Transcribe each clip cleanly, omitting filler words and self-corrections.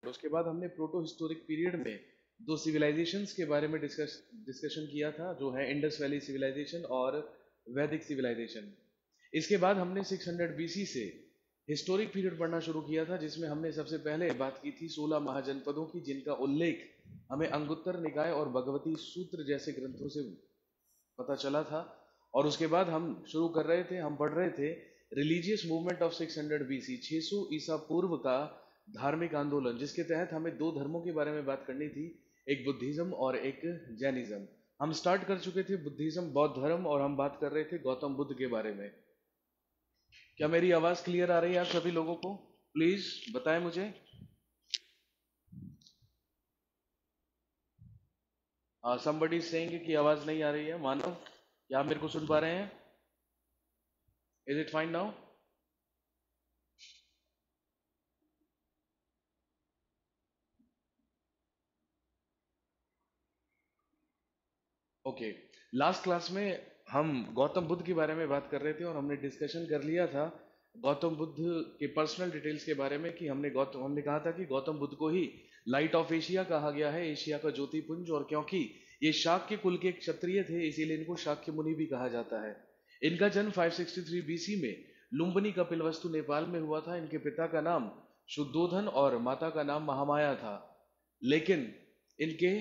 उसके बाद हमने प्रोटो हिस्टोरिक पीरियड में दो सिविलाइजेशंस के बारे में डिस्कशन किया था, जो है इंडस वैली सिविलाइजेशन और वैदिक सिविलाइजेशन। इसके बाद हमने 600 बीसी से हिस्टोरिक पीरियड पढ़ना शुरू किया था, जिसमें हमने सबसे पहले बात की थी 16 महाजनपदों की, जिनका उल्लेख हमें अंगुत्तर निकाय और भगवती सूत्र जैसे ग्रंथों से पता चला था। और उसके बाद हम पढ़ रहे थे रिलीजियस मूवमेंट ऑफ 600 बीसी, 600 ईसा पूर्व का धार्मिक आंदोलन, जिसके तहत हमें दो धर्मों के बारे में बात करनी थी, एक बुद्धिज्म और एक जैनिज्म। हम स्टार्ट कर चुके थे बुद्धिज्म, बौद्ध धर्म, और हम बात कर रहे थे गौतम बुद्ध के बारे में। क्या मेरी आवाज क्लियर आ रही है आप सभी लोगों को? प्लीज बताएं मुझे। somebody saying कि आवाज नहीं आ रही है। मानव, क्या आप मेरे को सुन पा रहे हैं? Is it fine now? Okay, last class में हम गौतम बुद्ध के बारे में बात कर रहे थे और हमने डिस्कशन कर लिया था गौतम बुद्ध के पर्सनल डिटेल्स के बारे में, कि हमने कहा था कि गौतम बुद्ध को ही लाइट ऑफ एशिया कहा गया है, एशिया का ज्योतिपुंज, और क्योंकि ये शाक्य कुल के क्षत्रिय थे इसीलिए इनको शाक्य मुनि भी कहा जाता है। इनका जन्म 563 बीसी में लुम्बिनी कपिलवस्तु नेपाल में हुआ था। इनके पिता का नाम शुद्धोधन और माता का नाम महामाया था, लेकिन इनके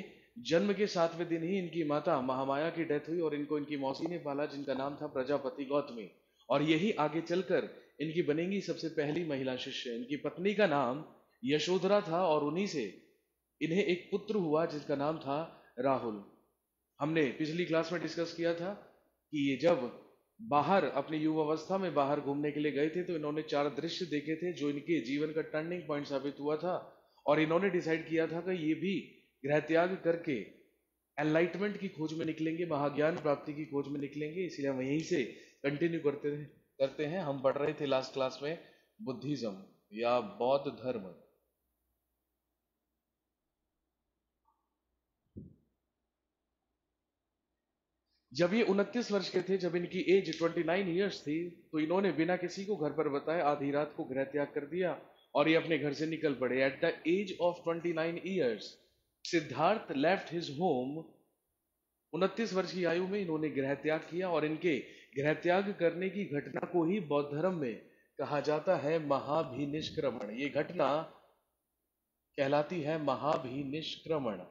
जन्म के 7वें दिन ही इनकी माता महामाया की डेथ हुई और इनको इनकी मौसी ने पाला, जिनका नाम था प्रजापति गौतमी, और यही आगे चलकर इनकी बनेंगी सबसे पहली महिला शिष्य। इनकी पत्नी का नाम यशोधरा था और उन्हीं से इन्हें एक पुत्र हुआ जिसका नाम था राहुल। हमने पिछली क्लास में डिस्कस किया था कि ये जब बाहर अपनी युवावस्था में बाहर घूमने के लिए गए थे तो इन्होंने 4 दृश्य देखे थे जो इनके जीवन का टर्निंग पॉइंट साबित हुआ था, और इन्होंने डिसाइड किया था कि ये भी ग्रह त्याग करके एनलाइटमेंट की खोज में निकलेंगे, महाज्ञान प्राप्ति की खोज में निकलेंगे। इसलिए हम यहीं से कंटिन्यू करते हैं। हम पढ़ रहे थे लास्ट क्लास में बुद्धिज्म या बौद्ध धर्म। जब ये 29 वर्ष के थे, जब इनकी एज 29 ईयर्स थी, तो इन्होंने बिना किसी को घर पर बताए आधी रात को गृह त्याग कर दिया और ये अपने घर से निकल पड़े। At the age of 29 years Siddhartha left his home. 29 वर्ष की आयु में इन्होंने गृह त्याग किया, और इनके गृह त्याग करने की घटना को ही बौद्ध धर्म में कहा जाता है महाभिनिष्क्रमण। ये घटना कहलाती है महाभिनिष्क्रमण।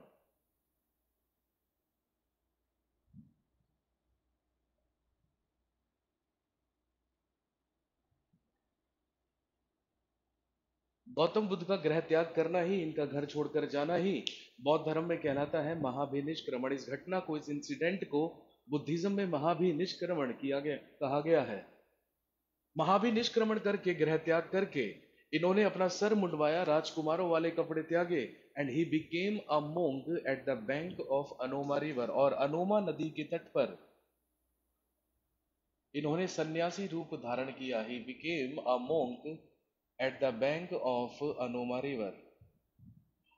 गौतम बुद्ध का गृह त्याग करना ही, इनका घर छोड़कर जाना ही बौद्ध धर्म में कहलाता है महाभिनिष्क्रमण। इस घटना को, इस इंसिडेंट को बुद्धिज्म में महाभिनिष्क्रमण कहा गया है। महाभिनिष्क्रमण करके, गृह त्याग करके इन्होंने अपना सर मुंडवाया, राजकुमारों वाले कपड़े त्यागे, and he became a monk eight the bank of Anoma river. और अनोमा नदी के तट पर इन्होंने सन्यासी रूप धारण किया। He became a monk eight the bank of Anoma river.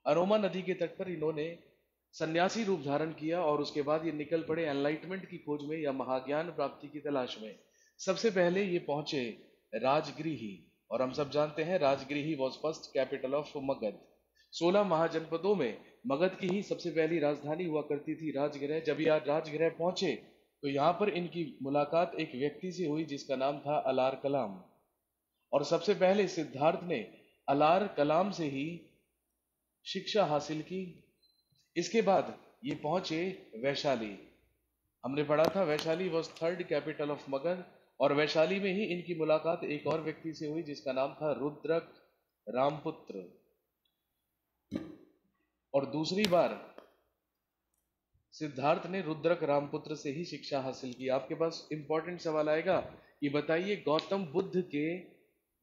Anoma नदी के तट पर इन्होंने सन्यासी रूप धारण किया और उसके बाद ये निकल पड़े एनलाइटमेंट की खोज में या महाज्ञान प्राप्ति की तलाश में। सबसे पहले ये पहुंचे राजगृही, और हम सब जानते हैं Rajagriha was first capital of Magadha. 16 महाजनपदों में मगध की ही सबसे पहली राजधानी हुआ करती थी राजगृह। जब ये राजगृह पहुंचे तो यहाँ पर इनकी मुलाकात एक व्यक्ति से हुई जिसका नाम था अलार कलाम, और सबसे पहले सिद्धार्थ ने अलार कलाम से ही शिक्षा हासिल की। इसके बाद ये पहुंचे वैशाली। हमने पढ़ा था Vaishali was 3rd capital of Magadh, और वैशाली में ही इनकी मुलाकात एक और व्यक्ति से हुई जिसका नाम था रुद्रक रामपुत्र। और दूसरी बार सिद्धार्थ ने रुद्रक रामपुत्र से ही शिक्षा हासिल की। आपके पास इंपॉर्टेंट सवाल आएगा, ये बताइए गौतम बुद्ध के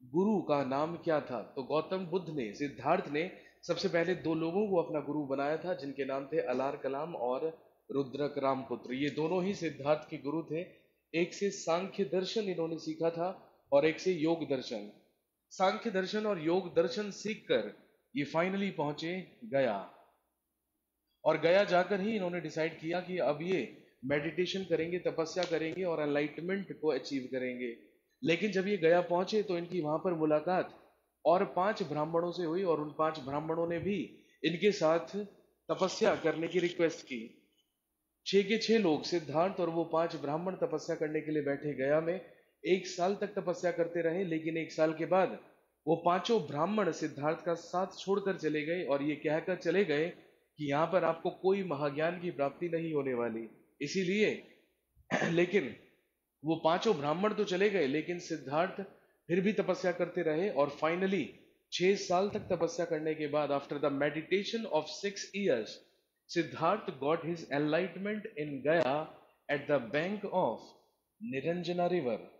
गुरु का नाम क्या था? तो गौतम बुद्ध ने, सिद्धार्थ ने सबसे पहले 2 लोगों को अपना गुरु बनाया था जिनके नाम थे अलार कलाम और रुद्रक रामपुत्र। ये दोनों ही सिद्धार्थ के गुरु थे। एक से सांख्य दर्शन इन्होंने सीखा था और एक से योग दर्शन। सांख्य दर्शन और योग दर्शन सीखकर ये फाइनली पहुंचे गया, और गया जाकर ही इन्होंने डिसाइड किया कि अब ये मेडिटेशन करेंगे, तपस्या करेंगे और एनलाइटमेंट को अचीव करेंगे। लेकिन जब ये गया पहुंचे तो इनकी वहां पर मुलाकात और 5 ब्राह्मणों से हुई, और उन 5 ब्राह्मणों ने भी इनके साथ तपस्या करने की रिक्वेस्ट की। 6 के 6 लोग, सिद्धार्थ और वो 5 ब्राह्मण तपस्या करने के लिए बैठे गया में। 1 साल तक तपस्या करते रहे, लेकिन 1 साल के बाद वो पांचों ब्राह्मण सिद्धार्थ का साथ छोड़कर चले गए, और ये कहकर चले गए कि यहाँ पर आपको कोई महाज्ञान की प्राप्ति नहीं होने वाली। इसीलिए लेकिन वो पांचों ब्राह्मण तो चले गए, लेकिन सिद्धार्थ फिर भी तपस्या करते रहे, और फाइनली 6 साल तक तपस्या करने के बाद, after the meditation of 6 years, Siddhartha got his enlightenment in Gaya at the bank of Niranjana river.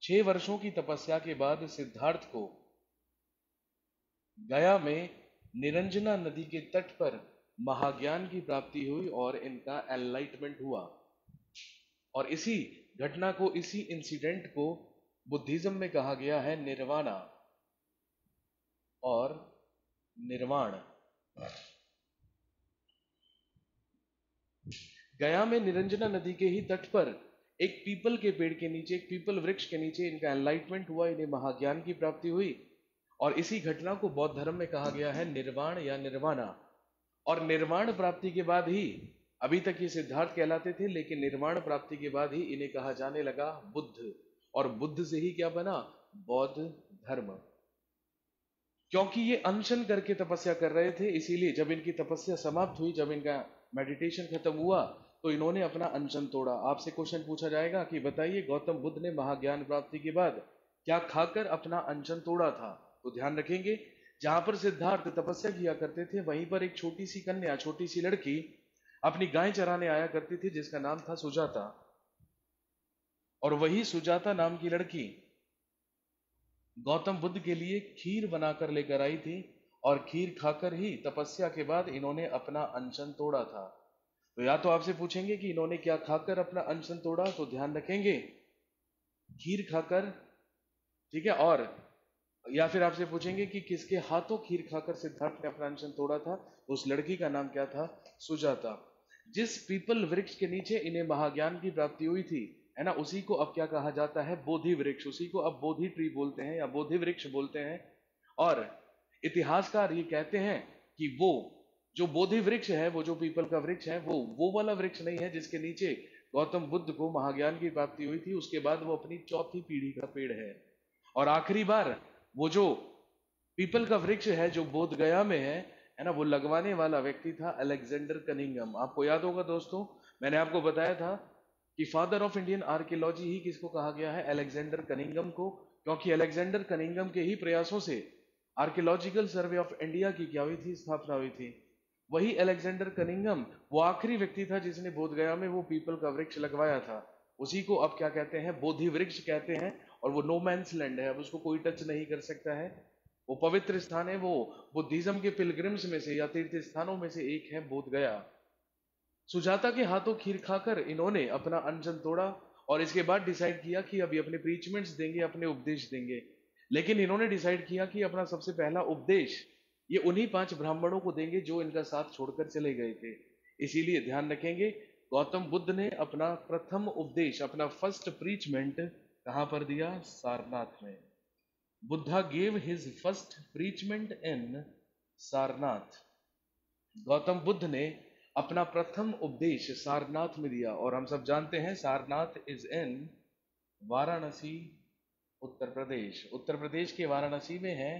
6 वर्षों की तपस्या के बाद सिद्धार्थ को गया में निरंजना नदी के तट पर महाज्ञान की प्राप्ति हुई और इनका एनलाइटमेंट हुआ। और इसी घटना को, इसी इंसिडेंट को बुद्धिज्म में कहा गया है निर्वाणा और निर्वाण। गया में निरंजना नदी के ही तट पर एक पीपल के पेड़ के नीचे, एक पीपल वृक्ष के नीचे इनका एनलाइटमेंट हुआ, इन्हें महाज्ञान की प्राप्ति हुई। और इसी घटना को बौद्ध धर्म में कहा गया है निर्वाण या निर्वाणा। और निर्वाण प्राप्ति के बाद ही, अभी तक ये सिद्धार्थ कहलाते थे, लेकिन निर्वाण प्राप्ति के बाद ही इन्हें कहा जाने लगा बुद्ध। और बुद्ध से ही क्या बना? बौद्ध धर्म। क्योंकि ये अनशन करके तपस्या कर रहे थे, इसीलिए जब इनकी तपस्या समाप्त हुई, जब इनका मेडिटेशन खत्म हुआ, तो इन्होंने अपना अनशन तोड़ा। आपसे क्वेश्चन पूछा जाएगा कि बताइए गौतम बुद्ध ने महाज्ञान प्राप्ति के बाद क्या खाकर अपना अनशन तोड़ा था? तो ध्यान रखेंगे, जहां पर सिद्धार्थ तपस्या किया करते थे, वहीं पर एक छोटी सी कन्या, छोटी सी लड़की अपनी गाय चराने आया करती थी, जिसका नाम था सुजाता। और वही सुजाता नाम की लड़की गौतम बुद्ध के लिए खीर बनाकर लेकर आई थी, और खीर खाकर ही तपस्या के बाद इन्होंने अपना अनशन तोड़ा था। तो या तो आपसे पूछेंगे कि इन्होंने क्या खाकर अपना अनशन तोड़ा, तो ध्यान रखेंगे खीर खाकर, ठीक है। और या फिर आपसे पूछेंगे कि किसके हाथों खीर खाकर सिद्धार्थ ने अपना अनशन तोड़ा था, तो उस लड़की का नाम क्या था? सुजाता। जिस पीपल वृक्ष के नीचे इन्हें महाज्ञान की प्राप्ति हुई थी, है ना, उसी को अब क्या कहा जाता है? बोधि वृक्ष। उसी को अब बोधि ट्री बोलते हैं या बोधि वृक्ष बोलते हैं। और इतिहासकार ये कहते हैं कि वो जो बोधि वृक्ष है, वो जो पीपल का वृक्ष है, वो वाला वृक्ष नहीं है जिसके नीचे गौतम बुद्ध को महाज्ञान की प्राप्ति हुई थी। उसके बाद वो अपनी चौथी पीढ़ी का पेड़ है। और आखिरी बार वो जो पीपल का वृक्ष है जो बोध गया में है ना, वो लगवाने वाला व्यक्ति था अलेक्जेंडर कनिंघम। आपको याद होगा दोस्तों, मैंने आपको बताया था कि फादर ऑफ इंडियन आर्कियोलॉजी ही किसको कहा गया है? अलेक्जेंडर कनिंघम को। क्योंकि अलेक्जेंडर कनिंघम के ही प्रयासों से आर्कियोलॉजिकल सर्वे ऑफ इंडिया की क्या हुई थी? स्थापना हुई थी। वही अलेक्जेंडर कनिंघम वो आखिरी व्यक्ति था जिसने बोधगया में वो पीपल का वृक्ष लगवाया था। उसी को अब क्या कहते हैं? बोधि वृक्ष कहते हैं। और वो नो मैंस लैंड है, अब उसको कोई टच नहीं कर सकता है। वो पवित्र स्थान है, वो बुद्धिज्म के पिलग्रिम्स में से या तीर्थ स्थानों में से एक है बोधगया। सुजाता के हाथों खीर खाकर इन्होंने अपना अनशन तोड़ा, और इसके बाद डिसाइड किया कि अभी अपने प्रीचमेंट्स देंगे, अपने उपदेश देंगे। लेकिन इन्होंने डिसाइड किया कि अपना सबसे पहला उपदेश ये उन्हीं 5 ब्राह्मणों को देंगे जो इनका साथ छोड़कर चले गए थे। इसीलिए ध्यान रखेंगे, गौतम बुद्ध ने अपना प्रथम उपदेश, अपना फर्स्ट प्रीचमेंट कहां पर दिया? सारनाथ में। बुद्धा गेव हिज फर्स्ट प्रीचमेंट इन सारनाथ। गौतम बुद्ध ने अपना प्रथम उपदेश सारनाथ में दिया। और हम सब जानते हैं सारनाथ इज इन वाराणसी, उत्तर प्रदेश। उत्तर प्रदेश के वाराणसी में है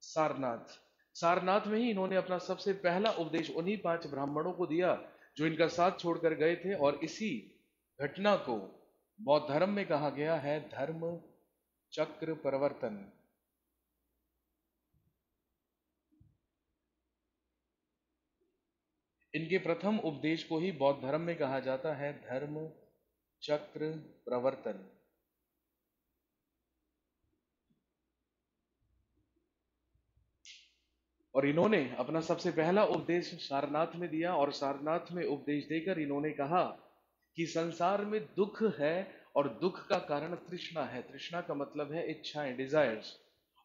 सारनाथ। सारनाथ में ही इन्होंने अपना सबसे पहला उपदेश उन्हीं 5 ब्राह्मणों को दिया जो इनका साथ छोड़कर गए थे। और इसी घटना को बौद्ध धर्म में कहा गया है धर्म चक्र प्रवर्तन। इनके प्रथम उपदेश को ही बौद्ध धर्म में कहा जाता है धर्म चक्र प्रवर्तन। और इन्होंने अपना सबसे पहला उपदेश सारनाथ में दिया। और सारनाथ में उपदेश देकर इन्होंने कहा कि संसार में दुख है, और दुख का कारण तृष्णा है। तृष्णा का मतलब है इच्छाएं, डिजायर्स।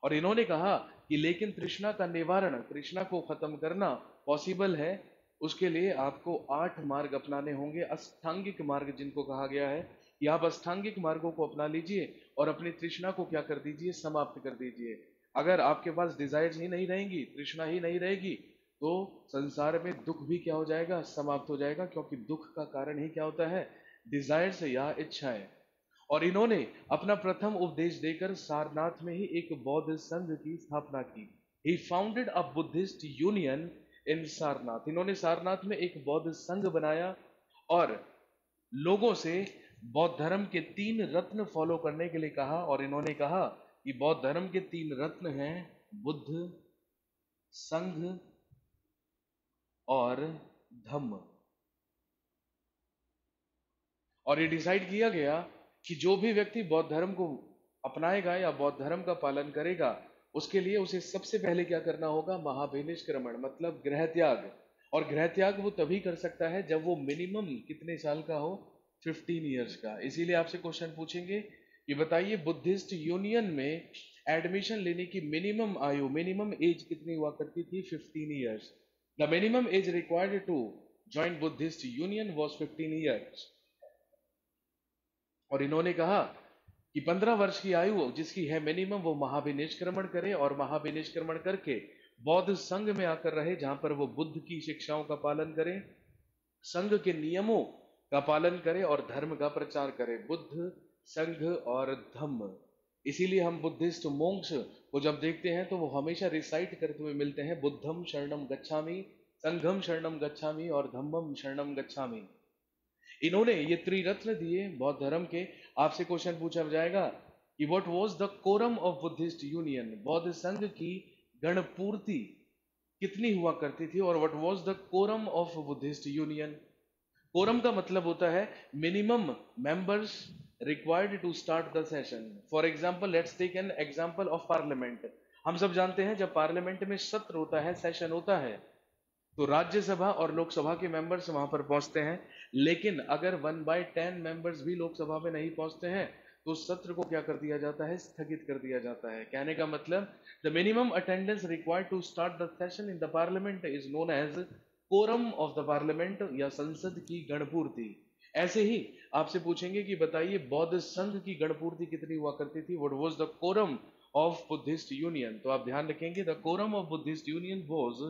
और इन्होंने कहा कि लेकिन तृष्णा का निवारण, तृष्णा को खत्म करना पॉसिबल है। उसके लिए आपको 8 मार्ग अपनाने होंगे, अष्टांगिक मार्ग जिनको कहा गया है। कि आप अष्टांगिक मार्गों को अपना लीजिए और अपनी तृष्णा को क्या कर दीजिए, समाप्त कर दीजिए। अगर आपके पास डिजायर्स ही नहीं रहेंगी, तृष्णा ही नहीं रहेगी, तो संसार में दुख भी क्या हो जाएगा, समाप्त हो जाएगा, क्योंकि दुख का कारण ही क्या होता है, डिजायर्स या इच्छाएं। और इन्होंने अपना प्रथम उपदेश देकर सारनाथ में ही एक बौद्ध संघ की स्थापना की। ही founded a Buddhist union in Sarnath. इन्होंने सारनाथ में एक बौद्ध संघ बनाया और लोगों से बौद्ध धर्म के 3 रत्न फॉलो करने के लिए कहा। और इन्होंने कहा कि बौद्ध धर्म के 3 रत्न हैं बुद्ध, संघ और धम्म। और ये डिसाइड किया गया कि जो भी व्यक्ति बौद्ध धर्म को अपनाएगा या बौद्ध धर्म का पालन करेगा, उसके लिए उसे सबसे पहले क्या करना होगा, महाभिनिष्क्रमण, मतलब गृह त्याग। और गृह त्याग वो तभी कर सकता है जब वो मिनिमम कितने साल का हो, 15 ईयर्स का। इसीलिए आपसे क्वेश्चन पूछेंगे कि बताइए बुद्धिस्ट यूनियन में एडमिशन लेने की मिनिमम आयु, मिनिमम एज कितनी हुआ करती थी, 15 years. The minimum age required to join Buddhist union was 15 years. और इन्होंने कहा कि 15 वर्ष की आयु जिसकी है मिनिमम, वो महाभिनिष्क्रमण करे और महाभिनिष्क्रमण करके बौद्ध संघ में आकर रहे, जहां पर वो बुद्ध की शिक्षाओं का पालन करे, संघ के नियमों का पालन करे और धर्म का प्रचार करे, बुद्ध, संघ और धम्म। इसीलिए हम बुद्धिस्ट मोंक्स को जब देखते हैं तो वो हमेशा रिसाइट करते हुए मिलते हैं, बुद्धम शरणम गच्छामि, संघम शरणम गच्छामि और धम्मम शरणम गच्छामि। इन्होंने ये त्रिरत्न दिए बौद्ध धर्म के। आपसे क्वेश्चन पूछा जाएगा कि what was the quorum of Buddhist union, बौद्ध संघ की गणपूर्ति कितनी हुआ करती थी, और what was the quorum of Buddhist union. Quorum का मतलब होता है minimum members required to start the session. For example let's take an example of parliament. हम सब जानते हैं जब पार्लियामेंट में सत्र होता है, सेशन होता है, तो राज्यसभा और लोकसभा के मेंबर्स वहां पर पहुंचते हैं। लेकिन अगर 1/10 मेंबर्स भी लोकसभा में नहीं पहुंचते हैं तो सत्र को क्या कर दिया जाता है, स्थगित कर दिया जाता है। कहने का मतलब the minimum attendance required to start the session in the parliament is known as quorum of the parliament, या संसद की गणपूर्ति। ऐसे ही आपसे पूछेंगे कि बताइए बौद्ध संघ की गणपूर्ति कितनी हुआ करती थी, what was the quorum of Buddhist union. तो आप ध्यान रखेंगे the quorum of Buddhist union was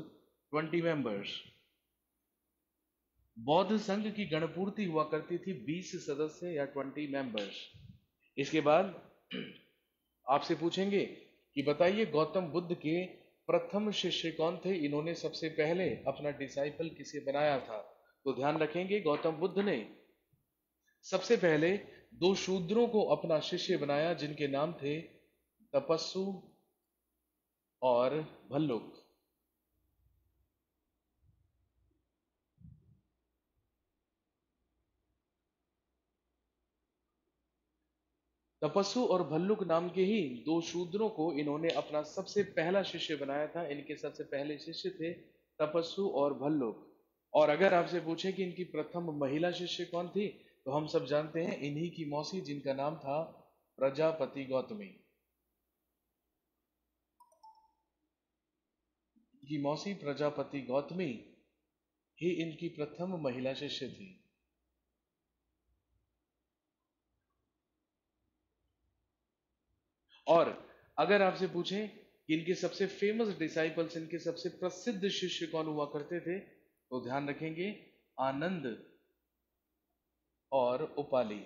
20 members. बौद्ध संघ की गणपूर्ति हुआ करती थी 20 सदस्य या 20 मेंबर्स। इसके बाद आपसे पूछेंगे कि बताइए गौतम बुद्ध के प्रथम शिष्य कौन थे, इन्होंने सबसे पहले अपना डिसाइपल किसे बनाया था। तो ध्यान रखेंगे गौतम बुद्ध ने सबसे पहले 2 शूद्रों को अपना शिष्य बनाया, जिनके नाम थे तपस्सु और भल्लुक। तपस्सु और भल्लुक नाम के ही 2 शूद्रों को इन्होंने अपना सबसे पहला शिष्य बनाया था। इनके सबसे पहले शिष्य थे तपस्सु और भल्लुक। और अगर आपसे पूछे कि इनकी प्रथम महिला शिष्य कौन थी, तो हम सब जानते हैं इन्हीं की मौसी, जिनका नाम था प्रजापति गौतमी। की मौसी प्रजापति गौतमी ही इनकी प्रथम महिला शिष्य थी। और अगर आपसे पूछें कि इनके सबसे फेमस डिसाइपल्स, इनके सबसे प्रसिद्ध शिष्य कौन हुआ करते थे, तो ध्यान रखेंगे आनंद और उपाली।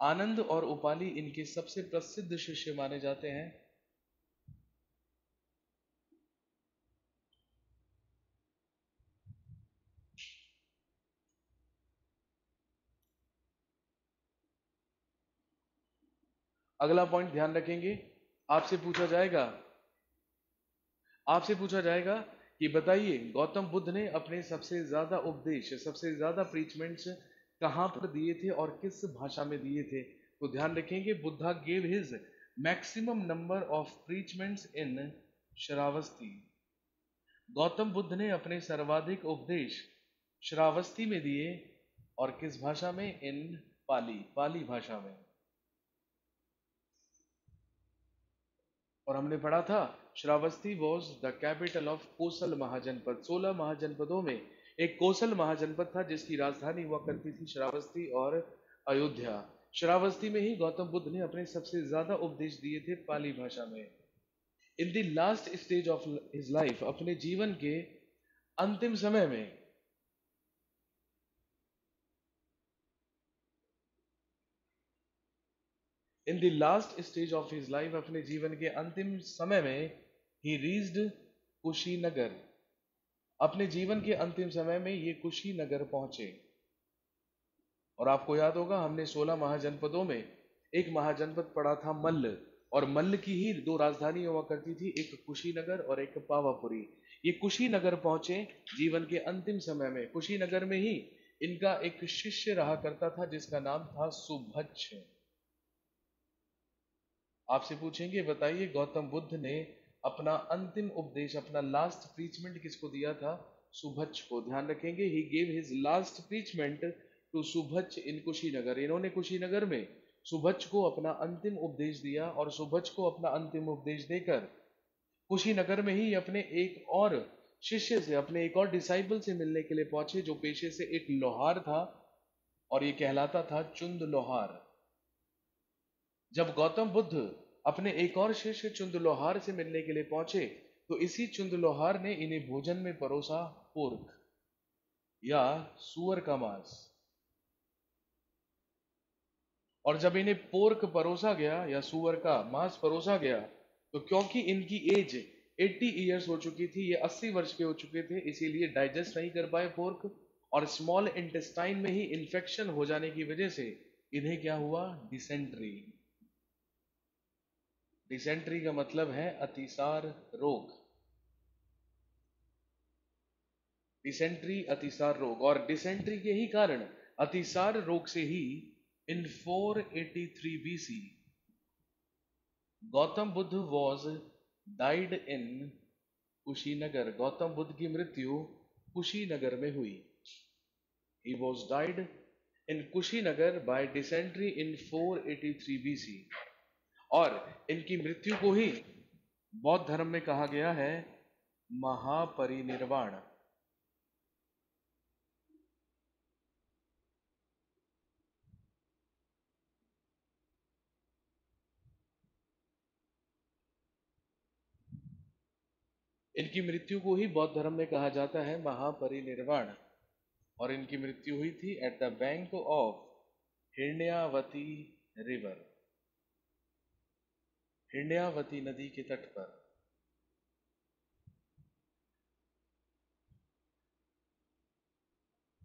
आनंद और उपाली इनके सबसे प्रसिद्ध शिष्य माने जाते हैं। अगला पॉइंट ध्यान रखेंगे, आपसे पूछा जाएगा कि बताइए गौतम बुद्ध ने अपने सबसे ज्यादा उपदेश, सबसे ज्यादा प्रीचमेंट्स कहां पर दिए थे और किस भाषा में दिए थे। तो ध्यान रखेंगे Buddha gave his maximum number of preachments in Shravasti. Gautam Buddha ने अपने सर्वाधिक उपदेश श्रावस्ती में दिए, और किस भाषा में, इन पाली, पाली भाषा में। और हमने पढ़ा था Shravasti was the capital of Kosala Mahajanapada. 16 महाजनपदों में एक कोसल महाजनपद था जिसकी राजधानी हुआ करती थी श्रावस्ती, और अयोध्या। श्रावस्ती में ही गौतम बुद्ध ने अपने सबसे ज्यादा उपदेश दिए थे पाली भाषा में। In the last stage of his life, अपने जीवन के अंतिम समय में, in the last stage of his life, अपने जीवन के अंतिम समय में, ही रीच्ड कुशीनगर, अपने जीवन के अंतिम समय में ये कुशीनगर पहुंचे। और आपको याद होगा हमने 16 महाजनपदों में एक महाजनपद पढ़ा था मल्ल, और मल्ल की ही दो राजधानी हुआ करती थी, एक कुशीनगर और एक पावापुरी। ये कुशीनगर पहुंचे जीवन के अंतिम समय में। कुशीनगर में ही इनका एक शिष्य रहा करता था जिसका नाम था सुभच्छ। आपसे पूछेंगे बताइए गौतम बुद्ध ने अपना अंतिम उपदेश, अपना लास्ट प्रीचमेंट किसको दिया था? सुभच्छ को। ध्यान रखेंगे, he gave his last preachment to Subhachha in Kushinagar. इन्होंने कुशीनगर में सुभच्छ को अपना अंतिम उपदेश दिया, और सुभच्छ को अपना अंतिम उपदेश देकर कुशीनगर में ही अपने एक और शिष्य से, अपने एक और डिसाइबल से मिलने के लिए पहुंचे, जो पेशे से एक लोहार था, और ये कहलाता था चुंद लोहार। जब गौतम बुद्ध अपने एक और शिष्य चुंद लोहार से मिलने के लिए पहुंचे, तो इसी चुंद लोहार ने इन्हें भोजन में परोसा पोर्क या सुअर का मांस। और जब इन्हें पोर्क परोसा गया या सुअर का मांस परोसा गया, तो क्योंकि इनकी एज 80 ईयर्स हो चुकी थी, ये 80 वर्ष के हो चुके थे, इसीलिए डाइजेस्ट नहीं कर पाए पोर्क, और स्मॉल इंटेस्टाइन में ही इंफेक्शन हो जाने की वजह से इन्हें क्या हुआ? डिसेंट्री। डिसेंट्री का मतलब है अतिसार रोग। डिसेंट्री अतिसार रोग, और डिसेंट्री के ही कारण, अतिसार रोग से ही in 483 BC Gautam Buddha was died in Kushinagar. Gautam Buddha की मृत्यु कुशीनगर में हुई। He was died in Kushinagar by dysentery in 483 BC। और इनकी मृत्यु को ही बौद्ध धर्म में कहा गया है महापरिनिर्वाण। इनकी मृत्यु को ही बौद्ध धर्म में कहा जाता है महापरिनिर्वाण। और इनकी मृत्यु हुई थी at the bank of Hiranyavati river, Hiranyavati नदी के तट पर।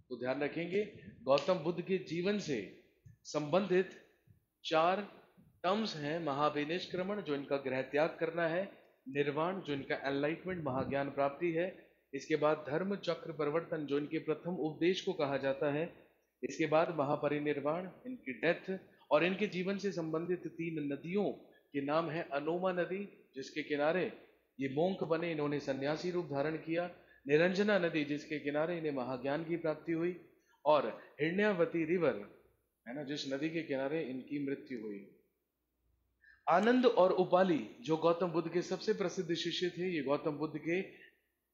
तो ध्यान रखेंगे, गौतम बुद्ध के जीवन से संबंधित 4 टर्म्स हैं। महाविनिष्क्रमण, जो इनका गृह त्याग करना है। निर्वाण, जो इनका एनलाइटमेंट, महाज्ञान प्राप्ति है। इसके बाद धर्म चक्र परिवर्तन, जो इनके प्रथम उपदेश को कहा जाता है। इसके बाद महापरिनिर्वाण, इनकी डेथ। और इनके जीवन से संबंधित 3 नदियों के नाम है अनोमा नदी, जिसके किनारे ये मोंक बने, इन्होंने सन्यासी रूप धारण किया। निरंजना नदी, जिसके किनारे इन्हें महाज्ञान की प्राप्ति हुई। और हिरण्यावती रिवर है ना, जिस नदी के किनारे इनकी मृत्यु हुई। आनंद और उपाली, जो गौतम बुद्ध के सबसे प्रसिद्ध शिष्य थे, ये गौतम बुद्ध के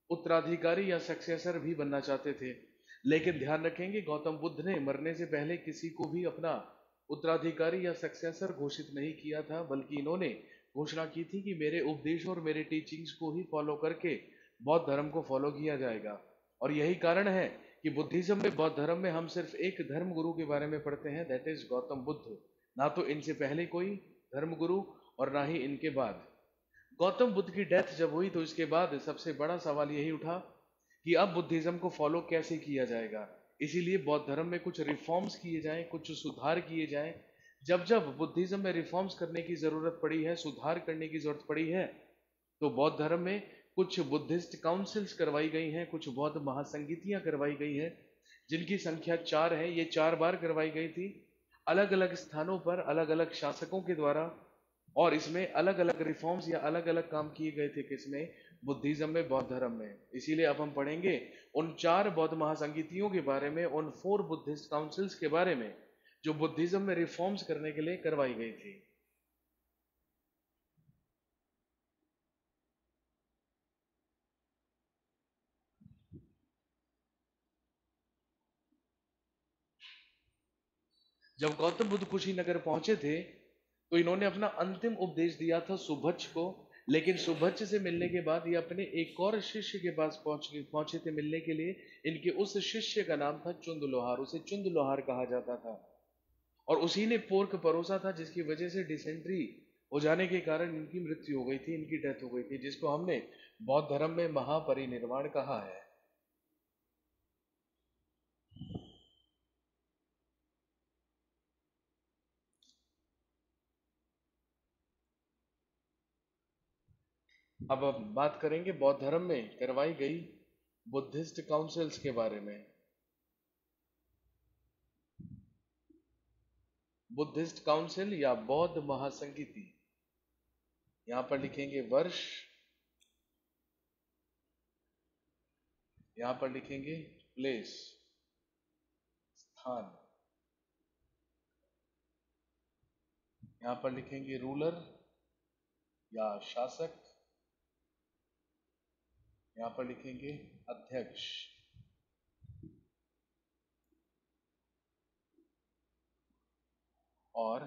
उत्तराधिकारी या सक्सेसर भी बनना चाहते थे। लेकिन ध्यान रखेंगे, गौतम बुद्ध ने मरने से पहले किसी को भी अपना उत्तराधिकारी या सक्सेसर घोषित नहीं किया था, बल्कि इन्होंने घोषणा की थी कि मेरे उपदेश और मेरे टीचिंग्स को ही फॉलो करके बौद्ध धर्म को फॉलो किया जाएगा। और यही कारण है कि बुद्धिज्म में, बौद्ध धर्म में हम सिर्फ एक धर्म गुरु के बारे में पढ़ते हैं, दैट इज गौतम बुद्ध। ना तो इनसे पहले कोई धर्म गुरु और ना ही इनके बाद। गौतम बुद्ध की डेथ जब हुई, तो इसके बाद सबसे बड़ा सवाल यही उठा कि अब बुद्धिज्म को फॉलो कैसे किया जाएगा। इसीलिए बौद्ध धर्म में कुछ रिफॉर्म्स किए जाएं, कुछ सुधार किए जाएं। जब जब बुद्धिज्म में रिफॉर्म्स करने की जरूरत पड़ी है, सुधार करने की जरूरत पड़ी है, तो बौद्ध धर्म में कुछ बुद्धिस्ट काउंसिल्स करवाई गई हैं, कुछ बौद्ध महासंगीतियां करवाई गई हैं, जिनकी संख्या 4 है। ये 4 बार करवाई गई थी, अलग अलग स्थानों पर, अलग अलग शासकों के द्वारा। और इसमें अलग अलग रिफॉर्म्स या अलग अलग काम किए गए थे, किसमें? बुद्धिज्म में, बौद्ध धर्म में। इसीलिए अब हम पढ़ेंगे उन 4 बौद्ध महासंगीतियों के बारे में, उन 4 बुद्धिस्ट काउंसिल्स के बारे में, जो बुद्धिज्म में रिफॉर्म्स करने के लिए करवाई गई थी। जब गौतम बुद्ध कुशीनगर पहुंचे थे तो इन्होंने अपना अंतिम उपदेश दिया था सुभज्ज को। लेकिन सुभज्ज से मिलने के बाद ये अपने एक और शिष्य के पास पहुंचे थे मिलने के लिए। इनके उस शिष्य का नाम था चुंद लोहार, उसे चुंद लोहार कहा जाता था। और उसी ने पोर्क परोसा था जिसकी वजह से डिसेंट्री हो जाने के कारण इनकी मृत्यु हो गई थी, इनकी डेथ हो गई थी, जिसको हमने बौद्ध धर्म में महापरिनिर्वाण कहा है। अब बात करेंगे बौद्ध धर्म में करवाई गई बुद्धिस्ट काउंसिल्स के बारे में। बुद्धिस्ट काउंसिल या बौद्ध महासंगीति, यहां पर लिखेंगे वर्ष, यहां पर लिखेंगे प्लेस, स्थान, यहां पर लिखेंगे रूलर या शासक, यहां पर लिखेंगे अध्यक्ष। और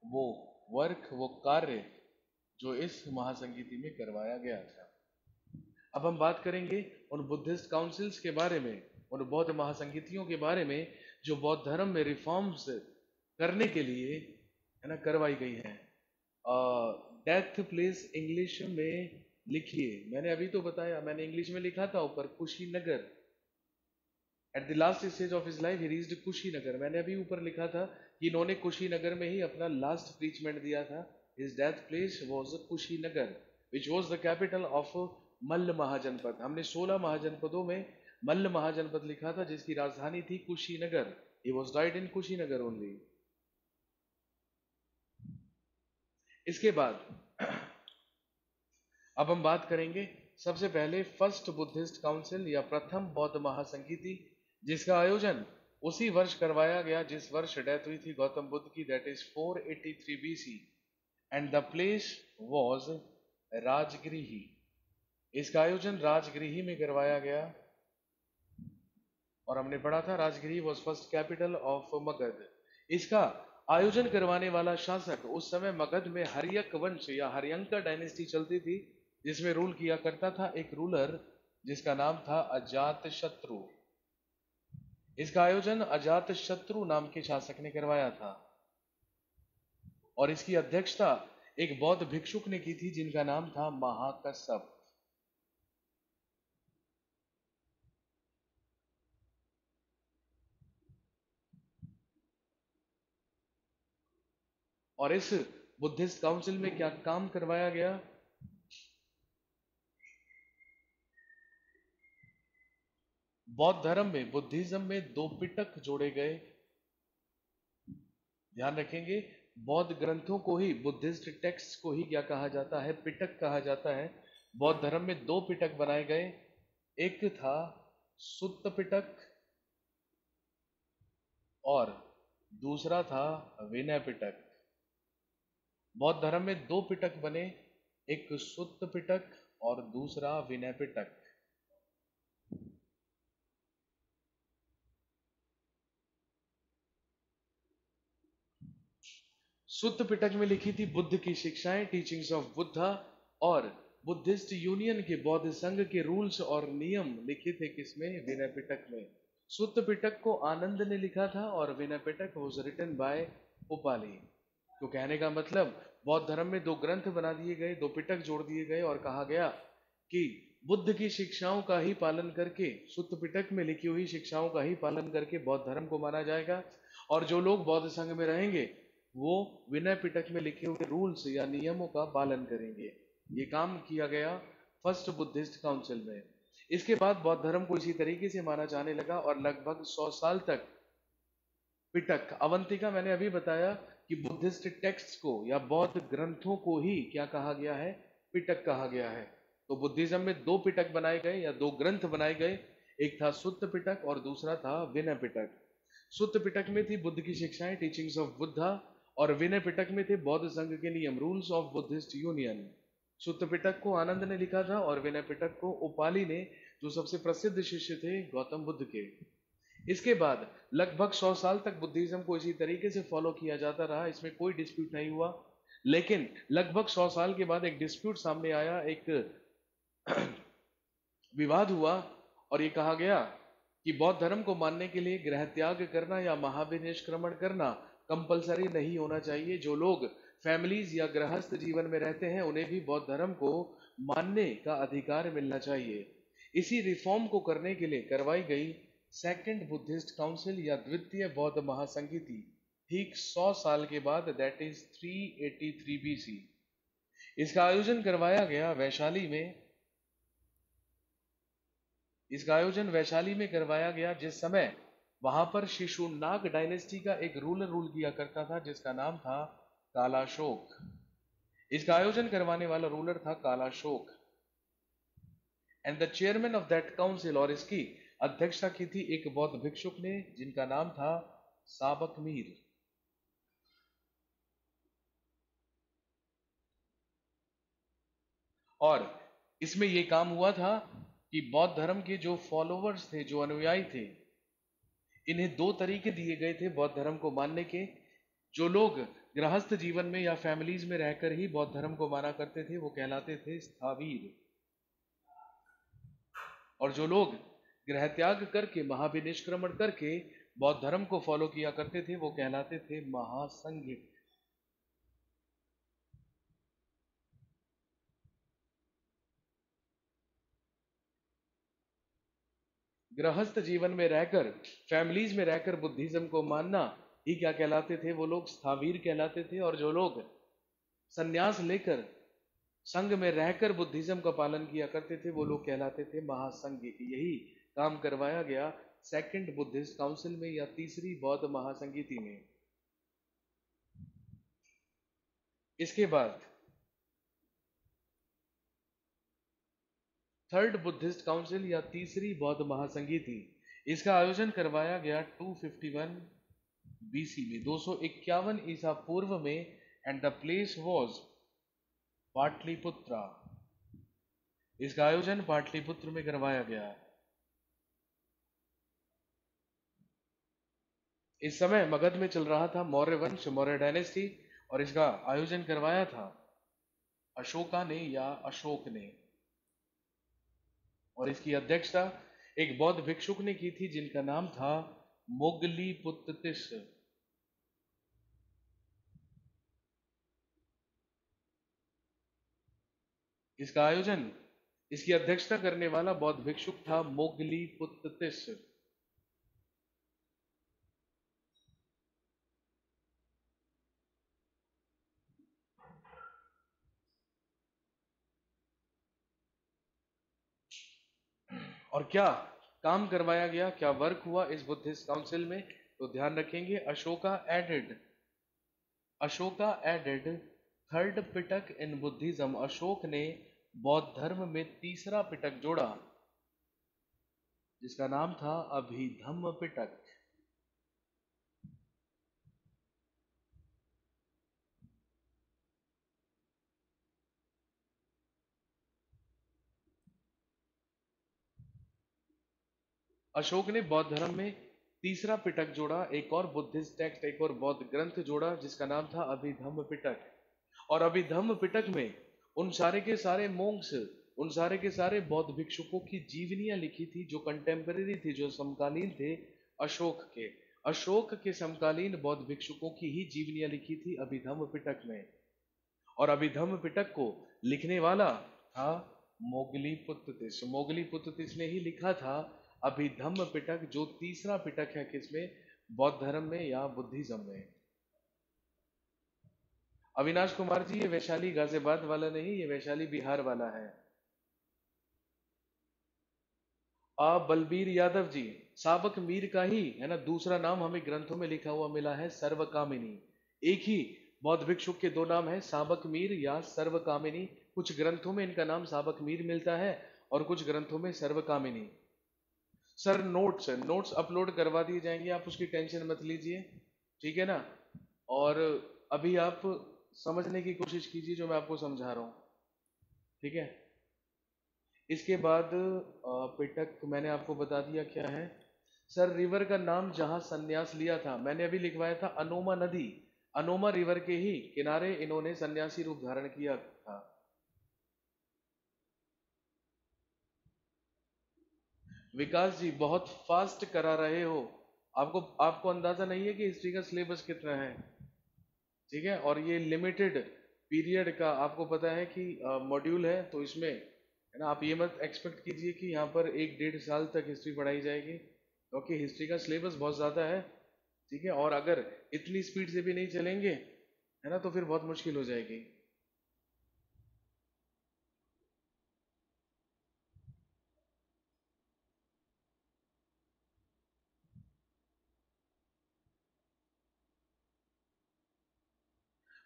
वो वर्क, वो कार्य जो इस महासंगीति में करवाया गया था। अब हम बात करेंगे उन बुद्धिस्ट काउंसिल्स के बारे में, उन बौद्ध महासंगीतियों के बारे में जो बौद्ध धर्म में रिफॉर्म्स करने के लिए है ना करवाई गई है। डेथ प्लेस इंग्लिश में लिखिए, मैंने अभी तो बताया, मैंने इंग्लिश में लिखा था ऊपर Kushinagar. At the last stage of his life he reached Kushinagar, मैंने अभी ऊपर लिखा था कि इन्होंने कुशीनगर में ही अपना लास्ट प्रीचमेंट दिया था। His death place was Kushinagar which was the capital of Malla Mahajanapada. हमने 16 महाजनपदों में मल्ल महाजनपद लिखा था जिसकी राजधानी थी Kushinagar. He was died in Kushinagar only. इसके बाद अब हम बात करेंगे सबसे पहले फर्स्ट बुद्धिस्ट काउंसिल या प्रथम बौद्ध महासंगीति, जिसका आयोजन उसी वर्ष करवाया गया जिस वर्ष डेथ हुई थी गौतम बुद्ध की, that is 483 BC, and the place was Rajagriha. इसका आयोजन राजगृही में करवाया गया और हमने पढ़ा था Rajagriha was first capital of Magadha. इसका आयोजन करवाने वाला शासक, उस समय मगध में हर्यक वंश या हर्यंका डायनेस्टी चलती थी जिसमें रूल किया करता था एक रूलर जिसका नाम था अजातशत्रु। इसका आयोजन अजातशत्रु नाम के शासक ने करवाया था और इसकी अध्यक्षता एक बौद्ध भिक्षुक ने की थी जिनका नाम था महाकश्यप। और इस बुद्धिस्ट काउंसिल में क्या काम करवाया गया? बौद्ध धर्म में, बुद्धिज्म में 2 पिटक जोड़े गए। ध्यान रखेंगे, बौद्ध ग्रंथों को ही, बुद्धिस्ट टेक्स्ट को ही क्या कहा जाता है? पिटक कहा जाता है। बौद्ध धर्म में 2 पिटक बनाए गए, एक था सुत्त पिटक और दूसरा था विनय पिटक। बौद्ध धर्म में 2 पिटक बने, एक सुत्त पिटक और दूसरा विनय पिटक। सुत्त पिटक में लिखी थी बुद्ध की शिक्षाएं, टीचिंग्स ऑफ बुद्धा, और बुद्धिस्ट यूनियन के, बौद्ध संघ के रूल्स और नियम लिखे थे किसमें? विनय पिटक में। सुत्त पिटक को आनंद ने लिखा था और Vinaya Pitaka was written by Upali. तो कहने का मतलब बौद्ध धर्म में 2 ग्रंथ बना दिए गए, 2 पिटक जोड़ दिए गए और कहा गया कि बुद्ध की शिक्षाओं का ही पालन करके, सुत्त पिटक में लिखी हुई शिक्षाओं का ही पालन करके बौद्ध धर्म को माना जाएगा। और जो लोग बौद्ध संघ में रहेंगे वो विनय पिटक में लिखे हुए रूल्स या नियमों का पालन करेंगे। ये काम किया गया फर्स्ट बुद्धिस्ट काउंसिल में। इसके बाद बौद्ध धर्म को इसी तरीके से माना जाने लगा और लगभग 100 साल तक पिटक, अवंतिका, मैंने अभी बताया कि बुद्धिस्ट टेक्स्ट को या बौद्ध ग्रंथों को ही क्या कहा गया है? पिटक कहा गया है। तो बुद्धिज्म में 2 पिटक बनाए गए या 2 ग्रंथ बनाए गए, एक था सुत्त पिटक और दूसरा था विनय पिटक। सुत्त पिटक में थी बुद्ध की शिक्षाएं, टीचिंग्स ऑफ बुद्धा, और विनय पिटक में थे बौद्ध संघ के नियम, रूल्स ऑफ बुद्धिस्ट यूनियन। सुत्त पिटक को आनंद ने लिखा था और विनय पिटक को उपाली ने, जो सबसे प्रसिद्ध शिष्य थे गौतम बुद्ध के। इसके बाद लगभग 100 साल तक बुद्धिज्म को इसी तरीके से फॉलो किया जाता रहा, इसमें कोई डिस्प्यूट नहीं हुआ। लेकिन लगभग 100 साल के बाद एक डिस्प्यूट सामने आया, एक विवाद हुआ, और ये कहा गया कि बौद्ध धर्म को मानने के लिए गृह त्याग करना या महाविनिष्क्रमण करना कंपलसरी नहीं होना चाहिए। जो लोग फैमिलीज या गृहस्थ जीवन में रहते हैं उन्हें भी बौद्ध धर्म को मानने का अधिकार मिलना चाहिए। इसी रिफॉर्म को करने के लिए करवाई गई सेकंड बुद्धिस्ट काउंसिल या द्वितीय बौद्ध महासंगीति ठीक 100 साल के बाद, दैट इज 383 बीसी, इसका आयोजन करवाया गया वैशाली में। इसका आयोजन वैशाली में करवाया गया, जिस समय वहां पर शिशुनाग डायनेस्टी का एक रूलर रूल किया करता था जिसका नाम था कालाशोक। इसका आयोजन करवाने वाला रूलर था Kalashoka, and the chairman of that council, और इसकी अध्यक्षता की थी एक बौद्ध भिक्षुक ने जिनका नाम था साबक मीर। और इसमें यह काम हुआ था कि बौद्ध धर्म के जो फॉलोवर्स थे, जो अनुयायी थे, इन्हें दो तरीके दिए गए थे बौद्ध धर्म को मानने के। जो लोग गृहस्थ जीवन में या फैमिलीज में रहकर ही बौद्ध धर्म को माना करते थे वो कहलाते थे स्थावीर, और जो लोग गृह त्याग करके महाविनिष्क्रमण करके बौद्ध धर्म को फॉलो किया करते थे वो कहलाते थे महासंघिक। गृहस्थ जीवन में रहकर, फैमिलीज में रहकर बुद्धिज्म को मानना ही क्या कहलाते थे, वो लोग स्थावीर कहलाते थे। और जो लोग संन्यास लेकर संघ में रहकर बुद्धिज्म का पालन किया करते थे वो लोग कहलाते थे महासंघिक। यही काम करवाया गया सेकंड बुद्धिस्ट काउंसिल में या तीसरी बौद्ध महासंगीति में। इसके बाद थर्ड बुद्धिस्ट काउंसिल या तीसरी बौद्ध महासंगीति, इसका आयोजन करवाया गया 251 बीसी में, 251 ईसा पूर्व में, and the place was Pataliputra. इसका आयोजन पाटलिपुत्र में करवाया गया। इस समय मगध में चल रहा था मौर्य वंश, मौर्य डायनेस्टी, और इसका आयोजन करवाया था अशोका ने या अशोक ने, और इसकी अध्यक्षता एक बौद्ध भिक्षुक ने की थी जिनका नाम था मोगलीपुत्तिस। इसका आयोजन, इसकी अध्यक्षता करने वाला बौद्ध भिक्षुक था मोगलीपुत्तिस। और क्या काम करवाया गया, क्या वर्क हुआ इस बुद्धिस्ट काउंसिल में, तो ध्यान रखेंगे। Ashoka added third Pitaka in Buddhism. Ashok ने बौद्ध धर्म में तीसरा पिटक जोड़ा जिसका नाम था अभिधम्म पिटक। अशोक ने बौद्ध धर्म में तीसरा पिटक जोड़ा, एक और बुद्धिस्ट टेक्स्ट, एक और बौद्ध ग्रंथ जोड़ा जिसका नाम था अभिधम्म पिटक। और अभिधम्म पिटक में उन सारे के सारे मोंक्स, उन सारे के सारे बौद्ध भिक्षुकों की जीवनियां लिखी थी जो कंटेम्पररी थी, जो समकालीन थे अशोक के। अशोक के समकालीन बौद्ध भिक्षुकों की ही जीवनियां लिखी थी अभिधम्म पिटक में। और अभिधम्म पिटक को लिखने वाला था मोगलीपुत्तिस। मोगलीपुत्तिस ने ही लिखा था अभिधम्म पिटक, जो तीसरा पिटक है किसमें, बौद्ध धर्म में या बुद्धिज्म में। अविनाश कुमार जी, ये वैशाली गाजियाबाद वाला नहीं, ये वैशाली बिहार वाला है। बलबीर यादव जी, साबक मीर का ही है ना दूसरा नाम हमें ग्रंथों में लिखा हुआ मिला है, सर्वकामिनी। एक ही बौद्ध भिक्षुक के दो नाम है, साबक मीर या सर्वकामिनी। कुछ ग्रंथों में इनका नाम साबक मीर मिलता है और कुछ ग्रंथों में सर्वकामिनी। सर नोट्स अपलोड करवा दिए जाएंगे, आप उसकी टेंशन मत लीजिए, ठीक है ना। और अभी आप समझने की कोशिश कीजिए जो मैं आपको समझा रहा हूं, ठीक है। इसके बाद पिटक मैंने आपको बता दिया क्या है। सर रिवर का नाम जहां संन्यास लिया था, मैंने अभी लिखवाया था अनोमा नदी, अनोमा रिवर के ही किनारे इन्होंने सन्यासी रूप धारण किया था। विकास जी बहुत फास्ट करा रहे हो, आपको आपको अंदाजा नहीं है कि हिस्ट्री का सिलेबस कितना है, ठीक है, और ये लिमिटेड पीरियड का आपको पता है कि मॉड्यूल है, तो इसमें है ना, आप ये मत एक्सपेक्ट कीजिए कि यहाँ पर 1 डेढ़ साल तक हिस्ट्री पढ़ाई जाएगी, क्योंकि हिस्ट्री का सिलेबस बहुत ज़्यादा है, ठीक है, और अगर इतनी स्पीड से भी नहीं चलेंगे है ना, तो फिर बहुत मुश्किल हो जाएगी।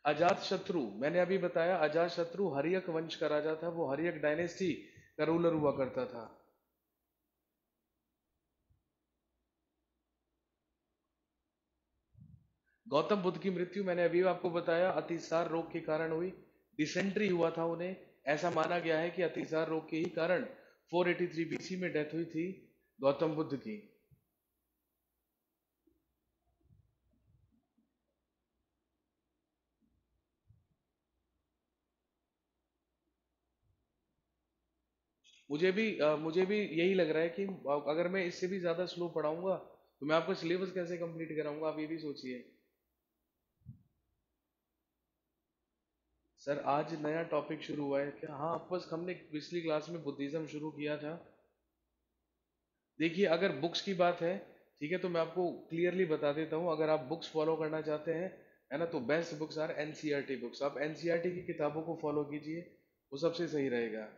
अजात शत्रु, मैंने अभी बताया, अजात शत्रु हर्यक वंश का राजा था, वो हर्यक डायनेस्टी का रूलर हुआ करता था। गौतम बुद्ध की मृत्यु मैंने अभी आपको बताया अतिसार रोग के कारण हुई, डिसेंट्री हुआ था उन्हें, ऐसा माना गया है कि अतिसार रोग के ही कारण 483 बीसी में डेथ हुई थी गौतम बुद्ध की। मुझे भी यही लग रहा है कि अगर मैं इससे भी ज्यादा स्लो पढ़ाऊंगा तो मैं आपको सिलेबस कैसे कंप्लीट कराऊंगा, आप ये भी सोचिए। सर आज नया टॉपिक शुरू हुआ है क्या? हाँ, बस हमने पिछली क्लास में बुद्धिज्म शुरू किया था। देखिए अगर बुक्स की बात है, ठीक है, तो मैं आपको क्लियरली बता देता हूँ, अगर आप बुक्स फॉलो करना चाहते हैं है ना, तो best books are NCERT books, आप एनसीईआरटी की किताबों को फॉलो कीजिए, वो सबसे सही रहेगा।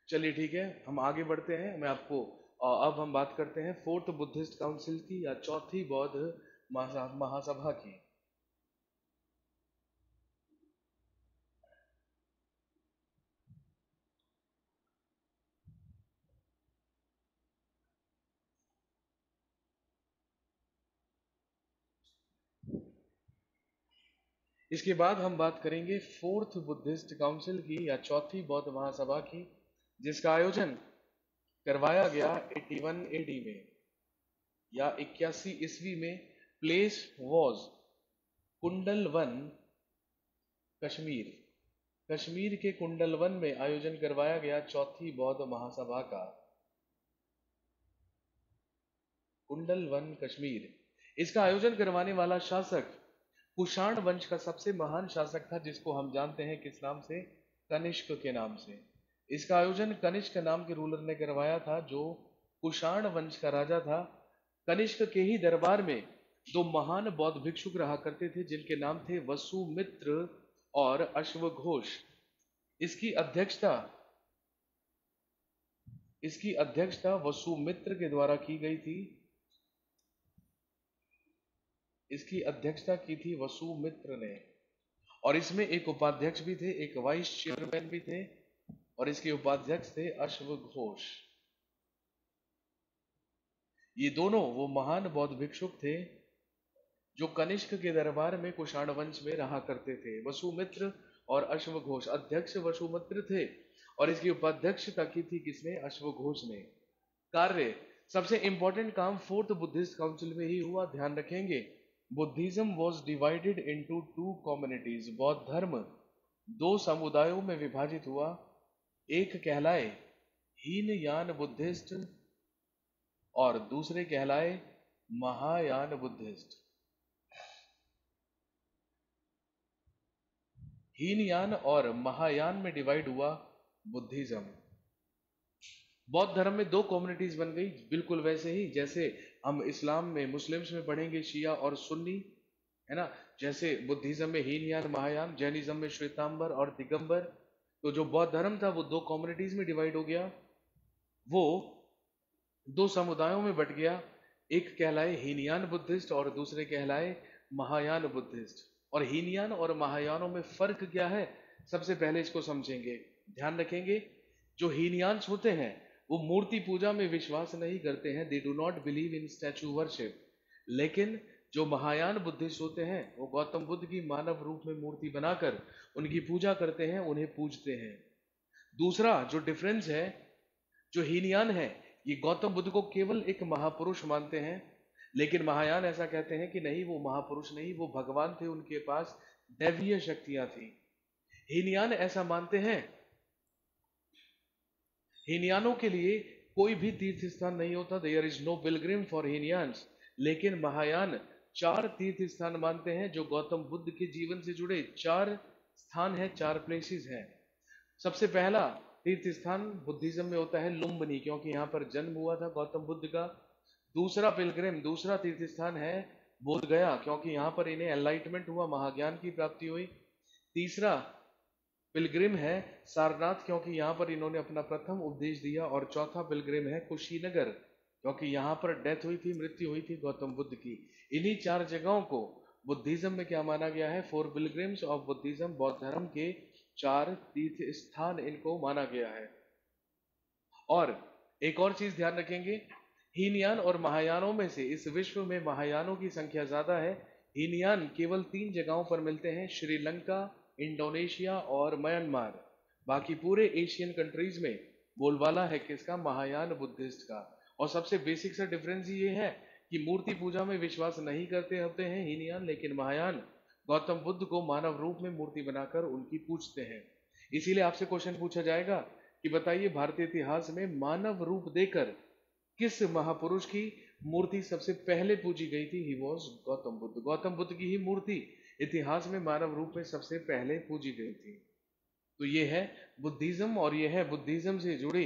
चलिए ठीक है, हम आगे बढ़ते हैं, मैं आपको अब हम बात करते हैं फोर्थ बुद्धिस्ट काउंसिल की या चौथी बौद्ध महासभा की। इसके बाद हम बात करेंगे फोर्थ बुद्धिस्ट काउंसिल की या चौथी बौद्ध महासभा की, जिसका आयोजन करवाया गया 81 एडी में या 81 ईस्वी में। प्लेस वॉज कुंडलवन, कश्मीर, कश्मीर के कुंडलवन में आयोजन करवाया गया चौथी बौद्ध महासभा का। कुंडलवन कश्मीर, इसका आयोजन करवाने वाला शासक कुषाण वंश का सबसे महान शासक था, जिसको हम जानते हैं किस नाम से? कनिष्क के नाम से। इसका आयोजन कनिष्क नाम के रूलर ने करवाया था, जो कुषाण वंश का राजा था। कनिष्क के ही दरबार में दो महान बौद्ध भिक्षुक रहा करते थे, जिनके नाम थे वसुमित्र और अश्वघोष। इसकी अध्यक्षता इसकी अध्यक्षता वसुमित्र के द्वारा की गई थी। इसकी अध्यक्षता की थी वसुमित्र ने, और इसमें एक उपाध्यक्ष भी थे, एक वाइस चेयरमैन भी थे, और इसके उपाध्यक्ष थे अश्वघोष। ये दोनों वो महान बौद्ध भिक्षुक थे जो कनिष्क के दरबार में कुषाण वंश में रहा करते थे। वसुमित्र और अश्वघोष, अध्यक्ष वसुमित्र थे और इसकी उपाध्यक्षता की थी किसने? अश्वघोष ने। कार्य, सबसे इंपॉर्टेंट काम फोर्थ बुद्धिस्ट काउंसिल में ही हुआ, ध्यान रखेंगे। Buddhism was divided into two communities, बौद्ध धर्म दो समुदायों में विभाजित हुआ, एक कहलाए हीनयान बुद्धिस्ट और दूसरे कहलाए महायान बुद्धिस्ट। हीनयान और महायान में डिवाइड हुआ बुद्धिज्म। बौद्ध धर्म में दो कम्युनिटीज बन गई, बिल्कुल वैसे ही जैसे हम इस्लाम में मुस्लिम्स में पढ़ेंगे शिया और सुन्नी, है ना, जैसे बुद्धिज्म में हीनयान महायान, जैनिज्म में श्वेतांबर और दिगंबर। तो जो बौद्ध धर्म था वो दो कम्युनिटीज में डिवाइड हो गया, वो दो समुदायों में बट गया, एक कहलाए हीनयान बुद्धिस्ट और दूसरे कहलाए महायान बुद्धिस्ट। और हीनयान और महायानों में फर्क क्या है, सबसे पहले इसको समझेंगे, ध्यान रखेंगे। जो हीनयान्स होते हैं वो मूर्ति पूजा में विश्वास नहीं करते हैं, दे do not believe in statue worship. लेकिन जो महायान बुद्धिस्ट होते हैं वो गौतम बुद्ध की मानव रूप में मूर्ति बनाकर उनकी पूजा करते हैं, उन्हें पूजते हैं। दूसरा जो डिफरेंस है, जो हीनयान है, ये गौतम बुद्ध को केवल एक महापुरुष मानते हैं, लेकिन महायान ऐसा कहते हैं कि नहीं, वो महापुरुष नहीं, वो भगवान थे, उनके पास दैवीय शक्तियां थी। हीनयान ऐसा मानते हैं, हीनयानों के लिए कोई भी तीर्थ स्थान नहीं होता, there is no pilgrim for Hinayanas. लेकिन महायान 4 तीर्थ स्थान मानते हैं, जो गौतम बुद्ध के जीवन से जुड़े 4 स्थान है, 4 प्लेसेस हैं। सबसे पहला तीर्थ स्थान बुद्धिज्म में होता है लुम्बिनी, क्योंकि यहाँ पर जन्म हुआ था गौतम बुद्ध का। दूसरा पिलग्रिम, दूसरा तीर्थ स्थान है बोध गया, क्योंकि यहाँ पर इन्हें एनलाइटमेंट हुआ, महाज्ञान की प्राप्ति हुई। तीसरा पिलग्रिम है सारनाथ, क्योंकि यहाँ पर इन्होंने अपना प्रथम उपदेश दिया। और चौथा पिलग्रिम है कुशीनगर, क्योंकि यहाँ पर डेथ हुई थी, मृत्यु हुई थी गौतम बुद्ध की। इन्हीं 4 जगहों को बुद्धिज्म में क्या माना गया है? 4 पिलग्रिम्स ऑफ बुद्धिज्म, बौद्ध धर्म के 4 तीर्थ स्थान इनको माना गया है। और एक और चीज ध्यान रखेंगे, हीनयान और महायानों में से इस विश्व में महायानों की संख्या ज्यादा है। हीनयान केवल 3 जगहों पर मिलते हैं, श्रीलंका, इंडोनेशिया और म्यांमार। बाकी पूरे एशियन कंट्रीज में बोलबाला है किसका? महायान बुद्धिस्ट का। और सबसे बेसिक सा डिफरेंस ये है कि मूर्ति पूजा में विश्वास नहीं करते होते हैं हीनयान, लेकिन महायान गौतम बुद्ध को मानव रूप में मूर्ति बनाकर उनकी पूजते हैं। इसीलिए आपसे क्वेश्चन पूछा जाएगा कि बताइए भारतीय इतिहास में मानव रूप देकर किस महापुरुष की मूर्ति सबसे पहले पूजी गई थी? He was Gautam Buddha. गौतम बुद्ध की ही मूर्ति इतिहास में मानव रूप में सबसे पहले पूजी गई थी। तो ये है बुद्धिज्म, और ये है बुद्धिज्म से जुड़ी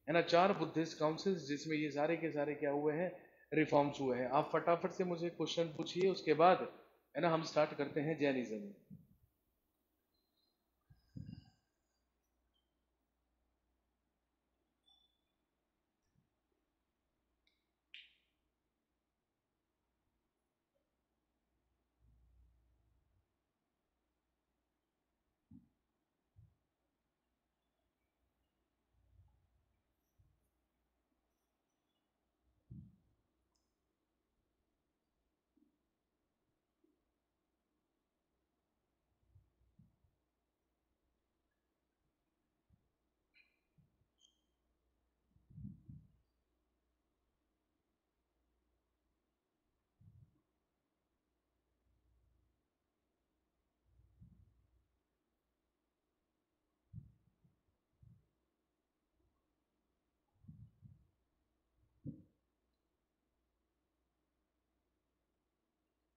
है ना 4 बुद्धिस्ट काउंसिल्स, जिसमें ये सारे के सारे क्या हुए हैं? रिफॉर्म्स हुए हैं। आप फटाफट से मुझे क्वेश्चन पूछिए, उसके बाद है ना हम स्टार्ट करते हैं जैनिज्म।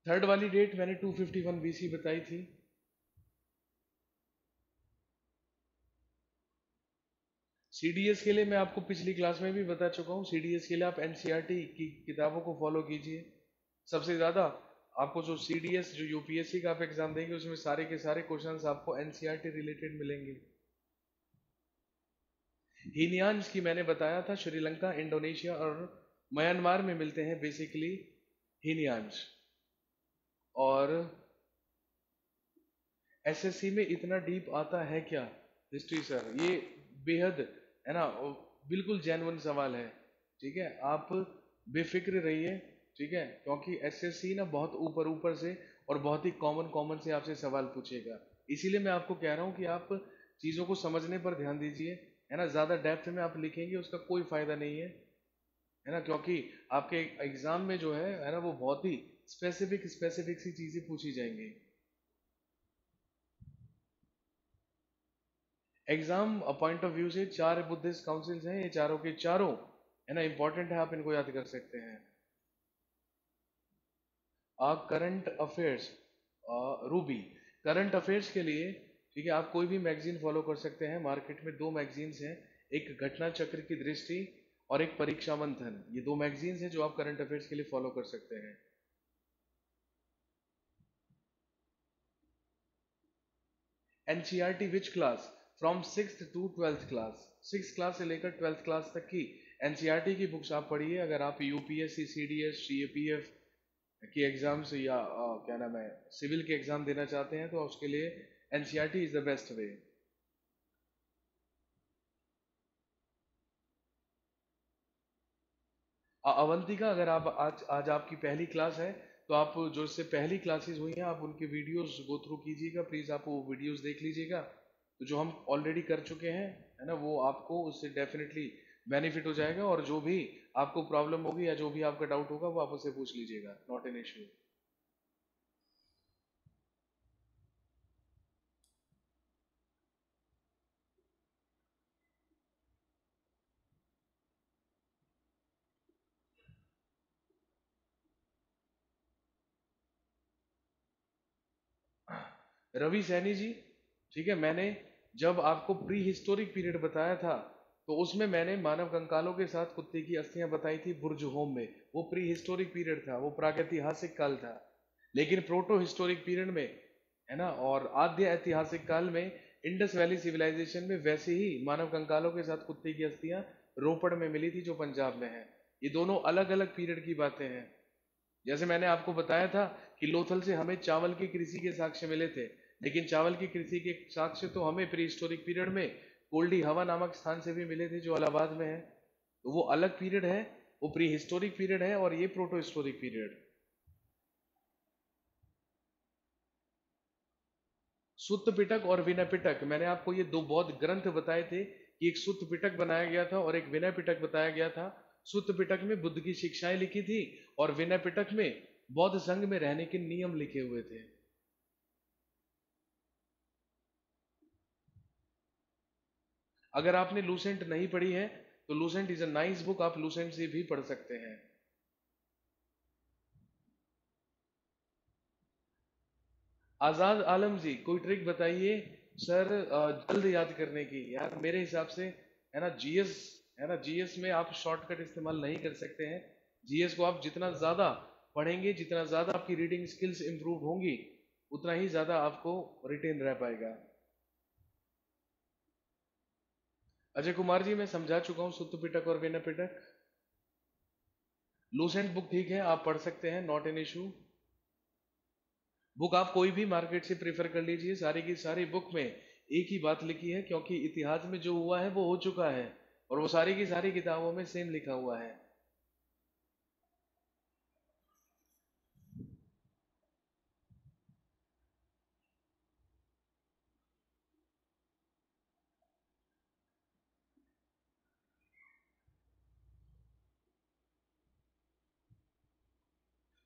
थर्ड वाली डेट मैंने 251 बीसी बताई थी। सीडीएस के लिए मैं आपको पिछली क्लास में भी बता चुका हूँ। सीडीएस के लिए आप एनसीईआरटी की किताबों को फॉलो कीजिए। सबसे ज्यादा आपको जो सीडीएस, जो यूपीएससी का आप एग्जाम देंगे, उसमें सारे के सारे क्वेश्चंस आपको एनसीईआरटी रिलेटेड मिलेंगे। हीनयान्स की मैंने बताया था, श्रीलंका, इंडोनेशिया और म्यांमार में मिलते हैं बेसिकली हीनयान्स। और एसएससी में इतना डीप आता है क्या हिस्ट्री सर? ये बेहद है ना बिल्कुल जेन्युइन सवाल है। ठीक है, आप बेफिक्र रहिए। ठीक है, क्योंकि एसएससी ना बहुत ऊपर ऊपर से और बहुत ही कॉमन कॉमन से आपसे सवाल पूछेगा। इसीलिए मैं आपको कह रहा हूँ कि आप चीज़ों को समझने पर ध्यान दीजिए। है ना, ज़्यादा डेप्थ में आप लिखेंगे उसका कोई फायदा नहीं है ना, क्योंकि आपके एग्जाम में जो है ना वो बहुत ही स्पेसिफिक स्पेसिफिक सी चीज़ें पूछी जाएंगी। एग्जाम पॉइंट ऑफ व्यू से 4 बुद्धिस्ट काउंसिल्स हैं, ये चारों के चारों है ना इंपॉर्टेंट है, आप इनको याद कर सकते हैं। Current affairs, Ruby current affairs के लिए ठीक है आप कोई भी मैगजीन फॉलो कर सकते हैं। मार्केट में 2 मैगजीन्स हैं, एक घटना चक्र की दृष्टि और एक परीक्षा मंथन। ये 2 मैगजीन्स हैं जो आप करंट अफेयर्स के लिए फॉलो कर सकते हैं। NCERT which class? From 6th to 12th class. 6th class से लेकर 12th क्लास तक की एनसीईआरटी की बुक्स आप पढ़िए। अगर आप यूपीएससी, सीडीएस, सीएपीएफ की एग्जाम्स या क्या नाम है सिविल के एग्जाम देना चाहते हैं तो उसके लिए NCERT is the best way. Avantika, अगर आप आज आज आपकी पहली क्लास है तो आप जो इससे पहली क्लासेस हुई हैं आप उनके वीडियोस गो थ्रू कीजिएगा प्लीज़, आप वो वीडियोस देख लीजिएगा। तो जो हम ऑलरेडी कर चुके हैं है ना, वो आपको उससे डेफिनेटली बेनिफिट हो जाएगा, और जो भी आपको प्रॉब्लम होगी या जो भी आपका डाउट होगा वो आप उससे पूछ लीजिएगा, not an issue. Ravi Saini ji, ठीक है, मैंने जब आपको प्री हिस्टोरिक पीरियड बताया था तो उसमें मैंने मानव कंकालों के साथ कुत्ते की अस्थियां बताई थी बुर्ज होम में। वो प्री हिस्टोरिक पीरियड था, वो प्रागैतिहासिक काल था। लेकिन प्रोटो हिस्टोरिक पीरियड में, है ना, और आद्य ऐतिहासिक काल में इंडस वैली सिविलाइजेशन में वैसे ही मानव कंकालों के साथ कुत्ते की अस्थियां रोपड़ में मिली थी जो पंजाब में है। ये दोनों अलग अलग पीरियड की बातें हैं। जैसे मैंने आपको बताया था कि लोथल से हमें चावल की कृषि के साक्ष्य मिले थे, लेकिन चावल की कृषि के साक्ष्य तो हमें प्री हिस्टोरिक पीरियड में कोल्डी हवा नामक स्थान से भी मिले थे जो इलाहाबाद में है। तो वो अलग पीरियड है, वो प्री हिस्टोरिक पीरियड है, और ये प्रोटो हिस्टोरिक पीरियड। सुत्त पिटक और विनय पिटक, मैंने आपको ये दो बौद्ध ग्रंथ बताए थे कि एक सुत्त पिटक बनाया गया था और एक विनय पिटक बताया गया था। सुत्त पिटक में बुद्ध की शिक्षाएं लिखी थी और विनय पिटक में बौद्ध संघ में रहने के नियम लिखे हुए थे। अगर आपने लूसेंट नहीं पढ़ी है तो Lucent is a nice book, आप लूसेंट से भी पढ़ सकते हैं। आजाद आलम जी, कोई ट्रिक बताइए सर जल्द याद करने की। यार मेरे हिसाब से, है ना, जीएस, है ना, जीएस में आप शॉर्टकट इस्तेमाल नहीं कर सकते हैं। जीएस को आप जितना ज्यादा पढ़ेंगे, जितना ज्यादा आपकी रीडिंग स्किल्स इंप्रूव होंगी, उतना ही ज्यादा आपको रिटेन रह पाएगा। अजय कुमार जी, मैं समझा चुका हूँ सुत्त पिटक और विनय पिटक। लूसेंट बुक ठीक है, आप पढ़ सकते हैं, नॉट एन इशू। बुक आप कोई भी मार्केट से प्रेफर कर लीजिए, सारी की सारी बुक में एक ही बात लिखी है, क्योंकि इतिहास में जो हुआ है वो हो चुका है, और वो सारी की सारी किताबों में सेम लिखा हुआ है।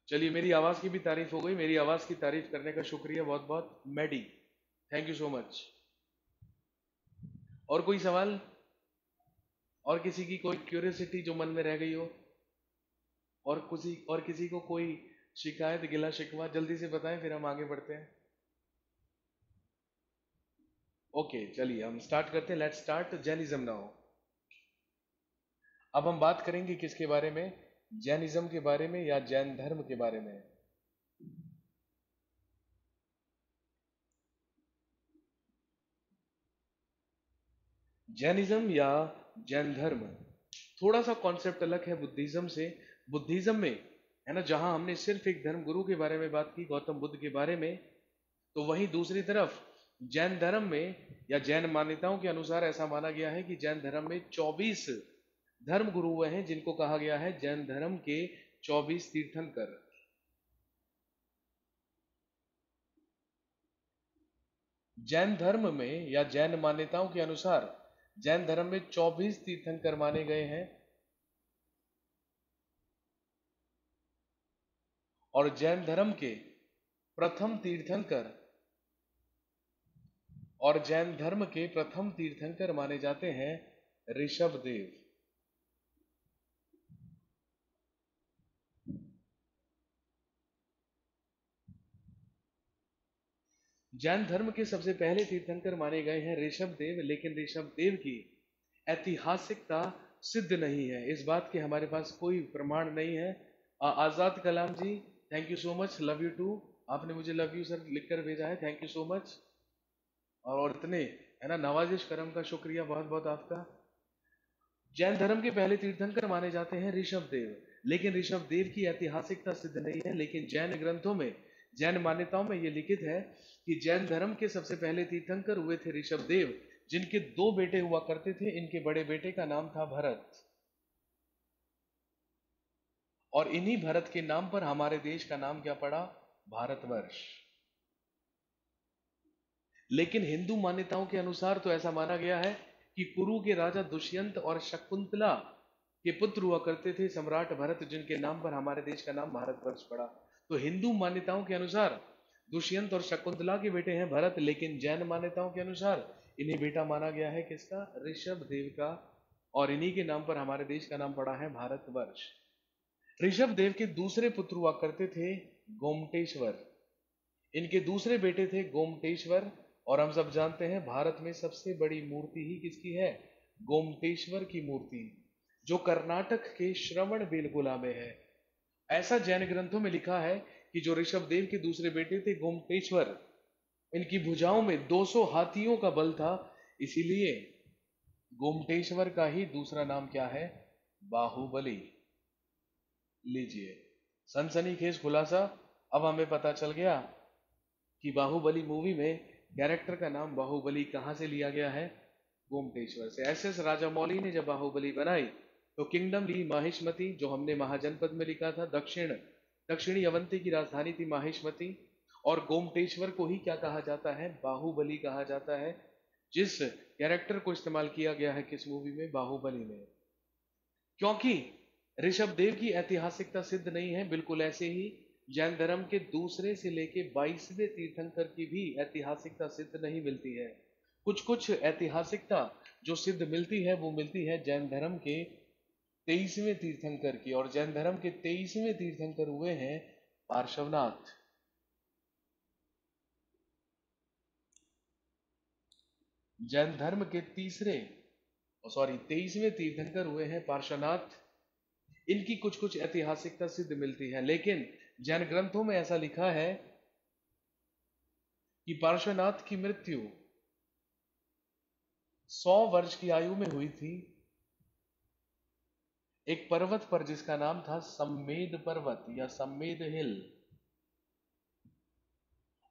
चलिए, मेरी आवाज की भी तारीफ हो गई, मेरी आवाज की तारीफ करने का शुक्रिया बहुत बहुत Maddy, thank you so much. और कोई सवाल, और किसी की कोई क्यूरियोसिटी जो मन में रह गई हो, और किसी को कोई शिकायत गिला शिकवा, जल्दी से बताएं फिर हम आगे बढ़ते हैं। ओके, चलिए हम स्टार्ट करते हैं, लेट्स स्टार्ट जैनिज्म नाउ। अब हम बात करेंगे किसके बारे में, जैनिज्म के बारे में या जैन धर्म के बारे में। जैनिज्म या जैन धर्म, थोड़ा सा कॉन्सेप्ट अलग है बुद्धिज्म से। बुद्धिज्म में, है ना, जहां हमने सिर्फ एक धर्म गुरु के बारे में बात की, गौतम बुद्ध के बारे में, तो वहीं दूसरी तरफ जैन धर्म में या जैन मान्यताओं के अनुसार ऐसा माना गया है कि जैन धर्म में 24 धर्म गुरु हुए हैं, जिनको कहा गया है जैन धर्म के 24 तीर्थंकर। जैन धर्म में या जैन मान्यताओं के अनुसार जैन धर्म में 24 तीर्थंकर माने गए हैं, और जैन धर्म के प्रथम तीर्थंकर और जैन धर्म के प्रथम तीर्थंकर माने जाते हैं ऋषभ देव। जैन धर्म के सबसे पहले तीर्थंकर माने गए हैं ऋषभ देव, लेकिन ऋषभ देव की ऐतिहासिकता सिद्ध नहीं है, इस बात के हमारे पास कोई प्रमाण नहीं है। Azad Kalam ji, thank you so much, love you too. आपने मुझे लव यू सर लिखकर भेजा है, थैंक यू सो मच। और इतने, है ना, नवाजिश करम का शुक्रिया बहुत बहुत आपका। जैन धर्म के पहले तीर्थंकर माने जाते हैं ऋषभ देव, लेकिन ऋषभ देव की ऐतिहासिकता सिद्ध नहीं है। लेकिन जैन ग्रंथों में, जैन मान्यताओं में यह लिखित है कि जैन धर्म के सबसे पहले तीर्थंकर हुए थे ऋषभ देव, जिनके दो बेटे हुआ करते थे। इनके बड़े बेटे का नाम था भरत। और इन्हीं भरत के नाम पर हमारे देश का नाम क्या पड़ा? भारतवर्ष। लेकिन हिंदू मान्यताओं के अनुसार तो ऐसा माना गया है कि कुरु के राजा दुष्यंत और शकुंतला के पुत्र हुआ करते थे सम्राट भरत, जिनके नाम पर हमारे देश का नाम भारतवर्ष पड़ा। तो हिंदू मान्यताओं के अनुसार दुष्यंत और शकुंतला के बेटे हैं भरत, लेकिन जैन मान्यताओं के अनुसार इन्हें बेटा माना गया है किसका? ऋषभ देव का। और इन्हीं के नाम पर हमारे देश का नाम पड़ा है भारतवर्ष। ऋषभ देव के दूसरे पुत्र हुआ करते थे गोमटेश्वर। इनके दूसरे बेटे थे गोमटेश्वर। और हम सब जानते हैं भारत में सबसे बड़ी मूर्ति ही किसकी है? गोमटेश्वर की मूर्ति, जो कर्नाटक के श्रवण बेलगोला में है। ऐसा जैन ग्रंथों में लिखा है कि जो ऋषभ देव के दूसरे बेटे थे गोमटेश्वर, इनकी भुजाओं में 200 हाथियों का बल था, इसीलिए गोमटेश्वर का ही दूसरा नाम क्या है? बाहुबली। लीजिए, सनसनीखेज खुलासा। अब हमें पता चल गया कि बाहुबली मूवी में कैरेक्टर का नाम बाहुबली कहां से लिया गया है? गोमटेश्वर से। एस राजामौली ने जब बाहुबली बनाई तो किंगडम ली माहिष्मती, जो हमने महाजनपद में लिखा था। दक्षिणी अवंती की राजधानी थी माहिष्मती। और गोमटेश्वर को ही क्या कहा जाता है? बाहुबली कहा जाता है, जिस कैरेक्टर को इस्तेमाल किया गया है किस मूवी में? बाहुबली में। क्योंकि ऋषभ देव की ऐतिहासिकता सिद्ध नहीं है, बिल्कुल ऐसे ही जैन धर्म के दूसरे से लेके 22वें तीर्थंकर की भी ऐतिहासिकता सिद्ध नहीं मिलती है। कुछ कुछ ऐतिहासिकता जो सिद्ध मिलती है वो मिलती है जैन धर्म के 23वें तीर्थंकर की। और जैन धर्म के 23वें तीर्थंकर हुए हैं पार्श्वनाथ। जैन धर्म के 23वें तीर्थंकर हुए हैं पार्श्वनाथ। इनकी कुछ कुछ ऐतिहासिकता सिद्ध मिलती है, लेकिन जैन ग्रंथों में ऐसा लिखा है कि पार्श्वनाथ की मृत्यु 100 वर्ष की आयु में हुई थी, एक पर्वत पर जिसका नाम था सम्मेद पर्वत या सम्मेद हिल।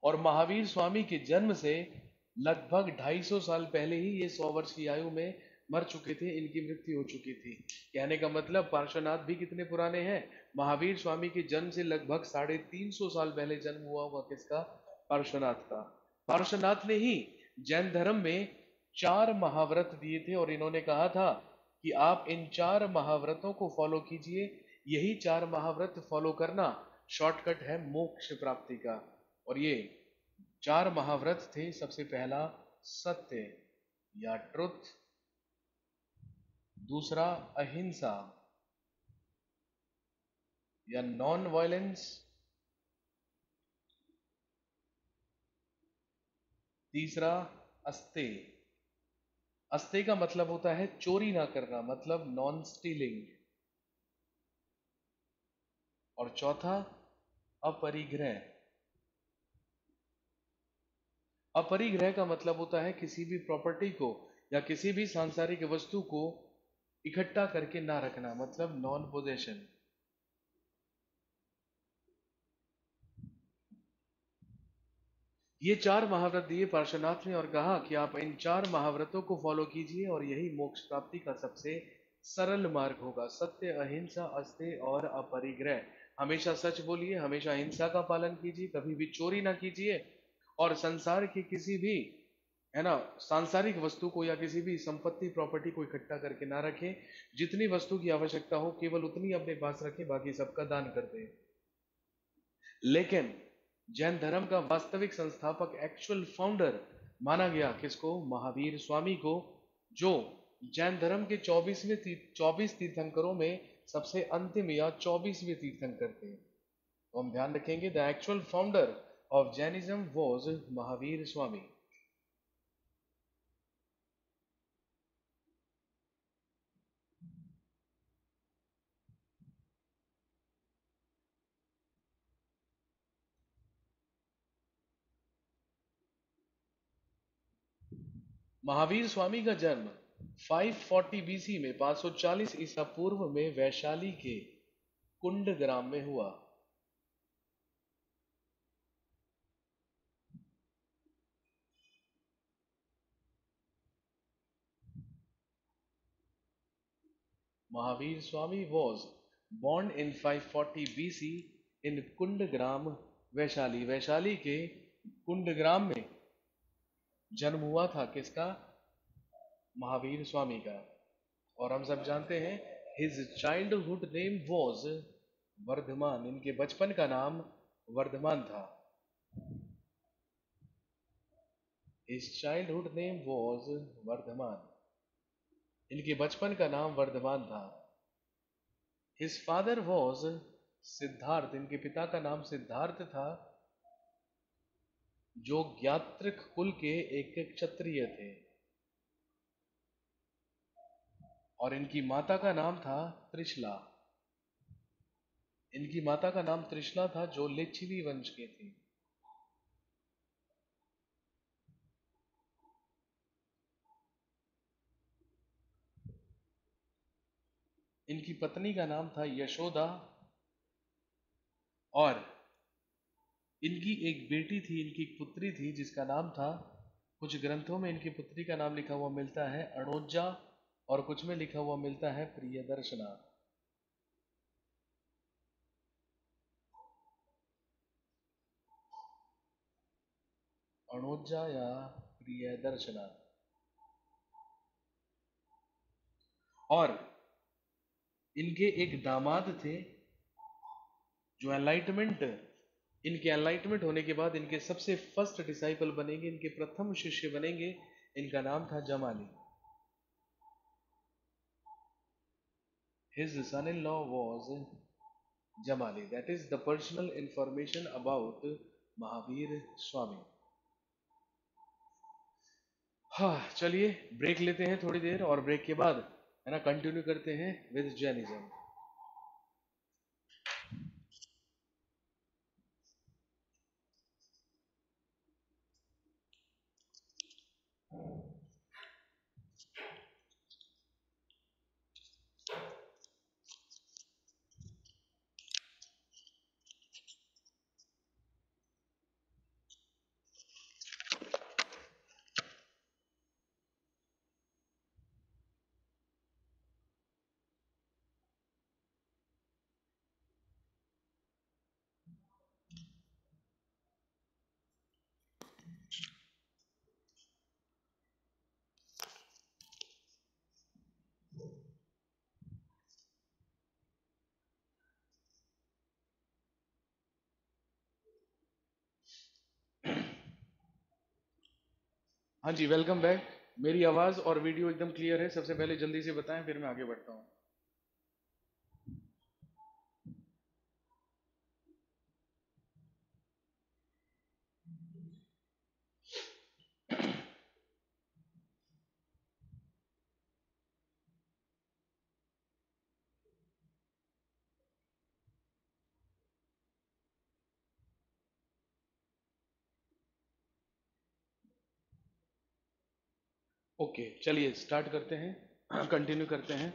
और महावीर स्वामी के जन्म से लगभग 250 साल पहले ही ये 100 वर्ष की आयु में मर चुके थे, इनकी मृत्यु हो चुकी थी। कहने का मतलब पार्श्वनाथ भी कितने पुराने हैं? महावीर स्वामी के जन्म से लगभग 350 साल पहले जन्म हुआ हुआ किसका? पार्श्वनाथ का। पार्श्वनाथ ने ही जैन धर्म में 4 महाव्रत दिए थे, और इन्होंने कहा था कि आप इन 4 महाव्रतों को फॉलो कीजिए, यही 4 महाव्रत फॉलो करना शॉर्टकट है मोक्ष प्राप्ति का। और ये 4 महाव्रत थे। सबसे पहला सत्य या ट्रुथ, दूसरा अहिंसा या नॉन वायलेंस, तीसरा अस्तेय। अस्तेय का मतलब होता है चोरी ना करना, मतलब नॉन स्टीलिंग। और चौथा अपरिग्रह। अपरिग्रह का मतलब होता है किसी भी प्रॉपर्टी को या किसी भी सांसारिक वस्तु को इकट्ठा करके ना रखना, मतलब नॉन पोजेशन। ये 4 महाव्रत दिए पार्श्वनाथ ने और कहा कि आप इन 4 महाव्रतों को फॉलो कीजिए और यही मोक्ष प्राप्ति का सबसे सरल मार्ग होगा। सत्य, अहिंसा, अस्तेय और अपरिग्रह। हमेशा सच बोलिए, हमेशा हिंसा का पालन कीजिए, कभी भी चोरी ना कीजिए, और संसार की किसी भी, है ना, सांसारिक वस्तु को या किसी भी संपत्ति प्रॉपर्टी को इकट्ठा करके ना रखें। जितनी वस्तु की आवश्यकता हो केवल उतनी अपने पास रखें, बाकी सबका दान कर दें। लेकिन जैन धर्म का वास्तविक संस्थापक, एक्चुअल फाउंडर माना गया किसको? महावीर स्वामी को, जो जैन धर्म के 24 तीर्थंकरों में सबसे अंतिम या 24वें तीर्थंकर थे। तो हम ध्यान रखेंगे, the actual founder of Jainism was Mahavir Swami. Mahavir Swami का जन्म 540 बीसी में, 540 ईसा पूर्व में वैशाली के कुंड ग्राम में हुआ। Mahavir Swami was born in 540 BC in Kundagram Vaishali. Vaishali के कुंडग्राम में जन्म हुआ था किसका? महावीर स्वामी का। और हम सब जानते हैं his childhood name was Vardhaman. इनके बचपन का नाम वर्धमान था। His childhood name was Vardhaman. इनके बचपन का नाम वर्धमान था। His father was Siddhartha. इनके पिता का नाम सिद्धार्थ था, जो ज्ञात्रिक कुल के एक क्षत्रिय थे। और इनकी माता का नाम था त्रिशला। इनकी माता का नाम त्रिशला था, जो लिच्छवी वंश के थे। इनकी पत्नी का नाम था यशोदा। और इनकी एक बेटी थी, इनकी एक पुत्री थी, जिसका नाम था, कुछ ग्रंथों में इनकी पुत्री का नाम लिखा हुआ मिलता है अणोजा, और कुछ में लिखा हुआ मिलता है प्रियदर्शना। अणोजा या प्रियदर्शना। और इनके एक दामाद थे, जो इनके एनलाइटमेंट होने के बाद इनके सबसे फर्स्ट डिसाइपल बनेंगे, इनके प्रथम शिष्य बनेंगे। इनका नाम था Jamali. His son-in-law was Jamali. That is the personal information about Mahavir Swami. हाँ, चलिए ब्रेक लेते हैं थोड़ी देर, और ब्रेक के बाद है ना कंटिन्यू करते हैं विद जैनिज्म। हाँ जी, वेलकम बैक। मेरी आवाज और वीडियो एकदम क्लियर है? सबसे पहले जल्दी से बताएं, फिर मैं आगे बढ़ता हूँ। ओके, चलिए स्टार्ट करते हैं, कंटिन्यू करते हैं।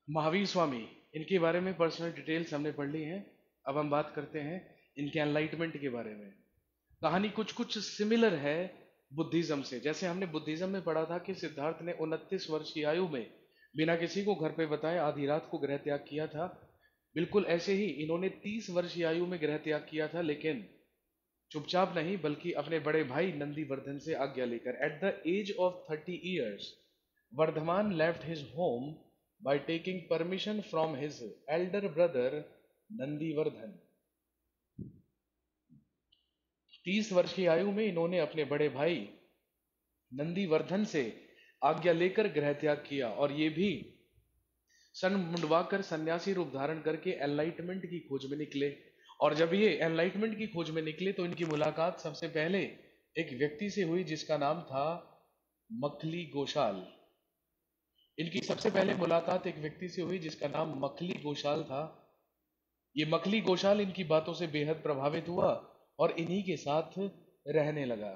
महावीर स्वामी, इनके बारे में पर्सनल डिटेल्स हमने पढ़ ली हैं। अब हम बात करते हैं इनके एनलाइटमेंट के बारे में। कहानी कुछ कुछ सिमिलर है बुद्धिज्म से। जैसे हमने बुद्धिज्म में पढ़ा था कि सिद्धार्थ ने 29 वर्ष की आयु में बिना किसी को घर पे बताए आधी रात को गृह त्याग किया था। बिल्कुल ऐसे ही इन्होंने 30 वर्ष की आयु में गृह त्याग किया था, लेकिन चुपचाप नहीं, बल्कि अपने बड़े भाई नंदीवर्धन से आज्ञा लेकर। At the age of 30 years Vardhaman left his home by taking permission from his elder brother Nandivardhan. 30 वर्ष की आयु में इन्होंने अपने बड़े भाई नंदीवर्धन से आज्ञा लेकर गृह त्याग किया, और ये भी सन मुंडवाकर सन्यासी रूप धारण करके एनलाइटमेंट की खोज में निकले। और जब ये एनलाइटमेंट की खोज में निकले तो इनकी मुलाकात सबसे पहले एक व्यक्ति से हुई, जिसका नाम था मखली गोशाल। इनकी सबसे पहले मुलाकात एक व्यक्ति से हुई जिसका नाम मखली गोशाल था। ये मखली गोशाल इनकी बातों से बेहद प्रभावित हुआ और इन्हीं के साथ रहने लगा।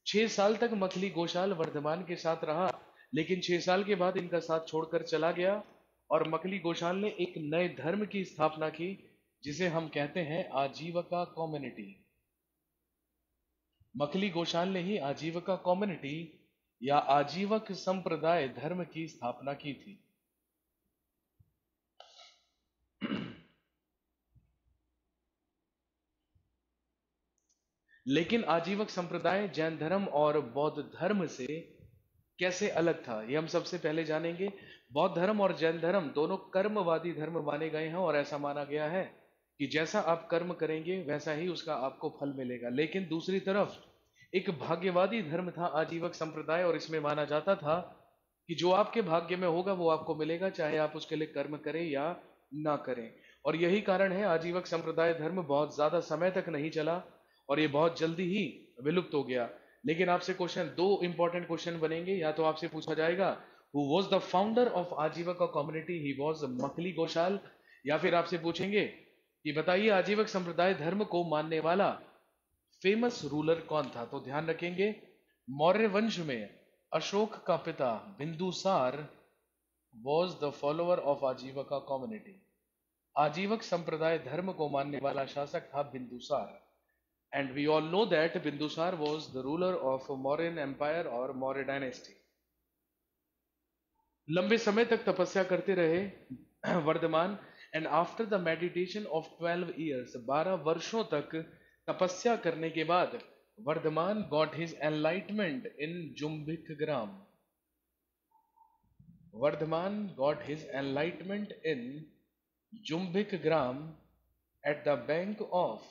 6 साल तक मखली गोशाल वर्धमान के साथ रहा, लेकिन 6 साल के बाद इनका साथ छोड़कर चला गया, और मखली गोशाल ने एक नए धर्म की स्थापना की, जिसे हम कहते हैं आजीविका कम्युनिटी। मखली गोशाल ने ही आजीविका कम्युनिटी या आजीवक संप्रदाय धर्म की स्थापना की थी। लेकिन आजीवक संप्रदाय जैन धर्म और बौद्ध धर्म से कैसे अलग था, ये हम सबसे पहले जानेंगे। बौद्ध धर्म और जैन धर्म दोनों कर्मवादी धर्म माने गए हैं और ऐसा माना गया है कि जैसा आप कर्म करेंगे वैसा ही उसका आपको फल मिलेगा। लेकिन दूसरी तरफ एक भाग्यवादी धर्म था आजीवक संप्रदाय, और इसमें माना जाता था कि जो आपके भाग्य में होगा वो आपको मिलेगा, चाहे आप उसके लिए कर्म करें या ना करें। और यही कारण है आजीवक संप्रदाय धर्म बहुत ज्यादा समय तक नहीं चला और ये बहुत जल्दी ही विलुप्त हो गया। लेकिन आपसे क्वेश्चन, दो इंपॉर्टेंट क्वेश्चन बनेंगे। या तो आपसे पूछा जाएगा who was the founder of Ajivika community, he was Makali Goshal. या फिर आपसे पूछेंगे कि बताइए आजीवक संप्रदाय धर्म को मानने वाला फेमस रूलर कौन था। तो ध्यान रखेंगे, मौर्य वंश में अशोक का पिता Bindusara was the follower of Ajivika community. Ajivaka संप्रदाय धर्म को मानने वाला शासक था Bindusara. And we all know that Bindusara was the ruler of Mauryan empire और मौर्य डायनेस्टी। लंबे समय तक तपस्या करते रहे Vardhaman, and after the meditation of 12 years, 12 वर्षों तक तपस्या करने के बाद Vardhaman got his enlightenment in Jumbhik Gram. Vardhaman got his enlightenment in Jumbhik Gram at the bank of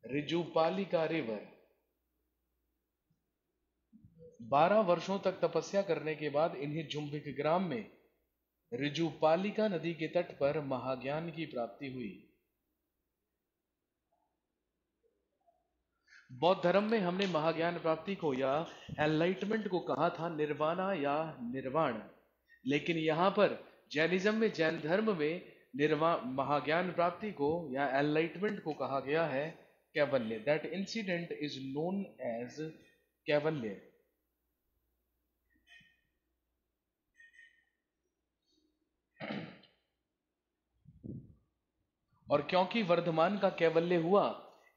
Rijupalika river. 12 वर्षों तक तपस्या करने के बाद इन्हें जुम्बिक ग्राम में रिजुपालिका नदी के तट पर महाज्ञान की प्राप्ति हुई। बौद्ध धर्म में हमने महाज्ञान प्राप्ति को या एनलाइटमेंट को कहा था निर्वाणा या निर्वाण, लेकिन यहां पर जैनिज्म में, जैन धर्म में महाज्ञान प्राप्ति को या एनलाइटमेंट को कहा गया है Kaivalya. That incident is known as Kaivalya. और क्योंकि वर्धमान का कैवल्य हुआ,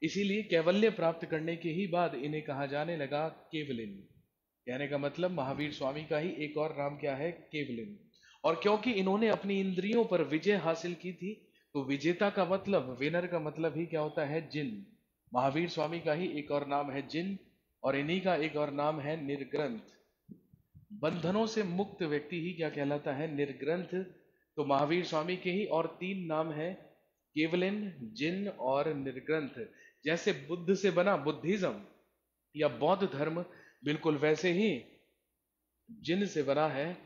इसीलिए कैवल्य प्राप्त करने के ही बाद इन्हें कहा जाने लगा केवलिन। कहने का मतलब महावीर स्वामी का ही एक और नाम क्या है, केवलिन। और क्योंकि इन्होंने अपनी इंद्रियों पर विजय हासिल की थी, तो विजेता का मतलब, विनर का मतलब ही क्या होता है, जिन। महावीर स्वामी का ही एक और नाम है जिन, और इन्हीं का एक और नाम है निर्ग्रंथ। बंधनों से मुक्त व्यक्ति ही क्या कहलाता है, निर्ग्रंथ। तो महावीर स्वामी के ही और 3 नाम है, केवलिन, जिन और निर्ग्रंथ। जैसे बुद्ध से बना बुद्धिज्म या बौद्ध धर्म, बिल्कुल वैसे ही जिन से बना है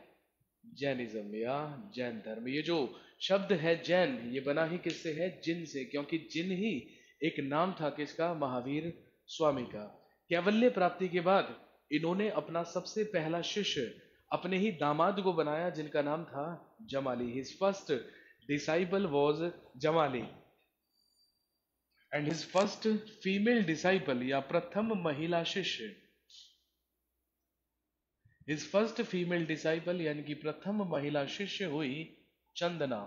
जैनिज्म या जैन धर्म। ये जो शब्द है जैन, ये बना ही किससे है, जिन से, क्योंकि जिन ही एक नाम था किसका, महावीर स्वामी का। कैवल्य प्राप्ति के बाद इन्होंने अपना सबसे पहला शिष्य अपने ही दामाद को बनाया, जिनका नाम था Jamali. His first disciple was Jamali, and his first female disciple या प्रथम महिला शिष्य, हिज फर्स्ट फीमेल डिसाइपल यानी कि प्रथम महिला शिष्य हुई Chandana.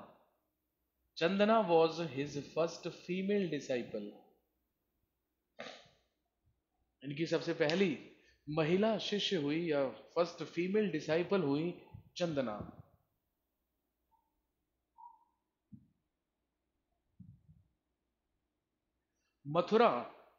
Chandana was his first female disciple. इनकी सबसे पहली महिला शिष्य हुई या फर्स्ट फीमेल डिसाइपल हुई Chandana. Mathura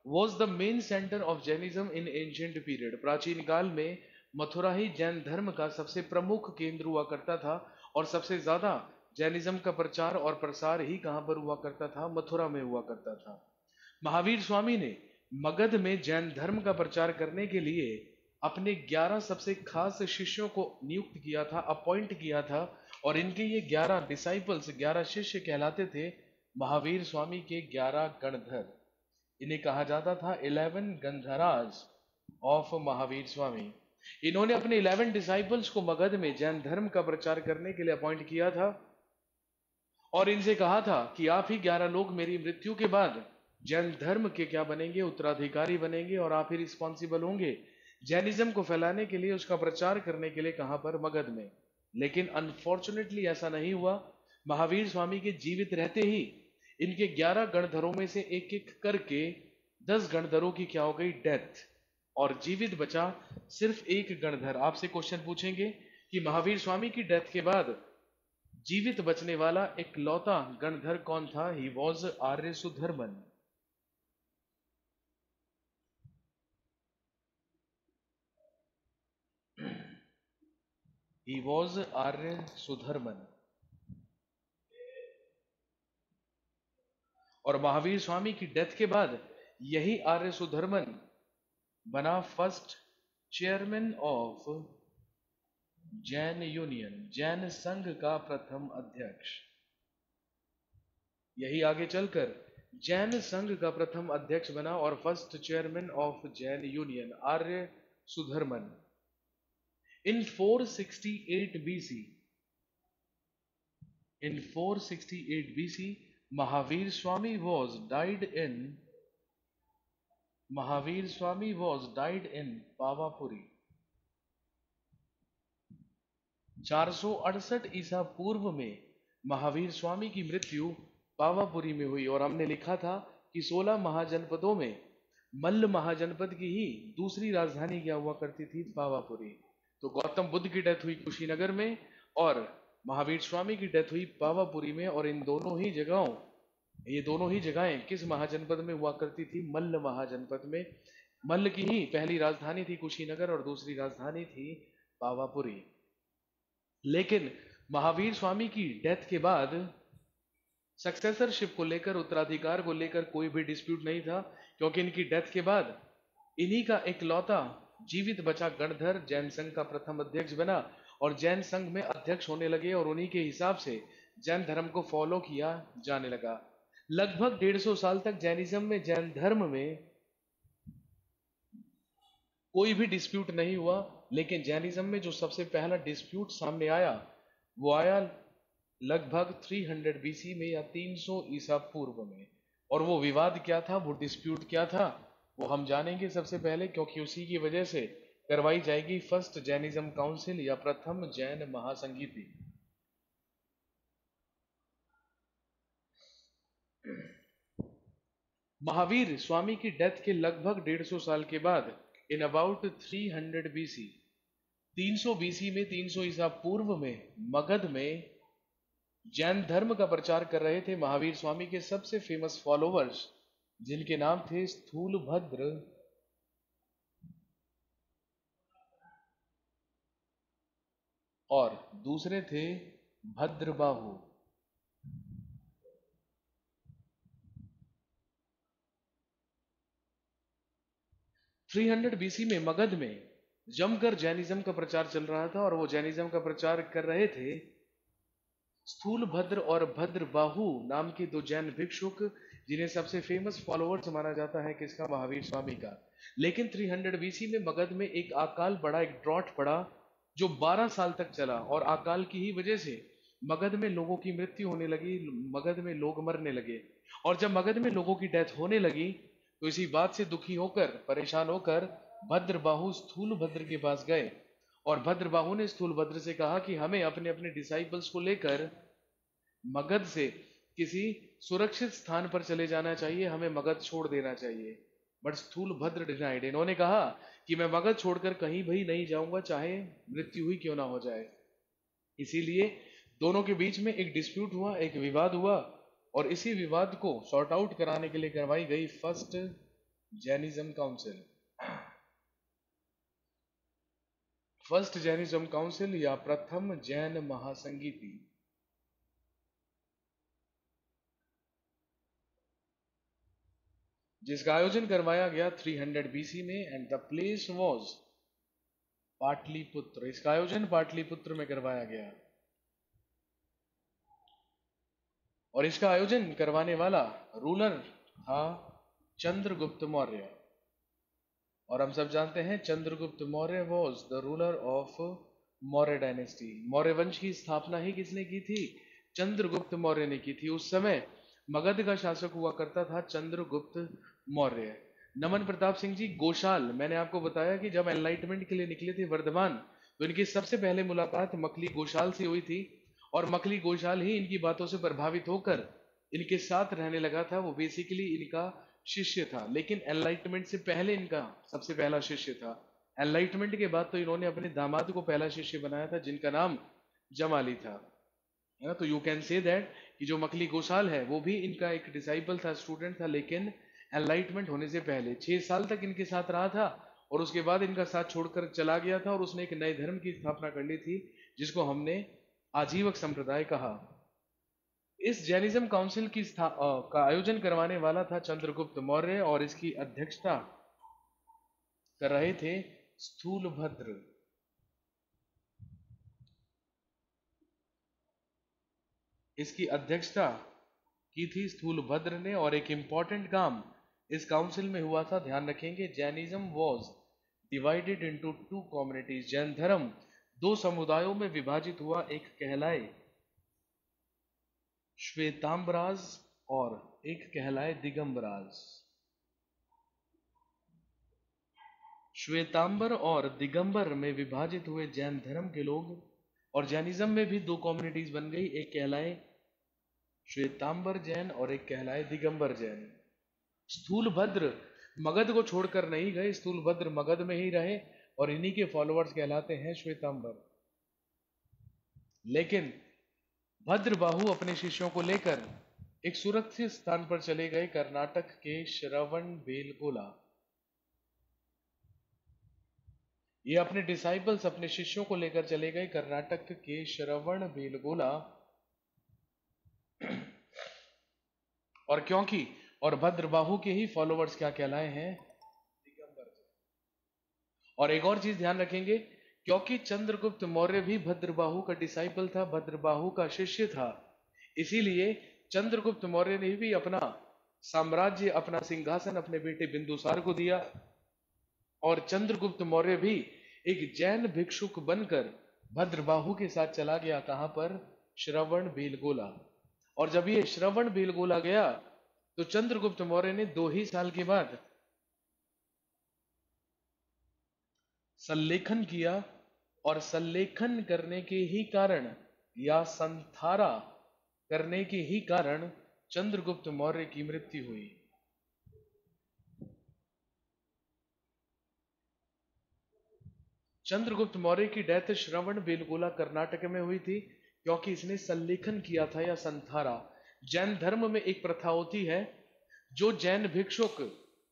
was the main center of Jainism in ancient period। प्राचीन काल में मथुरा ही जैन धर्म का सबसे प्रमुख केंद्र हुआ करता था, और सबसे ज्यादा जैनिज्म का प्रचार और प्रसार ही कहां पर हुआ करता था, मथुरा में हुआ करता था। महावीर स्वामी ने मगध में जैन धर्म का प्रचार करने के लिए अपने 11 सबसे खास शिष्यों को नियुक्त किया था, अपॉइंट किया था, और इनके ये 11 डिसाइपल्स, 11 शिष्य कहलाते थे महावीर स्वामी के 11 गणधर। इन्हें कहा जाता था 11 गंधराज ऑफ महावीर स्वामी। इन्होंने अपने 11 डिसाइपल्स को मगध में जैन धर्म का प्रचार करने के लिए अपॉइंट किया था, और इनसे कहा था कि आप ही 11 लोग मेरी मृत्यु के बाद जैन धर्म के क्या बनेंगे, उत्तराधिकारी बनेंगे, और आप ही रिस्पॉन्सिबल होंगे जैनिज्म को फैलाने के लिए, उसका प्रचार करने के लिए, कहां पर, मगध में। लेकिन अनफॉर्चुनेटली ऐसा नहीं हुआ। महावीर स्वामी के जीवित रहते ही इनके 11 गणधरों में से एक एक करके 10 गणधरों की क्या हो गई, डेथ, और जीवित बचा सिर्फ एक गणधर। आपसे क्वेश्चन पूछेंगे कि महावीर स्वामी की डेथ के बाद जीवित बचने वाला इकलौता गणधर कौन था? He was Arya Sudharman. He was Arya Sudharman. और महावीर स्वामी की डेथ के बाद यही आर्य सुधर्मन बना first chairman of Jain union, Jain संघ का प्रथम अध्यक्ष। यही आगे चलकर जैन संघ का प्रथम अध्यक्ष बना और first chairman of Jain union, Arya Sudharman. In 468 BC, in 468 BC, Mahavir Swami was died in Pavapuri। 468 ईसा पूर्व में महावीर स्वामी की मृत्यु पावापुरी में हुई। और हमने लिखा था कि 16 महाजनपदों में मल्ल महाजनपद की ही दूसरी राजधानी क्या हुआ करती थी? पावापुरी। तो गौतम बुद्ध की डेथ हुई कुशीनगर में और महावीर स्वामी की डेथ हुई पावापुरी में। और इन दोनों ही जगहों, ये दोनों ही जगहें किस महाजनपद में हुआ करती थी? मल्ल महाजनपद में। मल्ल की ही पहली राजधानी थी कुशीनगर और दूसरी राजधानी थी पावापुरी। लेकिन महावीर स्वामी की डेथ के बाद सक्सेसरशिप को लेकर, उत्तराधिकार को लेकर कोई भी डिस्प्यूट नहीं था, क्योंकि इनकी डेथ के बाद इन्हीं का इकलौता जीवित बचा गणधर जैन संघ का प्रथम अध्यक्ष बना और जैन संघ में अध्यक्ष होने लगे और उन्हीं के हिसाब से जैन धर्म को फॉलो किया जाने लगा। लगभग 150 साल तक जैनिज्म में, जैन धर्म में कोई भी डिस्प्यूट नहीं हुआ। लेकिन जैनिज्म में जो सबसे पहला डिस्प्यूट सामने आया वो आया लगभग 300 बीसी में या 300 ईसा पूर्व में। और वो विवाद क्या था, वो डिस्प्यूट क्या था, वो हम जानेंगे सबसे पहले, क्योंकि उसी की वजह से करवाई जाएगी फर्स्ट जैनिज्म काउंसिल या प्रथम जैन महासंगीति। महावीर स्वामी की डेथ के लगभग 150 साल के बाद इन अबाउट 300 बीसी, 300 बीसी में, 300 ईसा पूर्व में मगध में जैन धर्म का प्रचार कर रहे थे महावीर स्वामी के सबसे फेमस फॉलोवर्स, जिनके नाम थे स्थूलभद्र और दूसरे थे भद्रबाहु। 300 बीसी में मगध में जमकर जैनिज्म का प्रचार चल रहा था और वो जैनिज्म का प्रचार कर रहे थे स्थूलभद्र और भद्रबाहु नाम के दो जैन भिक्षुक, जिन्हें सबसे फेमस फॉलोअर्स माना जाता है किसका? महावीर स्वामी का। लेकिन 300 बीसी में मगध में एक अकाल पड़ा, एक ड्रॉट पड़ा जो 12 साल तक चला और अकाल की ही वजह से मगध में लोगों की मृत्यु होने लगी, मगध में लोग मरने लगे। और जब मगध में लोगों की डेथ होने लगी तो इसी बात से दुखी होकर, परेशान होकर भद्रबाहु स्थूलभद्र के पास गए और भद्रबाहु ने स्थूलभद्र से कहा कि हमें अपने अपने डिसाइपल्स को लेकर मगध से किसी सुरक्षित स्थान पर चले जाना चाहिए, हमें मगध छोड़ देना चाहिए। But Sthulabhadra denied. इन्होंने कहा कि मैं मगध छोड़कर कहीं भी नहीं जाऊंगा, चाहे मृत्यु हुई क्यों ना हो जाए। इसीलिए दोनों के बीच में एक डिस्प्यूट हुआ, एक विवाद हुआ और इसी विवाद को सॉर्ट आउट कराने के लिए करवाई गई first Jainism council. First Jainism council या प्रथम जैन महासंगीति। जिसका आयोजन करवाया गया 300 बीसी में and the place was Pataliputra. इसका आयोजन पाटलिपुत्र में करवाया गया और इसका आयोजन करवाने वाला रूलर था चंद्रगुप्त मौर्य। और हम सब जानते हैं Chandragupta Maurya was the ruler of Maurya dynasty. Maurya वंश की स्थापना ही किसने की थी? चंद्रगुप्त मौर्य ने की थी। उस समय मगध का शासक हुआ करता था चंद्रगुप्त मौर्य। नमन प्रताप सिंह जी गोशाल, मैंने आपको बताया कि जब एनलाइटमेंट के लिए निकले थे वर्धमान तो इनकी सबसे पहले मुलाकात मखली गोशाल से हुई थी और मखली गोशाल ही इनकी बातों से प्रभावित होकर इनके साथ रहने लगा था। वो बेसिकली इनका शिष्य था, लेकिन एनलाइटमेंट से पहले इनका सबसे पहला शिष्य था। एनलाइटमेंट के बाद तो इन्होंने अपने दामाद को पहला शिष्य बनाया था, जिनका नाम जमाली था, है ना। तो यू कैन से दैट कि जो मकली गोसाल है वो भी इनका एक डिसाइपल था, स्टूडेंट था, लेकिन एनलाइटमेंट होने से पहले 6 साल तक इनके साथ रहा था, और उसके बाद इनका साथ छोड़कर चला गया था, और उसने एक नए धर्म की स्थापना कर ली थी, जिसको हमने आजीवक संप्रदाय कहा। इस जैनिज्म काउंसिल का आयोजन करवाने वाला था चंद्रगुप्त मौर्य, और इसकी अध्यक्षता कर रहे थे स्थूलभद्र। इसकी अध्यक्षता की थी स्थूलभद्र ने, और एक इंपॉर्टेंट काम इस काउंसिल में हुआ था, ध्यान रखेंगे। Jainism was divided into 2 communities. Jain धर्म 2 समुदायों में विभाजित हुआ, एक कहलाए श्वेतांबराज और एक कहलाए दिगंबराज। श्वेतांबर और दिगंबर में विभाजित हुए जैन धर्म के लोग, और जैनिज्म में भी 2 कम्युनिटीज बन गई, एक कहलाए श्वेतांबर जैन और एक कहलाए दिगंबर जैन। स्थूलभद्र मगध को छोड़कर नहीं गए, स्थूलभद्र मगध में ही रहे, और इन्हीं के फॉलोअर्स कहलाते हैं श्वेतांबर। लेकिन भद्रबाहु अपने शिष्यों को लेकर एक सुरक्षित स्थान पर चले गए, कर्नाटक के श्रवणबेलगोला। ये अपने डिसाइपल्स, अपने शिष्यों को लेकर चले गए कर्नाटक के श्रवणबेलगोला, और क्योंकि और भद्रबाहु के ही फॉलोअर्स क्या कहलाए हैं, दिगंबर। और एक और चीज ध्यान रखेंगे, क्योंकि चंद्रगुप्त मौर्य भी भद्रबाहु का डिसाइपल था, भद्रबाहु का शिष्य था, इसीलिए चंद्रगुप्त मौर्य ने भी अपना साम्राज्य, अपना सिंहासन अपने बेटे बिंदुसार को दिया, और चंद्रगुप्त मौर्य भी एक जैन भिक्षुक बनकर भद्रबाहु के साथ चला गया। कहां पर? श्रवणबेलगोला। और जब ये श्रवणबेलगोला गया तो चंद्रगुप्त मौर्य ने 2 ही साल के बाद संलेखन किया, और संलेखन करने के ही कारण या संथारा करने के ही कारण चंद्रगुप्त मौर्य की मृत्यु हुई। चंद्रगुप्त मौर्य की डेथ श्रवणबेलगोला कर्नाटक में हुई थी, क्योंकि इसने संलेखन किया था या संथारा। जैन धर्म में एक प्रथा होती है, जो जैन भिक्षुक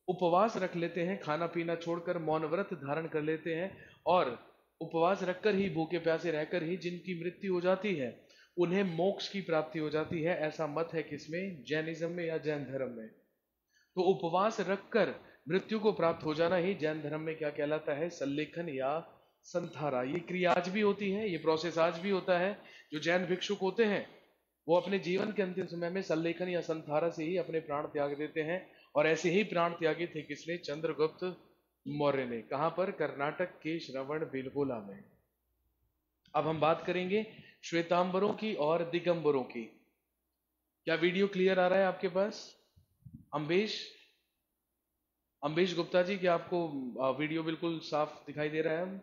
उपवास रख लेते हैं, खाना पीना छोड़कर मौन व्रत धारण कर लेते हैं, और उपवास रखकर ही, भूखे प्यासे रहकर ही जिनकी मृत्यु हो जाती है, उन्हें मोक्ष की प्राप्ति हो जाती है। ऐसा मत है किसमें? जैनिज्म में या जैन धर्म में। तो उपवास रखकर मृत्यु को प्राप्त हो जाना ही जैन धर्म में क्या कहलाता है? संलेखन या संथारा। ये क्रिया आज भी होती है, ये प्रोसेस आज भी होता है। जो जैन भिक्षुक होते हैं वो अपने जीवन के अंतिम समय में संलेखन या संथारा से ही अपने प्राण त्याग देते हैं, और ऐसे ही प्राण त्यागे थे किसने? चंद्रगुप्त मौर्य ने। कहां पर? कर्नाटक के श्रवणबेलगोला में। अब हम बात करेंगे श्वेतांबरों की और दिगंबरों की। क्या वीडियो क्लियर आ रहा है आपके पास? अम्बेश गुप्ता जी, क्या आपको वीडियो बिल्कुल साफ दिखाई दे रहा है?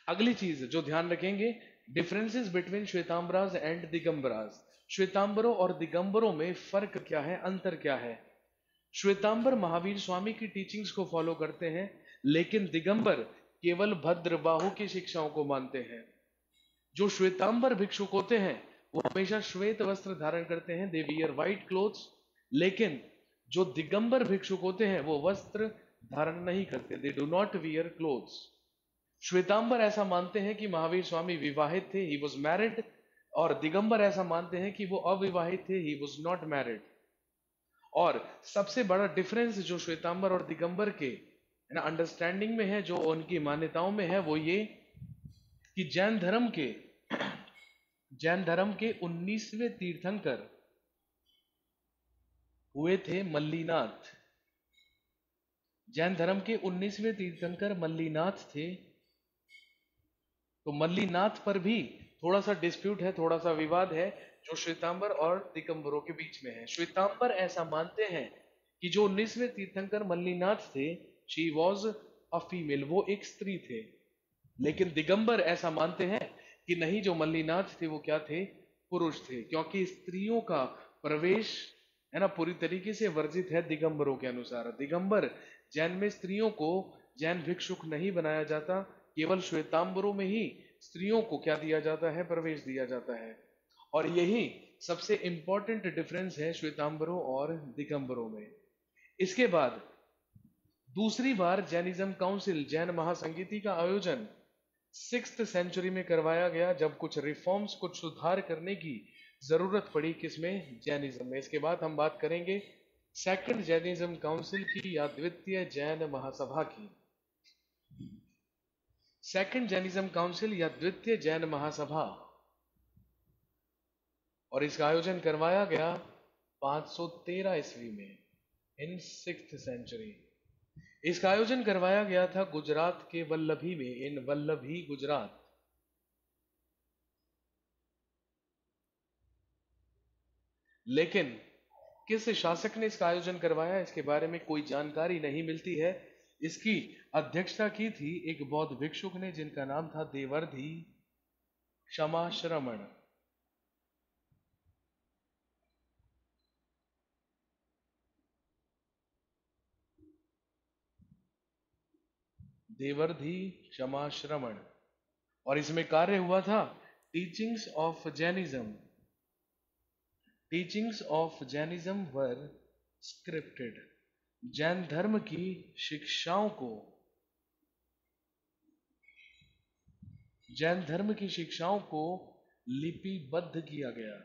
अगली चीज जो ध्यान रखेंगे, डिफरेंसेस बिटवीन श्वेतांबराज एंड दिगंबराज। श्वेतांबरों और दिगंबरों में फर्क क्या है, अंतर क्या है? श्वेतांबर महावीर स्वामी की टीचिंग्स को फॉलो करते हैं, लेकिन दिगंबर केवल भद्रबाहु की शिक्षाओं को मानते हैं। जो श्वेतांबर भिक्षुक होते हैं वो हमेशा श्वेत वस्त्र धारण करते हैं, दे वियर व्हाइट क्लोथ्स, लेकिन जो दिगंबर भिक्षुक होते हैं वो वस्त्र धारण नहीं करते, they do not wear clothes. Shvetambar ऐसा मानते हैं कि महावीर स्वामी विवाहित थे, ही वॉज मैरिड, और दिगंबर ऐसा मानते हैं कि वो अविवाहित थे, ही वॉज नॉट मैरिड। और सबसे बड़ा डिफरेंस जो श्वेतांबर और दिगंबर के अंडरस्टैंडिंग में है, जो उनकी मान्यताओं में है, वो ये कि जैन धर्म के 19वें तीर्थंकर हुए थे मल्लीनाथ। जैन धर्म के 19वें तीर्थंकर मल्लीनाथ थे। तो मल्लीनाथ पर भी थोड़ा सा डिस्प्यूट है, थोड़ा सा विवाद है, जो श्वेतांबर और दिगंबरों के बीच में है। श्वेतांबर ऐसा मानते हैं कि जो 19वें तीर्थंकर मल्लीनाथ थे, शी वॉज अ फीमेल, वो एक स्त्री थे। लेकिन दिगंबर ऐसा मानते हैं कि नहीं, जो मल्लीनाथ थे वो क्या थे? पुरुष थे, क्योंकि स्त्रियों का प्रवेश है ना पूरी तरीके से वर्जित है दिगंबरों के अनुसार। दिगंबर जैन में स्त्रियों को जैन भिक्षुक नहीं बनाया जाता, केवल श्वेतांबरों में ही स्त्रियों को क्या दिया जाता है, प्रवेश दिया जाता है। और यही सबसे इंपॉर्टेंट डिफरेंस है श्वेतांबरों और दिगंबरों में। इसके बाद दूसरी बार जैनिज्म काउंसिल जैन महासंगीति का आयोजन 6th सेंचुरी में करवाया गया, जब कुछ रिफॉर्म्स, कुछ सुधार करने की जरूरत पड़ी, किसमें, जैनिज्म में। इसके बाद हम बात करेंगे सेकंड जैनिज्म काउंसिल की या द्वितीय जैन महासभा की। सेकंड जैनिज्म काउंसिल या द्वितीय जैन महासभा, और इसका आयोजन करवाया गया 513 ईस्वी में, इन 6th सेंचुरी। इसका आयोजन करवाया गया था गुजरात के वल्लभी में, इन वल्लभी गुजरात। लेकिन किस शासक ने इसका आयोजन करवाया, इसके बारे में कोई जानकारी नहीं मिलती है। इसकी अध्यक्षता की थी एक बौद्ध भिक्षुक ने, जिनका नाम था देवर्धि क्षमाश्रमण। देवर्धि क्षमाश्रमण। और इसमें कार्य हुआ था teachings of Jainism. Teachings of Jainism were scripted. Jain धर्म की शिक्षाओं को, जैन धर्म की शिक्षाओं को लिपिबद्ध किया गया।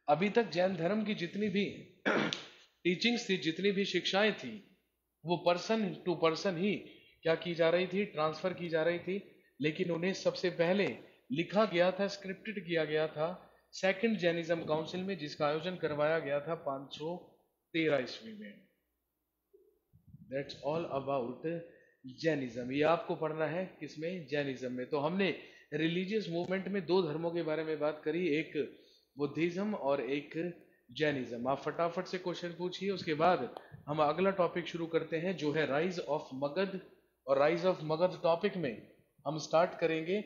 अभी तक जैन धर्म की जितनी भी टीचिंग्स थी, जितनी भी शिक्षाएं थी, वो पर्सन टू पर्सन ही क्या की जा रही थी, ट्रांसफर की जा रही थी। लेकिन उन्हें सबसे पहले लिखा गया था, स्क्रिप्टेड किया गया था सेकंड जैनिज्म काउंसिल में, जिसका आयोजन करवाया गया था 513 ईस्वी में। That's all about Jainism. ये आपको पढ़ना है किसमें, जैनिज्म में। तो हमने रिलीजियस मूवमेंट में दो धर्मों के बारे में बात करी, एक बुद्धिज्म और एक जैनिज्म। आप फटाफट से क्वेश्चन पूछिए, उसके बाद हम अगला टॉपिक शुरू करते हैं जो है राइज ऑफ मगध। और राइज ऑफ मगध टॉपिक में हम स्टार्ट करेंगे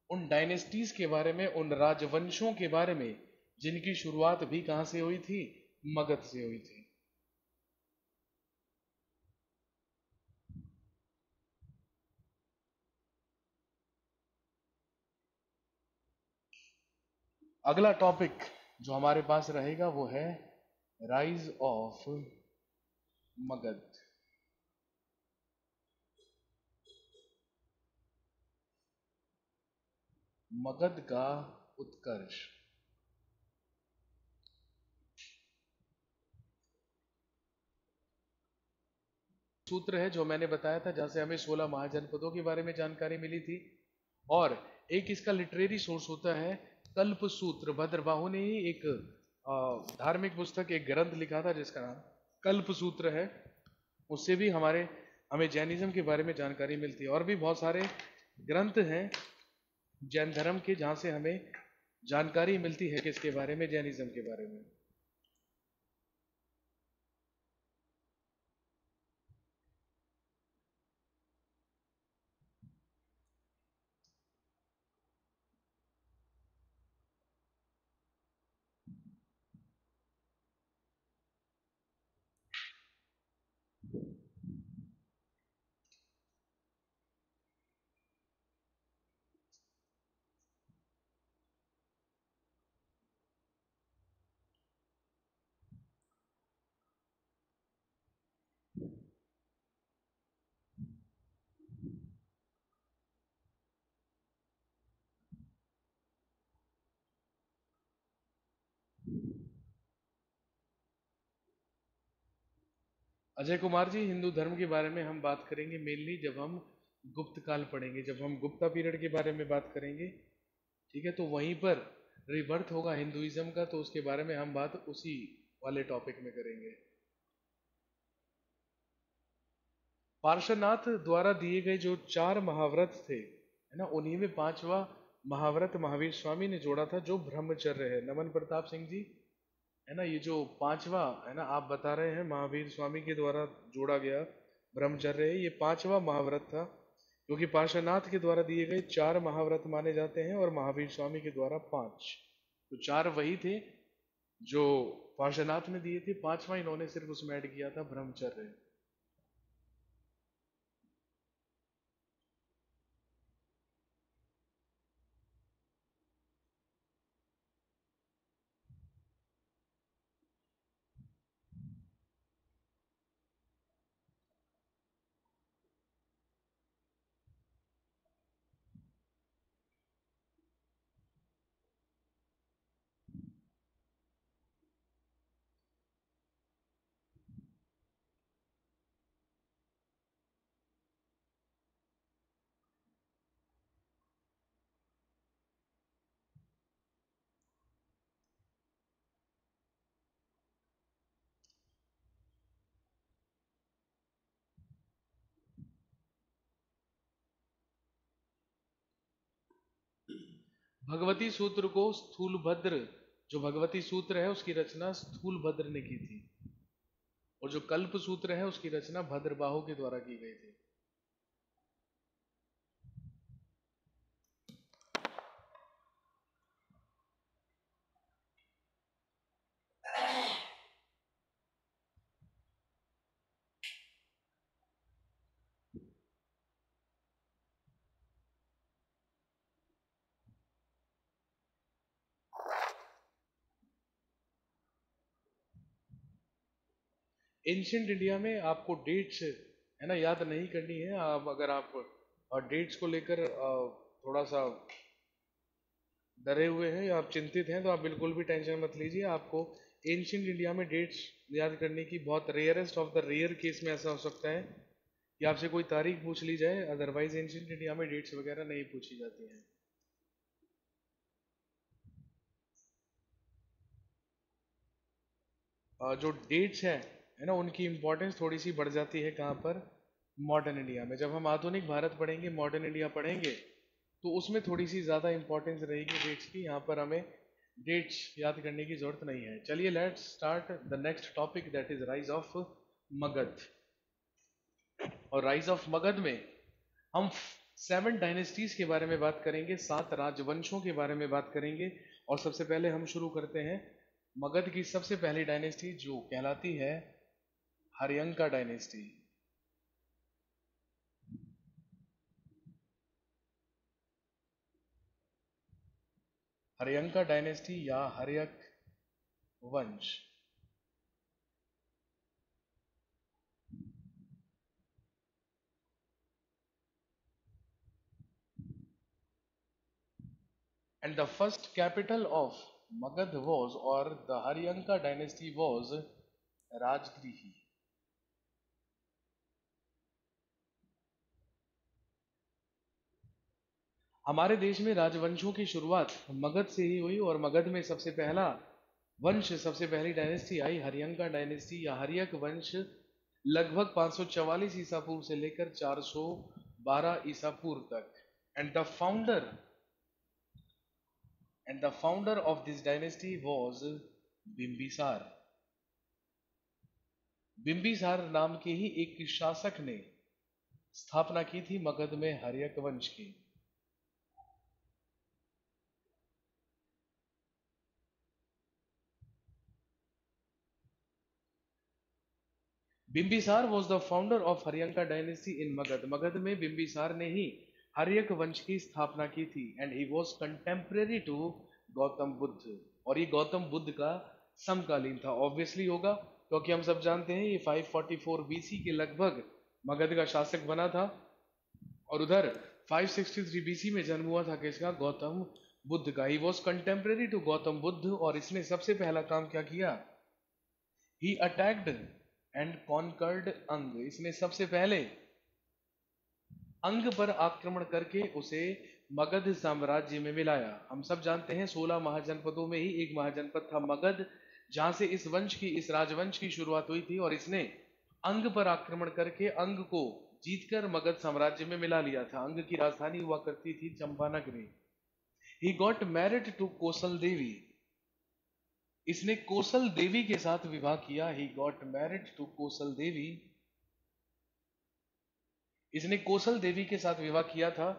उन डायनेस्टीज के बारे में, उन राजवंशों के बारे में जिनकी शुरुआत भी कहां से हुई थी, मगध से हुई थी। अगला टॉपिक जो हमारे पास रहेगा वो है राइज ऑफ मगध। मगध का उत्कर्ष। सूत्र है जो मैंने बताया था, जहां से हमें 16 महाजनपदों के बारे में जानकारी मिली थी। और एक इसका लिटरेरी सोर्स होता है कल्प सूत्र। भद्रबाहु ने ही एक धार्मिक पुस्तक, एक ग्रंथ लिखा था जिसका नाम कल्प सूत्र है। उससे भी हमें जैनिज्म के बारे में जानकारी मिलती है। और भी बहुत सारे ग्रंथ हैं जैन धर्म के जहां से हमें जानकारी मिलती है किसके बारे में, जैनिज्म के बारे में। अजय कुमार जी, हिंदू धर्म के बारे में हम बात करेंगे मेनली जब हम गुप्त काल पढ़ेंगे, जब हम गुप्ता पीरियड के बारे में बात करेंगे। ठीक है, तो वहीं पर रिबर्थ होगा हिंदुइज्म का, तो उसके बारे में हम बात उसी वाले टॉपिक में करेंगे। पार्श्वनाथ द्वारा दिए गए जो 4 महाव्रत थे, है ना, उन्हीं में 5वां महाव्रत महावीर स्वामी ने जोड़ा था, जो ब्रह्मचर्य है। नमन प्रताप सिंह जी, है ना, ये जो 5वां है ना आप बता रहे हैं महावीर स्वामी के द्वारा जोड़ा गया ब्रह्मचर्य है, ये 5वां महाव्रत था। क्योंकि पार्श्वनाथ के द्वारा दिए गए 4 महाव्रत माने जाते हैं और महावीर स्वामी के द्वारा 5। तो 4 वही थे जो पार्श्वनाथ ने दिए थे, 5वां इन्होंने सिर्फ उसमें ऐड किया था, ब्रह्मचर्य। भगवती सूत्र को स्थूलभद्र, जो भगवती सूत्र है उसकी रचना स्थूलभद्र ने की थी, और जो कल्प सूत्र है उसकी रचना भद्रबाहु के द्वारा की गई थी। एंशियंट इंडिया में आपको डेट्स है ना याद नहीं करनी है। आप अगर आप डेट्स को लेकर थोड़ा सा डरे हुए हैं या आप चिंतित हैं तो आप बिल्कुल भी टेंशन मत लीजिए। आपको एंशियंट इंडिया में डेट्स याद करने की बहुत rarest of the rare case में ऐसा हो सकता है कि आपसे कोई तारीख पूछ ली जाए, अदरवाइज एंशियंट इंडिया में डेट्स वगैरह नहीं पूछी जाती हैं। जो डेट्स है ना, उनकी इम्पोर्टेंस थोड़ी सी बढ़ जाती है कहाँ पर, मॉडर्न इंडिया में। जब हम आधुनिक भारत पढ़ेंगे, मॉडर्न इंडिया पढ़ेंगे, तो उसमें थोड़ी सी ज़्यादा इंपॉर्टेंस रहेगी डेट्स की। यहाँ पर हमें डेट्स याद करने की जरूरत नहीं है। चलिए let's start the next topic, that is rise of Magadh. और राइज ऑफ मगध में हम 7 डायनेस्टीज के बारे में बात करेंगे, 7 राजवंशों के बारे में बात करेंगे। और सबसे पहले हम शुरू करते हैं मगध की सबसे पहली डायनेस्टी जो कहलाती है हर्यंका डायनेस्टी। हर्यंका डायनेस्टी या हर्यक वंश। And the first capital of Magad was, or the Haryanka dynasty was, Rajgrihi. हमारे देश में राजवंशों की शुरुआत मगध से ही हुई और मगध में सबसे पहला वंश, सबसे पहली डायनेस्टी आई हर्यंका डायनेस्टी या हर्यक वंश, लगभग 544 ईसा पूर्व से लेकर 412 ईसा पूर्व तक। And the founder of this dynasty was Bimbisara. Bimbisara नाम के ही एक शासक ने स्थापना की थी मगध में हर्यक वंश की। Bimbisara was the founder of Haryanka dynasty in Magadh. Magadh में बिंबिसार ने ही हर्यक वंश की स्थापना की थी। And he was contemporary to Gautam Buddha, और ये गौतम बुद्ध का समकालीन था। ऑब्वियसली होगा क्योंकि हम सब जानते हैं ये 544 बीसी के लगभग मगध का शासक बना था, और उधर 563 बीसी में जन्म हुआ था किसका, गौतम बुद्ध का। He was contemporary to Gautam Buddha, और इसने सबसे पहला काम क्या किया, ही अटैक्ड एंड कॉन्कर्ड अंग। इसने सबसे पहले अंग पर आक्रमण करके उसे मगध साम्राज्य में मिलाया। हम सब जानते हैं 16 महाजनपदों में ही एक महाजनपद था मगध, जहां से इस वंश की, इस राजवंश की शुरुआत हुई थी। और इसने अंग पर आक्रमण करके अंग को जीतकर मगध साम्राज्य में मिला लिया था। अंग की राजधानी हुआ करती थी Champanagari. He got married to Kosala Devi. इसने कोसल देवी के साथ विवाह किया। He got married to Kosala Devi इसने कोसल देवी के साथ विवाह किया था।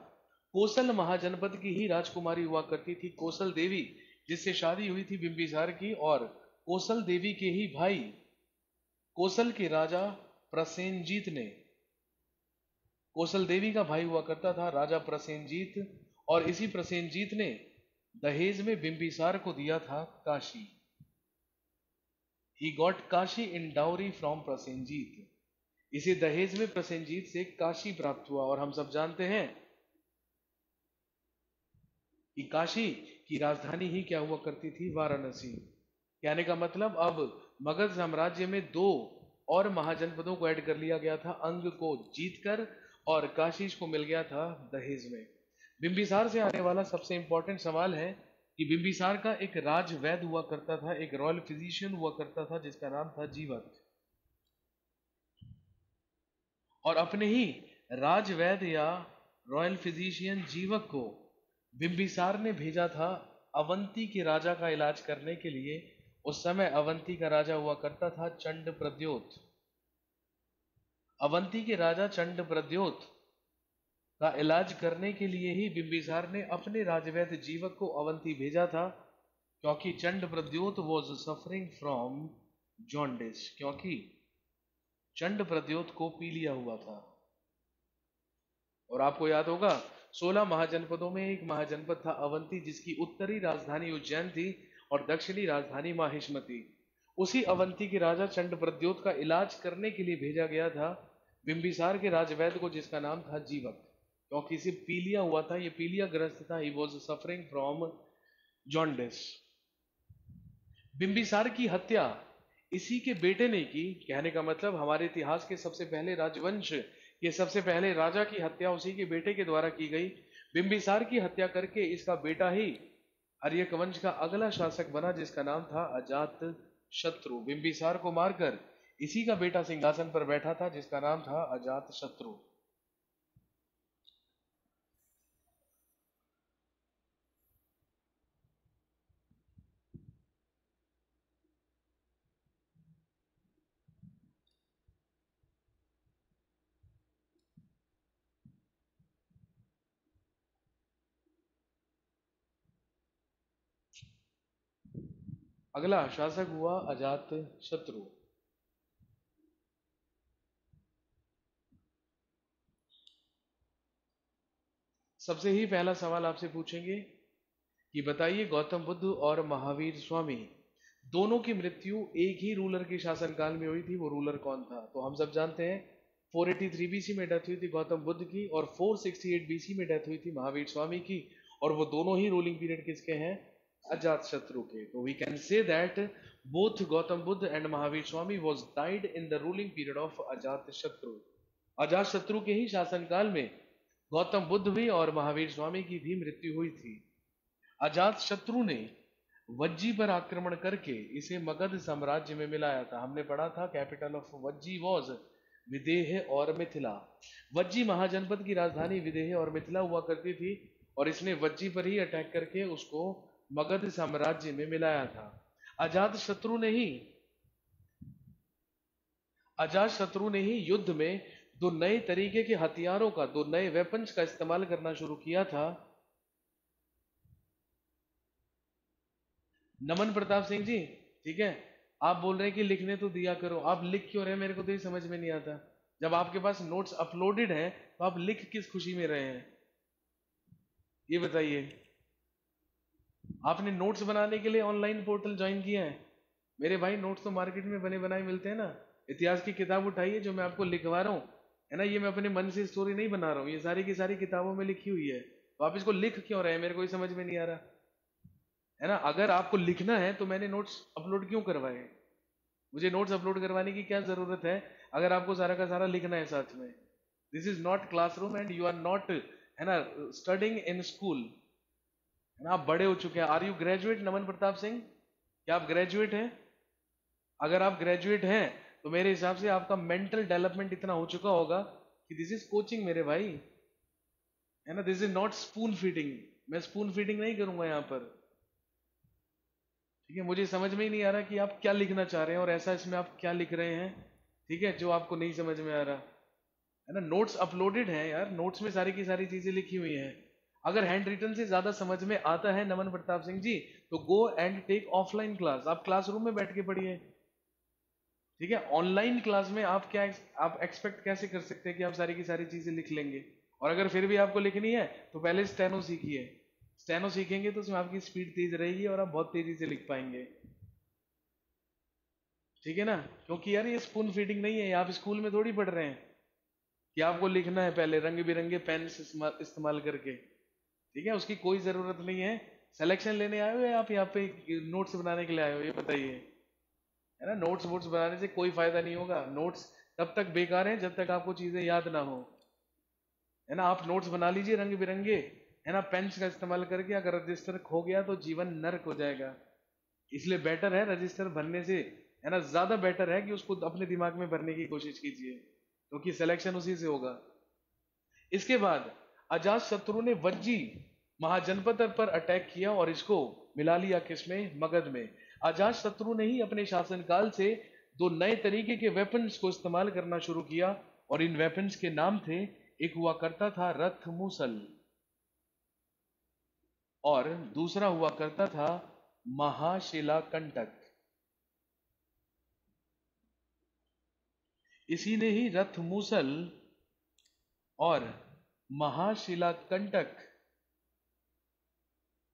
कोसल महाजनपद की ही राजकुमारी हुआ करती थी कोसल देवी, जिससे शादी हुई थी बिंबिसार की, और कोसल देवी के ही भाई कोसल के राजा प्रसेनजीत ने, कोसल देवी का भाई हुआ करता था राजा प्रसेनजीत, और इसी प्रसेनजीत ने दहेज में बिंबिसार को दिया था Kashi. He got Kashi in dowry from Prasenjit. इसे दहेज में प्रसेनजीत से काशी प्राप्त हुआ। और हम सब जानते हैं कि काशी की राजधानी ही क्या हुआ करती थी, वाराणसी। कहने का मतलब अब मगध साम्राज्य में दो और महाजनपदों को ऐड कर लिया गया था अंग को जीतकर, और काशी को मिल गया था दहेज में। बिंबिसार से आने वाला सबसे इंपॉर्टेंट सवाल है कि बिंबिसार का एक राजवैद्य हुआ करता था, एक रॉयल फिजिशियन हुआ करता था जिसका नाम था जीवक। और अपने ही राजवैद्य या रॉयल फिजिशियन जीवक को बिंबिसार ने भेजा था अवंती के राजा का इलाज करने के लिए। उस समय अवंती का राजा हुआ करता था चंड प्रद्योत। अवंती के राजा चंड प्रद्योत का इलाज करने के लिए ही बिंबिसार ने अपने राजवैद्य जीवक को अवंती भेजा था, क्योंकि Chand Pradyot was suffering from jaundice, क्योंकि चंड प्रद्योत को पीलिया हुआ था। और आपको याद होगा 16 महाजनपदों में एक महाजनपद था अवंती, जिसकी उत्तरी राजधानी उज्जैन थी और दक्षिणी राजधानी माहिष्मती। उसी अवंती के राजा चंड प्रद्योत का इलाज करने के लिए भेजा गया था बिंबिसार के राजवैद्य को, जिसका नाम था जीवक, क्योंकि इसे पीलिया हुआ था, ये पीलिया ग्रस्त था। He was suffering from jaundice. Bimbisara की हत्या इसी के बेटे ने की। कहने का मतलब हमारे इतिहास के सबसे पहले राजवंश के सबसे पहले राजा की हत्या उसी के बेटे के द्वारा की गई। बिंबिसार की हत्या करके इसका बेटा ही अर्यक वंश का अगला शासक बना, जिसका नाम था अजात शत्रु। बिंबिसार को मारकर इसी का बेटा सिंहासन पर बैठा था, जिसका नाम था अजात शत्रु। अगला शासक हुआ अजात शत्रु। सबसे ही पहला सवाल आपसे पूछेंगे कि बताइए गौतम बुद्ध और महावीर स्वामी दोनों की मृत्यु एक ही रूलर के शासनकाल में हुई थी, वो रूलर कौन था? तो हम सब जानते हैं 483 बीसी में डेथ हुई थी गौतम बुद्ध की, और 468 बीसी में डेथ हुई थी महावीर स्वामी की, और वो दोनों ही रूलिंग पीरियड किसके हैं? अजात शत्रु के। तो we can say that both Gautam Buddha and Mahavir Swami was died in the ruling period of Ajatashatru. अजात शत्रु के ही शासनकाल में गौतम बुद्ध भी और महावीर स्वामी की भी मृत्यु हुई थी। अजात शत्रु ने वज्जी पर आक्रमण करके इसे मगध साम्राज्य में मिलाया था। हमने पढ़ा था कैपिटल ऑफ वज्जी वॉज विदेह और मिथिला। वज्जी महाजनपद की राजधानी विदेह और मिथिला हुआ करती थी, और इसने वज्जी पर ही अटैक करके उसको मगध साम्राज्य में मिलाया था। अजात शत्रु ने ही युद्ध में दो नए तरीके के हथियारों का, दो नए वेपन्स का इस्तेमाल करना शुरू किया था। नमन प्रताप सिंह जी, ठीक है, आप बोल रहे हैं कि लिखने तो दिया करो, आप लिख क्यों रहे हैं? मेरे को तो ये समझ में नहीं आता। जब आपके पास नोट्स अपलोडेड हैं तो आप लिख किस खुशी में रहे हैं, ये बताइए। आपने नोट्स बनाने के लिए ऑनलाइन पोर्टल ज्वाइन किया है? मेरे भाई नोट्स तो मार्केट में बने बनाए मिलते हैं ना। इतिहास की किताब उठाइए जो मैं आपको लिखवा रहा हूँ, है ना, ये मैं अपने मन से स्टोरी नहीं बना रहा हूँ, ये सारी की सारी किताबों में लिखी हुई है। तो आप इसको लिख क्यों रहे हैं, मेरे को ये समझ में नहीं आ रहा, है ना। अगर आपको लिखना है तो मैंने नोट्स अपलोड क्यों करवाए? मुझे नोट्स अपलोड करवाने की क्या जरूरत है अगर आपको सारा का सारा लिखना है साथ में? This is not classroom and you are not, है ना, स्टडिंग इन स्कूल, है ना। आप बड़े हो चुके हैं। आर यू ग्रेजुएट नमन प्रताप सिंह? क्या आप ग्रेजुएट हैं? अगर आप ग्रेजुएट हैं तो मेरे हिसाब से आपका मेंटल डेवलपमेंट इतना हो चुका होगा कि दिस इज कोचिंग मेरे भाई, है ना। This is not spoon feeding. मैं स्पून फीडिंग नहीं करूंगा यहाँ पर, ठीक है। मुझे समझ में ही नहीं आ रहा कि आप क्या लिखना चाह रहे हैं और ऐसा इसमें आप क्या लिख रहे हैं, ठीक है, जो आपको नहीं समझ में आ रहा। है ना, नोट्स अपलोडेड हैं यार, नोट्स में सारी की सारी चीजें लिखी हुई हैं। अगर हैंड रिटन से ज्यादा समझ में आता है नमन प्रताप सिंह जी, तो go and take offline class, आप क्लासरूम में बैठ के पढ़िए। ठीक है, ऑनलाइन क्लास में आप क्या आप एक्सपेक्ट कैसे कर सकते हैं कि आप सारी की सारी चीजें लिख लेंगे? और अगर फिर भी आपको लिखनी है तो पहले स्टेनो सीखिए। स्टेनो सीखेंगे तो उसमें आपकी स्पीड तेज रहेगी और आप बहुत तेजी से लिख पाएंगे। ठीक है ना, क्योंकि यार ये स्पून फीडिंग नहीं है, आप स्कूल में थोड़ी पढ़ रहे हैं कि आपको लिखना है पहले रंग बिरंगे पेन इस्तेमाल करके। ठीक है, उसकी कोई जरूरत नहीं है। सिलेक्शन लेने आए हो या आप यहाँ पे नोट्स बनाने के लिए आए हो, ये बताइए? है ना, नोट्स वोट्स बनाने से कोई फायदा नहीं होगा। नोट्स तब तक बेकार है जब तक आपको चीजें याद ना हो। है ना, आप नोट्स बना लीजिए रंग बिरंगे, है ना, पेन्स का इस्तेमाल करके। अगर रजिस्टर खो गया तो जीवन नर्क हो जाएगा। इसलिए बेटर है रजिस्टर भरने से, है ना, ज्यादा बेटर है कि उसको अपने दिमाग में भरने की कोशिश कीजिए, क्योंकि सिलेक्शन उसी से होगा। इसके बाद अजात शत्रु ने वज्जी महाजनपद पर अटैक किया और इसको मिला लिया किसमें? मगध में। अजात शत्रु ने ही अपने शासनकाल से दो नए तरीके के वेपन्स को इस्तेमाल करना शुरू किया, और इन वेपन्स के नाम थे, एक हुआ करता था रथ मूसल, और दूसरा हुआ करता था महाशिला कंटक। इसी ने ही रथ मूसल और महाशिला कंटक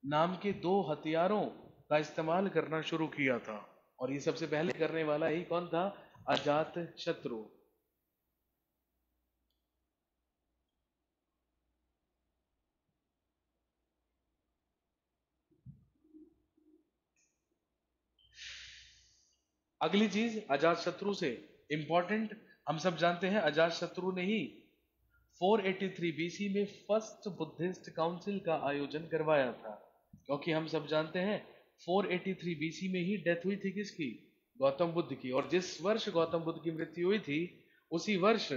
नाम के दो हथियारों का इस्तेमाल करना शुरू किया था। और ये सबसे पहले करने वाला ही कौन था? अजात शत्रु। अगली चीज अजात शत्रु से इंपॉर्टेंट, हम सब जानते हैं अजात शत्रु ने ही 483 बीसी में फर्स्ट बुद्धिस्ट काउंसिल का आयोजन करवाया था। क्योंकि हम सब जानते हैं 483 बीसी में ही डेथ हुई थी किसकी? गौतम बुद्ध की। और जिस वर्ष गौतम बुद्ध की मृत्यु हुई थी, उसी वर्ष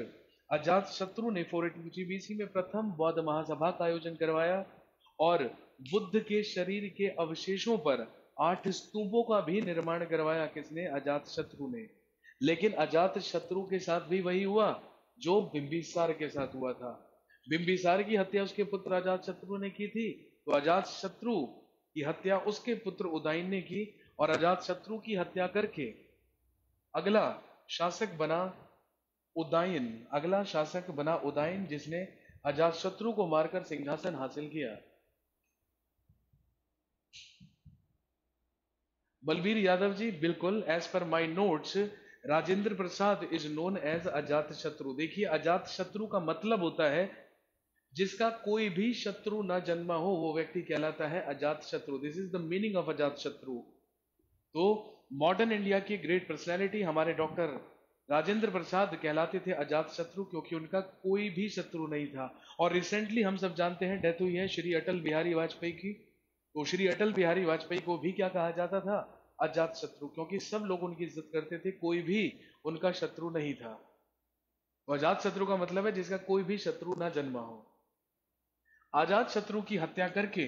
अजात शत्रु ने 483 बीसी में प्रथम बौद्ध महासभा का आयोजन करवाया, और बुद्ध के शरीर के अवशेषों पर 8 स्तूपों का भी निर्माण करवाया। किसने? अजात शत्रु ने। लेकिन अजात शत्रु के साथ भी वही हुआ जो बिंबिसार के साथ हुआ था। बिंबिसार की हत्या उसके पुत्र अजात शत्रु ने की थी, तो अजात शत्रु की हत्या उसके पुत्र उदयन ने की, और अजात शत्रु की हत्या करके अगला शासक बना उदयन। अगला शासक बना उदयन, जिसने अजात शत्रु को मारकर सिंहासन हासिल किया। बलबीर यादव जी, बिल्कुल, as per my notes Rajendra Prasad is known as Ajatashatru. देखिए, अजात शत्रु का मतलब होता है जिसका कोई भी शत्रु न जन्मा हो, वो व्यक्ति कहलाता है Ajatashatru. This is the meaning of Ajatashatru. तो मॉडर्न इंडिया की ग्रेट पर्सनैलिटी हमारे डॉक्टर राजेंद्र प्रसाद कहलाते थे अजात शत्रु, क्योंकि उनका कोई भी शत्रु नहीं था। और रिसेंटली हम सब जानते हैं डेथ हुई है श्री अटल बिहारी वाजपेयी की, तो श्री अटल बिहारी वाजपेयी को भी क्या कहा जाता था? अजात शत्रु, क्योंकि सब लोग उनकी इज्जत करते थे, कोई भी उनका शत्रु नहीं था। तो अजात शत्रु का मतलब है जिसका कोई भी शत्रु ना जन्मा हो। अजात शत्रु की हत्या करके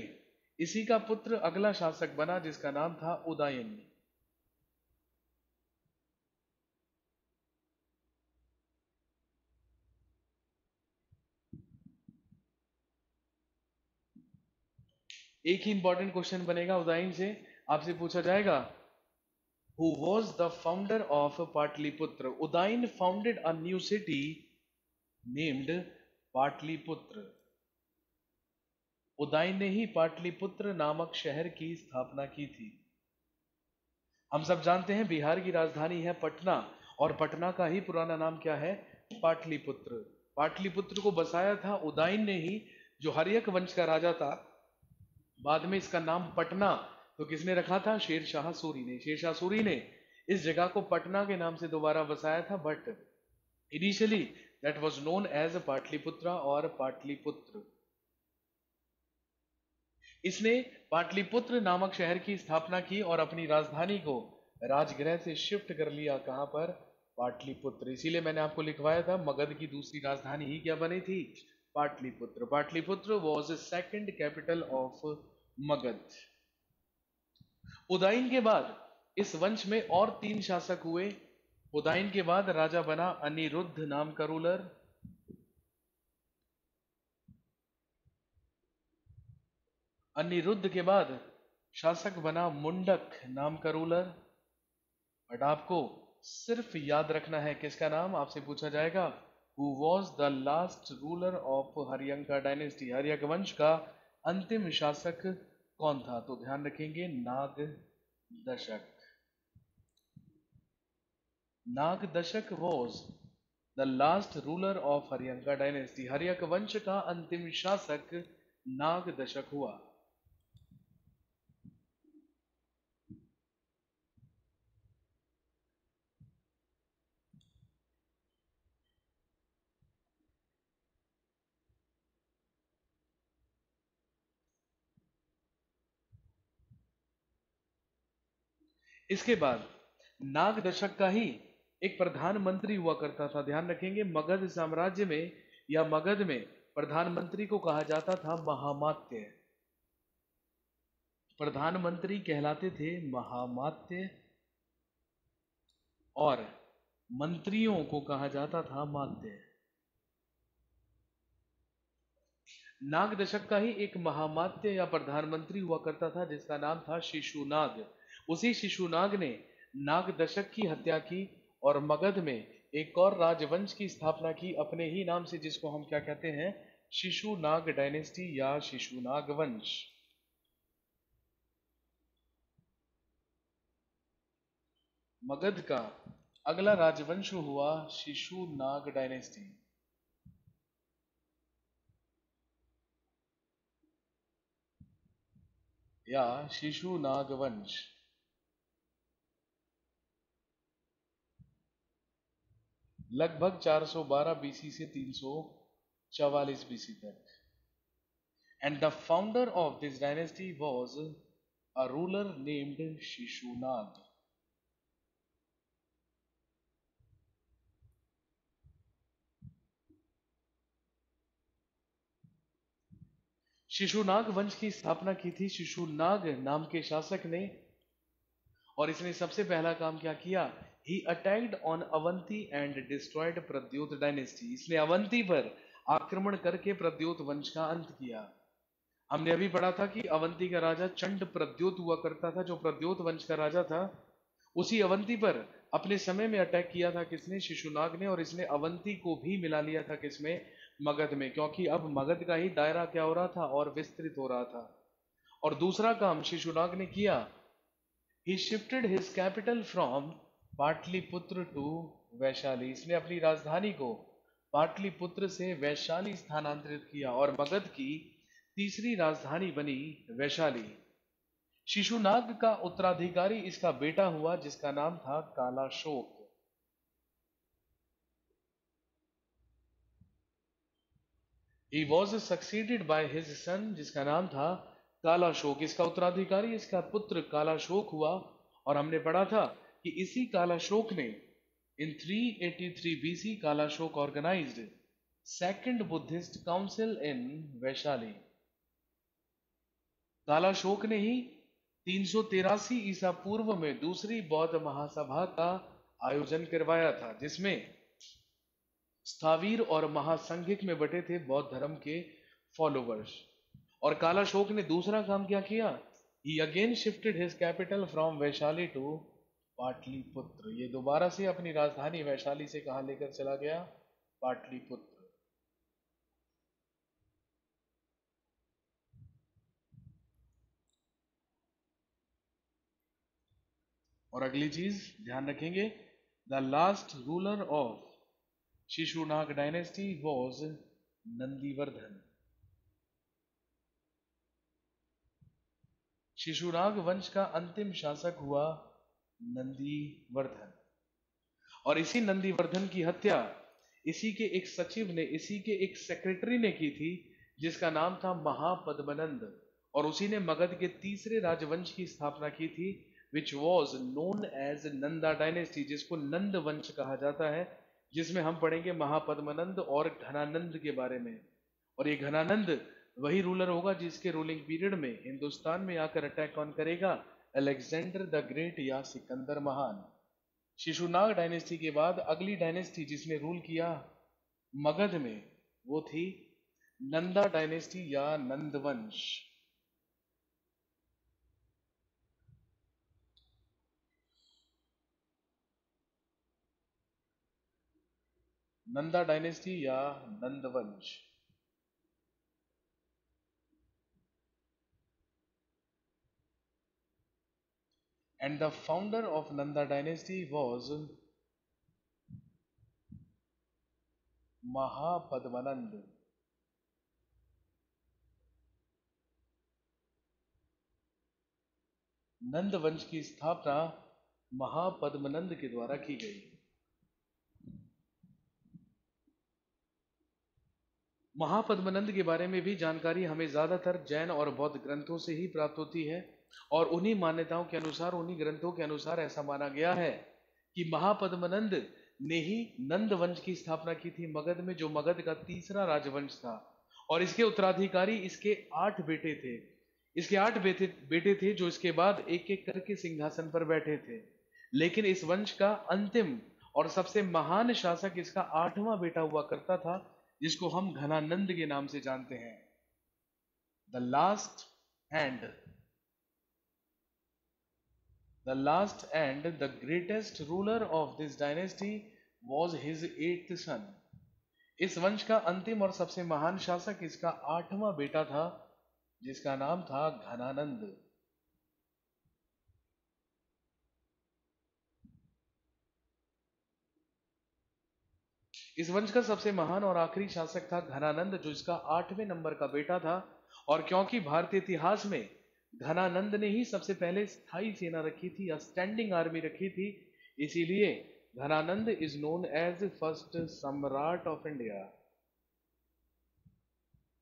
इसी का पुत्र अगला शासक बना, जिसका नाम था उदयन। एक ही इंपॉर्टेंट क्वेश्चन बनेगा उदयन से, आपसे पूछा जाएगा who was the founder of Patliputra? Udayan founded a new city named Patliputra. Udayan ने ही पाटलिपुत्र नामक शहर की स्थापना की थी। हम सब जानते हैं बिहार की राजधानी है पटना, और पटना का ही पुराना नाम क्या है? पाटलिपुत्र। पाटलिपुत्र को बसाया था उदयन ने ही, जो हर्यक वंश का राजा था। बाद में इसका नाम पटना तो किसने रखा था? शेरशाह सूरी ने। शेरशाह सूरी ने इस जगह को पटना के नाम से दोबारा बसाया था, but initially that was known as Pataliputra और पाटलिपुत्र। इसने पाटलिपुत्र नामक शहर की स्थापना की और अपनी राजधानी को राजगृह से शिफ्ट कर लिया। कहां पर? पाटलिपुत्र। इसीलिए मैंने आपको लिखवाया था मगध की दूसरी राजधानी ही क्या बनी थी? Pataliputra. Pataliputra was second capital of Magadh. Udayan के बाद इस वंश में और 3 शासक हुए। उदयन के बाद राजा बना अनिरुद्ध नाम का रूलर। अनिरुद्ध के बाद शासक बना मुंडक नाम का रूलर। बट आपको सिर्फ याद रखना है किसका नाम, आपसे पूछा जाएगा who was the last ruler of Haryanka dynasty, Haryak वंश का अंतिम शासक कौन था। तो ध्यान रखेंगे नाग दशक। Nagadashak was the last ruler of Haryanka dynasty, Haryak वंश का अंतिम शासक नाग दशक हुआ। इसके बाद नाग दशक का ही एक प्रधानमंत्री हुआ करता था। ध्यान रखेंगे मगध साम्राज्य में या मगध में प्रधानमंत्री को कहा जाता था महामात्य। प्रधानमंत्री कहलाते थे महामात्य और मंत्रियों को कहा जाता था मात्य। नाग दशक का ही एक महामात्य या प्रधानमंत्री हुआ करता था जिसका नाम था शिशुनाग। उसी शिशुनाग ने नाग दशक की हत्या की और मगध में एक और राजवंश की स्थापना की अपने ही नाम से, जिसको हम क्या कहते हैं, शिशुनाग डायनेस्टी या शिशुनाग वंश। मगध का अगला राजवंश हुआ शिशुनाग डायनेस्टी या शिशुनाग वंश। लगभग 412 बीसी से 344 बीसी तक। And the founder of this dynasty was a ruler named Shishunaga. Shishunaga वंश की स्थापना की थी शिशुनाग नाम के शासक ने, और इसने सबसे पहला काम क्या किया, he attacked on Avanti and destroyed Pradyota dynasty. इसने अवंती पर आक्रमण करके प्रद्योत वंश का अंत किया। हमने अभी पढ़ा था कि अवंती का राजा चंड प्रद्योत हुआ करता था, जो प्रद्योत वंश का राजा था। उसी अवंती पर अपने समय में अटैक किया था किसने, शिशुनाग ने, और इसने अवंती को भी मिला लिया था किसमें, मगध में, क्योंकि अब मगध का ही दायरा क्या हो रहा था और विस्तृत हो रहा था। और दूसरा काम शिशुनाग ने किया, he shifted his capital from Pataliputra to Vaishali. इसने अपनी राजधानी को पाटलिपुत्र से वैशाली स्थानांतरित किया और मगध की तीसरी राजधानी बनी वैशाली। शिशुनाग का उत्तराधिकारी इसका बेटा हुआ जिसका नाम था Kalashoka. He was succeeded by his son जिसका नाम था कालाशोक। इसका उत्तराधिकारी इसका पुत्र कालाशोक हुआ। और हमने पढ़ा था कि इसी कालाशोक ने in 383 BC Kalashoka organized second Buddhist council in Vaishali. Kalashoka ने ही 383 ईसा पूर्व में दूसरी बौद्ध महासभा का आयोजन करवाया था, जिसमें स्थावीर और महासंघिक में बटे थे बौद्ध धर्म के फॉलोवर्स। और कालाशोक ने दूसरा काम क्या किया, he again shifted his capital from Vaishali to Pataliputra. ये दोबारा से अपनी राजधानी वैशाली से कहां लेकर चला गया, पाटलिपुत्र। और अगली चीज ध्यान रखेंगे, the last ruler of Shishunaga dynasty was Nandivardhan. Shishunaga वंश का अंतिम शासक हुआ नंदीवर्धन। और इसी नंदीवर्धन की हत्या इसी के एक सचिव ने, इसी के एक सेक्रेटरी ने की थी जिसका नाम था महापद्मनंद। और उसी ने मगध के तीसरे राजवंश की स्थापना की थी which was known as Nanda dynasty, जिसको नंद वंश कहा जाता है, जिसमें हम पढ़ेंगे महापद्मनंद और घनानंद के बारे में। और ये घनानंद वही रूलर होगा जिसके रूलिंग पीरियड में हिंदुस्तान में आकर अटैक कौन करेगा, अलेक्जेंडर द ग्रेट या सिकंदर महान। शिशुनाग डायनेस्टी के बाद अगली डायनेस्टी जिसने रूल किया मगध में वो थी नंदा डायनेस्टी या नंदवंश। नंदा डायनेस्टी या Nandvansh. And the founder of Nanda dynasty was Mahapadmananda. Nand वंश की स्थापना महापद्मनंद के द्वारा की गई। महापद्मनंद के बारे में भी जानकारी हमें ज्यादातर जैन और बौद्ध ग्रंथों से ही प्राप्त होती है और उन्हीं मान्यताओं के अनुसार, उन्हीं ग्रंथों के अनुसार ऐसा माना गया है कि महापद्मनंद ने ही नंद वंश की स्थापना की थी मगध में, जो मगध का तीसरा राजवंश था। और इसके उत्तराधिकारी इसके 8 बेटे थे। इसके 8 बेटे थे जो इसके बाद एक एक करके सिंहासन पर बैठे थे। लेकिन इस वंश का अंतिम और सबसे महान शासक इसका 8वां बेटा हुआ करता था, जिसको हम घनानंद के नाम से जानते हैं। The last and the greatest ruler of this dynasty was his 8th सन। इस वंश का अंतिम और सबसे महान शासक इसका 8वां बेटा था, जिसका नाम था घनानंद। इस वंश का सबसे महान और आखिरी शासक था घनानंद, जो इसका 8वें नंबर का बेटा था। और क्योंकि भारतीय इतिहास में घनानंद ने ही सबसे पहले स्थायी सेना रखी थी या स्टैंडिंग आर्मी रखी थी, इसीलिए Ghananand is known as first samrat of India.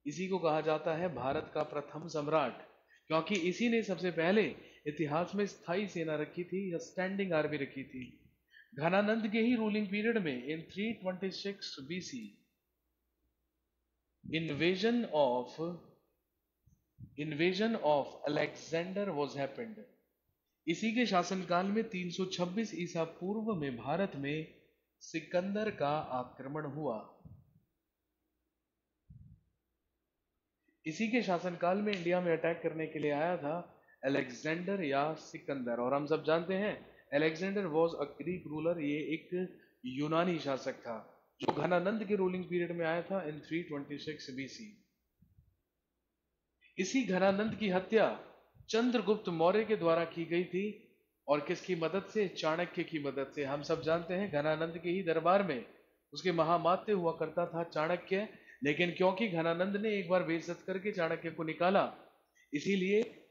इसी को कहा जाता है भारत का प्रथम सम्राट, क्योंकि इसी ने सबसे पहले इतिहास में स्थायी सेना रखी थी या स्टैंडिंग आर्मी रखी थी। घनानंद के ही रूलिंग पीरियड में इन 326 BC invasion of Alexander was happened. इसी के शासनकाल में 326 ईसा पूर्व में भारत में सिकंदर का आक्रमण हुआ। इसी के शासनकाल में इंडिया में अटैक करने के लिए आया था अलेक्जेंडर या सिकंदर। और हम सब जानते हैं Alexander was a Greek ruler, ये एक यूनानी शासक था जो घनानंद के रूलिंग पीरियड में आया था इन 326 BC। इसी घनानंद की हत्या चंद्रगुप्त मौर्य के द्वारा की गई थी। और किसकी मदद से? चाणक्य की मदद से। हम सब जानते हैं घनानंद के ही दरबार में उसके महामात्य हुआ करता था चाणक्य, लेकिन क्योंकि घनानंद ने एक बार बेइज्जत करके चाणक्य को निकाला, इसीलिए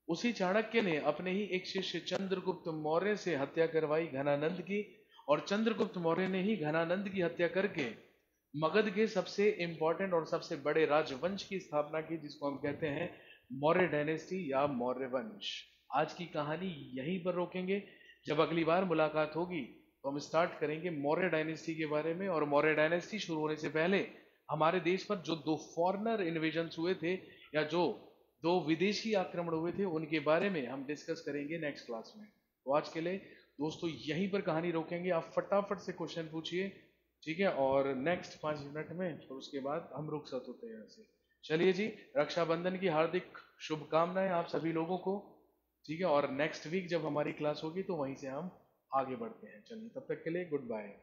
उसी चाणक्य ने अपने ही एक शिष्य चंद्रगुप्त मौर्य से हत्या करवाई घनानंद की। और चंद्रगुप्त मौर्य ने ही घनानंद की हत्या करके मगध के सबसे इंपॉर्टेंट और सबसे बड़े राजवंश की स्थापना की, जिसको हम कहते हैं मौर्य डायनेस्टी या मौर्य वंश। आज की कहानी यहीं पर रोकेंगे। जब अगली बार मुलाकात होगी तो हम स्टार्ट करेंगे मौर्य डायनेस्टी के बारे में। और मौर्य डायनेस्टी शुरू होने से पहले हमारे देश पर जो 2 फॉरेनर इन्वेजन्स हुए थे या जो 2 विदेशी आक्रमण हुए थे, उनके बारे में हम डिस्कस करेंगे नेक्स्ट क्लास में। तो आज के लिए दोस्तों यहीं पर कहानी रोकेंगे। आप फटाफट से क्वेश्चन पूछिए, ठीक है? और नेक्स्ट 5 मिनट में तो उसके बाद हम रुखसत होते हैं यहाँ से। चलिए जी, रक्षाबंधन की हार्दिक शुभकामनाएं आप सभी लोगों को, ठीक है? और नेक्स्ट वीक जब हमारी क्लास होगी तो वहीं से हम आगे बढ़ते हैं। चलिए, तब तक के लिए गुड बाय।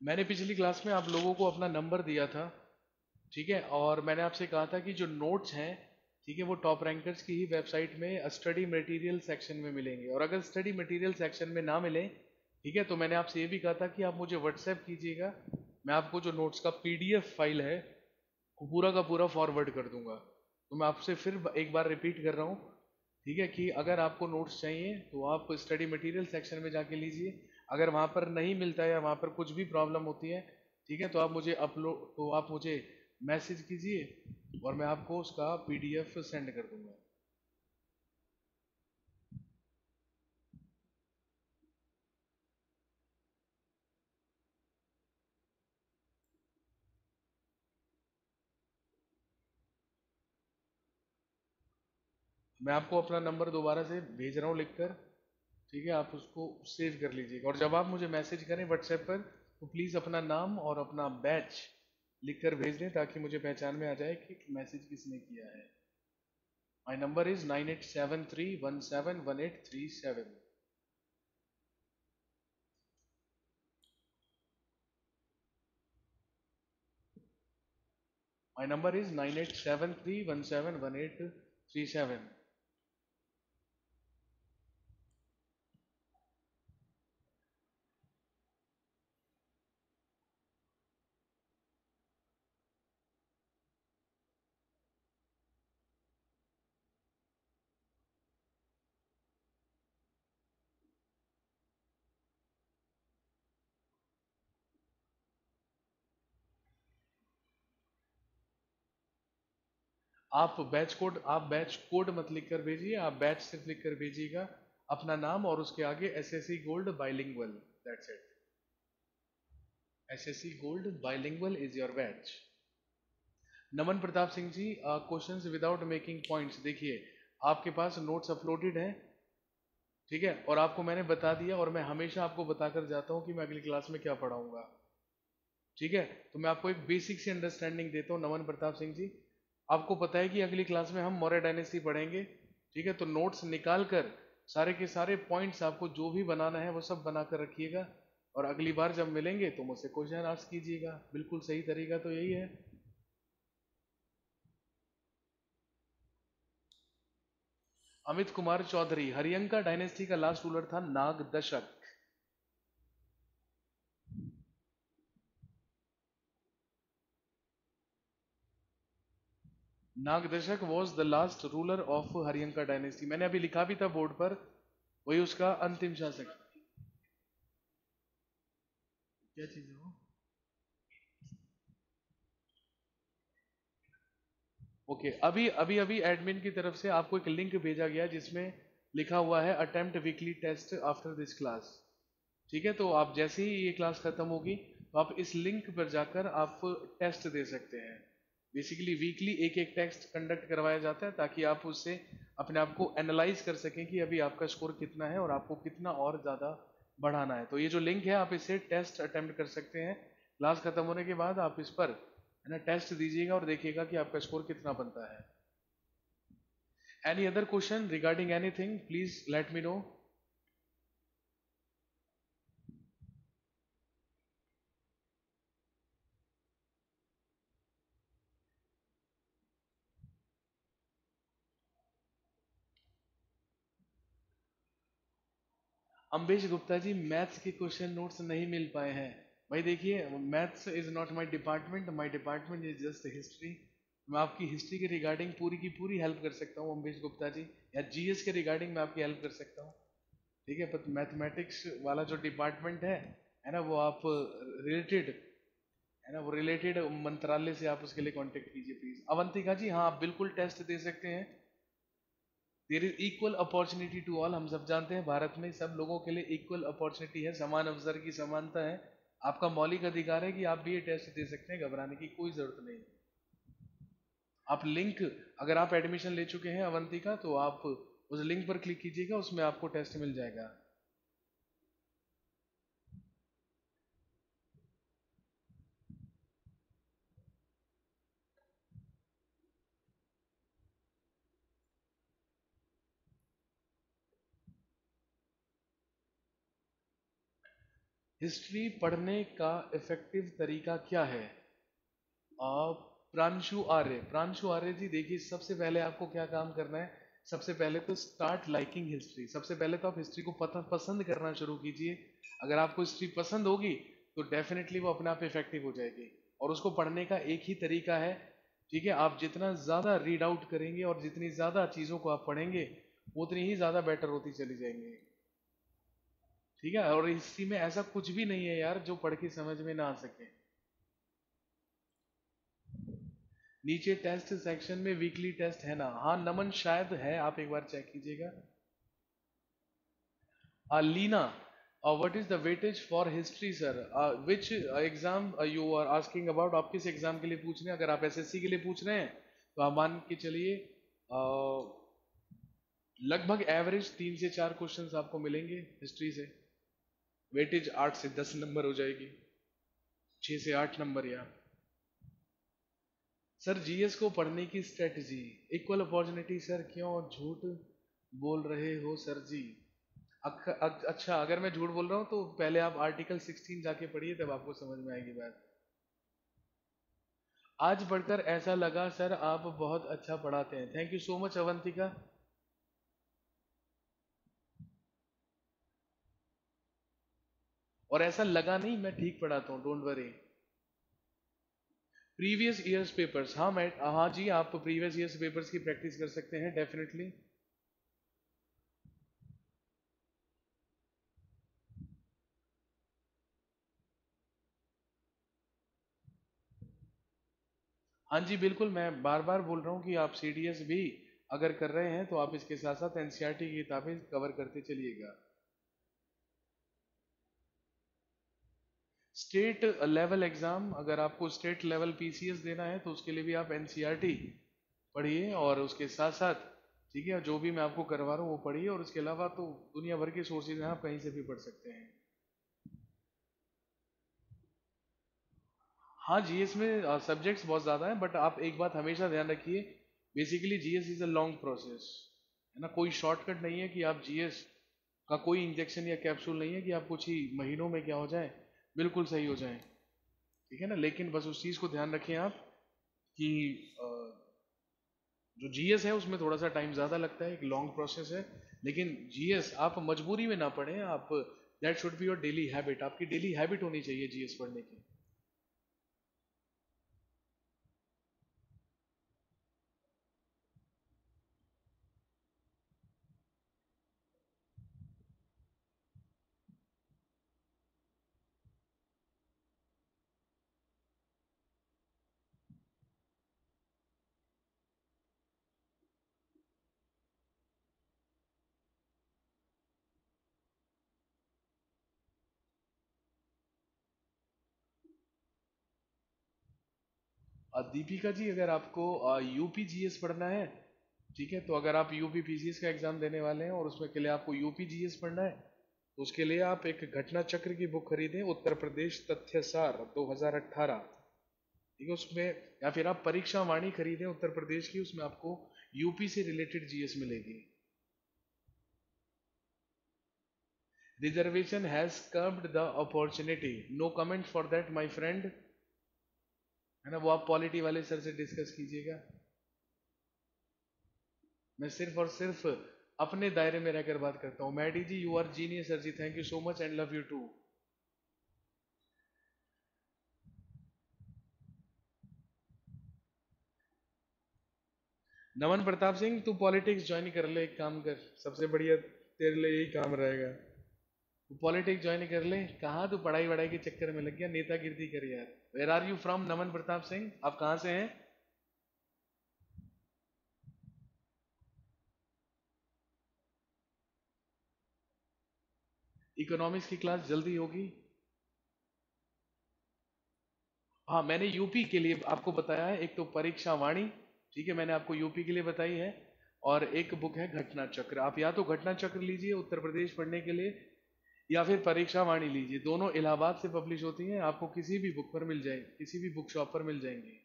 मैंने पिछली क्लास में आप लोगों को अपना नंबर दिया था, ठीक है? और मैंने आपसे कहा था कि जो नोट्स हैं, ठीक है, वो टॉप रैंकर्स की ही वेबसाइट में स्टडी मटेरियल सेक्शन में मिलेंगे। और अगर स्टडी मटेरियल सेक्शन में ना मिले, ठीक है, तो मैंने आपसे ये भी कहा था कि आप मुझे व्हाट्सएप कीजिएगा, मैं आपको जो नोट्स का PDF फाइल है वो पूरा का पूरा फॉरवर्ड कर दूंगा। तो मैं आपसे फिर एक बार रिपीट कर रहा हूँ, ठीक है, कि अगर आपको नोट्स चाहिए तो आप स्टडी मटेरियल सेक्शन में जाके लीजिए। अगर वहाँ पर नहीं मिलता है या वहाँ पर कुछ भी प्रॉब्लम होती है, ठीक है, तो आप मुझे मैसेज कीजिए और मैं आपको उसका PDF सेंड कर दूंगा। मैं आपको अपना नंबर दोबारा से भेज रहा हूँ लिखकर, ठीक है, आप उसको सेव कर लीजिएगा। और जब आप मुझे मैसेज करें व्हाट्सएप पर तो प्लीज़ अपना नाम और अपना बैच लिखकर भेज दें ताकि मुझे पहचान में आ जाए कि मैसेज किसने किया है। My number is 9873171837। My number is 9873171837। आप बैच कोड मत लिख कर भेजिए, आप बैच सिर्फ लिख कर भेजिएगा, अपना नाम और उसके आगे SSC gold bilingual, that's it. SSC gold bilingual is your batch. Naman Pratap Singh ji, questions without making points. देखिए, आपके पास नोट्स अपलोडेड हैं, ठीक है, और आपको मैंने बता दिया, और मैं हमेशा आपको बताकर जाता हूँ कि मैं अगली क्लास में क्या पढ़ाऊंगा, ठीक है। तो मैं आपको एक बेसिक सी अंडरस्टैंडिंग देता हूँ नमन प्रताप सिंह जी। आपको पता है कि अगली क्लास में हम मौर्य डायनेस्टी पढ़ेंगे, ठीक है, तो नोट्स निकाल कर सारे के सारे पॉइंट्स आपको जो भी बनाना है वो सब बना कर रखिएगा, और अगली बार जब मिलेंगे तो मुझसे क्वेश्चन आस्क कीजिएगा। बिल्कुल सही तरीका तो यही है। अमित कुमार चौधरी, हरियंका डायनेस्टी का लास्ट रूलर था Nagdashak. Nagdashak was the last ruler of Haryanka dynasty. मैंने अभी लिखा भी था बोर्ड पर, वही उसका अंतिम शासक। क्या चीज है वो? ओके, अभी अभी अभी एडमिन की तरफ से आपको एक लिंक भेजा गया जिसमें लिखा हुआ है attempt weekly test after this class, ठीक है। तो आप जैसे ही ये क्लास खत्म होगी तो आप इस लिंक पर जाकर आप टेस्ट दे सकते हैं। बेसिकली वीकली एक एक टेस्ट कंडक्ट करवाया जाता है ताकि आप उससे अपने आप को एनालाइज कर सकें कि अभी आपका स्कोर कितना है और आपको कितना और ज़्यादा बढ़ाना है। तो ये जो लिंक है आप इसे टेस्ट अटेम्प्ट कर सकते हैं। क्लास खत्म होने के बाद आप इस पर है ना टेस्ट दीजिएगा और देखिएगा कि आपका स्कोर कितना बनता है। Any other question regarding anything, please let me know. Ambesh Gupta ji, maths के क्वेश्चन नोट्स नहीं मिल पाए हैं। भाई देखिए, maths is not my department, my department is just history. मैं आपकी हिस्ट्री के रिगार्डिंग पूरी की पूरी हेल्प कर सकता हूँ अम्बेश गुप्ता जी, या जीएस के रिगार्डिंग मैं आपकी हेल्प कर सकता हूँ, ठीक है। पर मैथमेटिक्स वाला जो डिपार्टमेंट है ना, वो आप रिलेटेड है ना, वो रिलेटेड मंत्रालय से आप उसके लिए कांटेक्ट कीजिए प्लीज। अवंतिका जी, हाँ आप बिल्कुल टेस्ट दे सकते हैं। There is equal opportunity to all. हम सब जानते हैं भारत में सब लोगों के लिए इक्वल अपॉर्चुनिटी है, समान अवसर की समानता है। आपका मौलिक अधिकार है कि आप भी ये टेस्ट दे सकते हैं, घबराने की कोई जरूरत नहीं। आप लिंक, अगर आप एडमिशन ले चुके हैं अवंतिका, तो आप उस लिंक पर क्लिक कीजिएगा, उसमें आपको टेस्ट मिल जाएगा। हिस्ट्री पढ़ने का इफेक्टिव तरीका क्या है? प्रांशु आर्य, प्रांशु आर्य जी, देखिए सबसे पहले आपको क्या काम करना है। सबसे पहले तो स्टार्ट लाइकिंग हिस्ट्री। सबसे पहले तो आप हिस्ट्री को पसंद करना शुरू कीजिए। अगर आपको हिस्ट्री पसंद होगी तो डेफिनेटली वो अपने आप इफेक्टिव हो जाएगी। और उसको पढ़ने का एक ही तरीका है, ठीक है, आप जितना ज़्यादा रीड आउट करेंगे और जितनी ज़्यादा चीज़ों को आप पढ़ेंगे उतनी ही ज़्यादा बेटर होती चली जाएंगी, ठीक है। और हिस्ट्री में ऐसा कुछ भी नहीं है यार जो पढ़ के समझ में ना आ सके। नीचे टेस्ट सेक्शन में वीकली टेस्ट है ना? हाँ नमन, शायद है, आप एक बार चेक कीजिएगा। Leena, what is the weightage for history sir? Which exam you are asking about? आप किस एग्जाम के लिए पूछ रहे हैं? अगर आप एसएससी के लिए पूछ रहे हैं तो आप मान के चलिए लगभग एवरेज 3 से 4 क्वेश्चंस आपको मिलेंगे हिस्ट्री से। वेटेज 8 से 10 नंबर हो जाएगी, 6 से 8 नंबर। या सर जीएस को पढ़ने की स्ट्रेटजी, इक्वल अपॉर्चुनिटी सर, क्यों झूठ बोल रहे हो सर जी? अच्छा, अगर मैं झूठ बोल रहा हूँ तो पहले आप आर्टिकल 16 जाके पढ़िए, तब आपको समझ में आएगी बात। आज पढ़कर ऐसा लगा सर आप बहुत अच्छा पढ़ाते हैं। Thank you so much Avantika. और ऐसा लगा नहीं, मैं ठीक पढ़ाता हूँ, don't worry. Previous years papers, हाँ मैं, हाँ जी, आप प्रीवियस ईयर्स पेपर्स की प्रैक्टिस कर सकते हैं डेफिनेटली। हाँ जी बिल्कुल, मैं बार बार बोल रहा हूँ कि आप सीडीएस भी अगर कर रहे हैं तो आप इसके साथ साथ एनसीईआरटी की किताबें कवर करते चलिएगा। स्टेट लेवल एग्जाम, अगर आपको स्टेट लेवल पीसीएस देना है तो उसके लिए भी आप एनसीईआरटी पढ़िए, और उसके साथ साथ, ठीक है, जो भी मैं आपको करवा रहा हूँ वो पढ़िए, और उसके अलावा तो दुनिया भर के सोर्सेज हैं, आप कहीं से भी पढ़ सकते हैं। हाँ जीएस में सब्जेक्ट्स बहुत ज़्यादा हैं, बट आप एक बात हमेशा ध्यान रखिए, basically GS is a long process, है ना। कोई शॉर्टकट नहीं है कि आप जीएस का, कोई इंजेक्शन या कैप्सूल नहीं है कि आप कुछ ही महीनों में क्या हो जाए, बिल्कुल सही हो जाए, ठीक है ना। लेकिन बस उस चीज़ को ध्यान रखें आप कि अ, जो जीएस है उसमें थोड़ा सा टाइम ज़्यादा लगता है, एक लॉन्ग प्रोसेस है, लेकिन जीएस आप मजबूरी में ना पढ़ें, आप, that should be your daily habit, आपकी डेली हैबिट होनी चाहिए जीएस पढ़ने की। दीपिका जी, अगर आपको यूपी जीएस पढ़ना है, ठीक है, तो अगर आप यूपी पीसीएस का एग्जाम देने वाले हैं और उसमें के लिए आपको यूपी जीएस पढ़ना है, तो उसके लिए आप एक घटना चक्र की बुक खरीदें, उत्तर प्रदेश तथ्यसार 2018, ठीक है, उसमें, या फिर आप परीक्षा वाणी खरीदें उत्तर प्रदेश की, उसमें आपको यूपी से रिलेटेड जीएस मिलेगी। Reservation has curbed the opportunity, no comment for that my friend, है ना, वो आप पॉलिटी वाले सर से डिस्कस कीजिएगा। मैं सिर्फ और सिर्फ अपने दायरे में रहकर बात करता हूँ। Maddy ji, you are genius sir ji, thank you so much and love you too. Naman Pratap Singh, तू पॉलिटिक्स ज्वाइन कर ले, एक काम कर, सबसे बढ़िया तेरे लिए यही काम रहेगा, तू पॉलिटिक्स ज्वाइन कर ले। कहाँ तू पढ़ाई वढ़ाई के चक्कर में लग गया, नेतागिरी कर यार। वेयर आर यू फ्रॉम नमन प्रताप सिंह, आप कहाँ से हैं? इकोनॉमिक्स की क्लास जल्दी होगी। हाँ, मैंने यूपी के लिए आपको बताया है, एक तो परीक्षा वाणी, ठीक है, मैंने आपको यूपी के लिए बताई है, और एक बुक है घटना चक्र। आप या तो घटना चक्र लीजिए उत्तर प्रदेश पढ़ने के लिए, या फिर परीक्षा वाणी लीजिए, दोनों इलाहाबाद से पब्लिश होती हैं, आपको किसी भी बुक पर मिल जाए, किसी भी बुक शॉप पर मिल जाएंगी।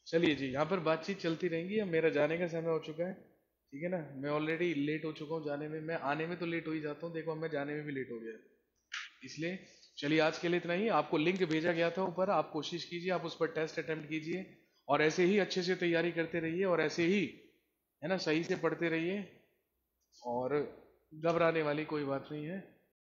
चलिए जी, यहाँ पर बातचीत चलती रहेंगी, अब मेरा जाने का समय हो चुका है, ठीक है ना, मैं ऑलरेडी लेट हो चुका हूँ जाने में, मैं आने में तो लेट हो ही जाता हूँ, देखो अब मैं जाने में भी लेट हो गया, इसलिए चलिए आज के लिए इतना ही। आपको लिंक भेजा गया था ऊपर, आप कोशिश कीजिए, आप उस पर टेस्ट अटेम्प्ट कीजिए, और ऐसे ही अच्छे से तैयारी करते रहिए, और ऐसे ही, है ना, सही से पढ़ते रहिए, और घबराने वाली कोई बात नहीं है।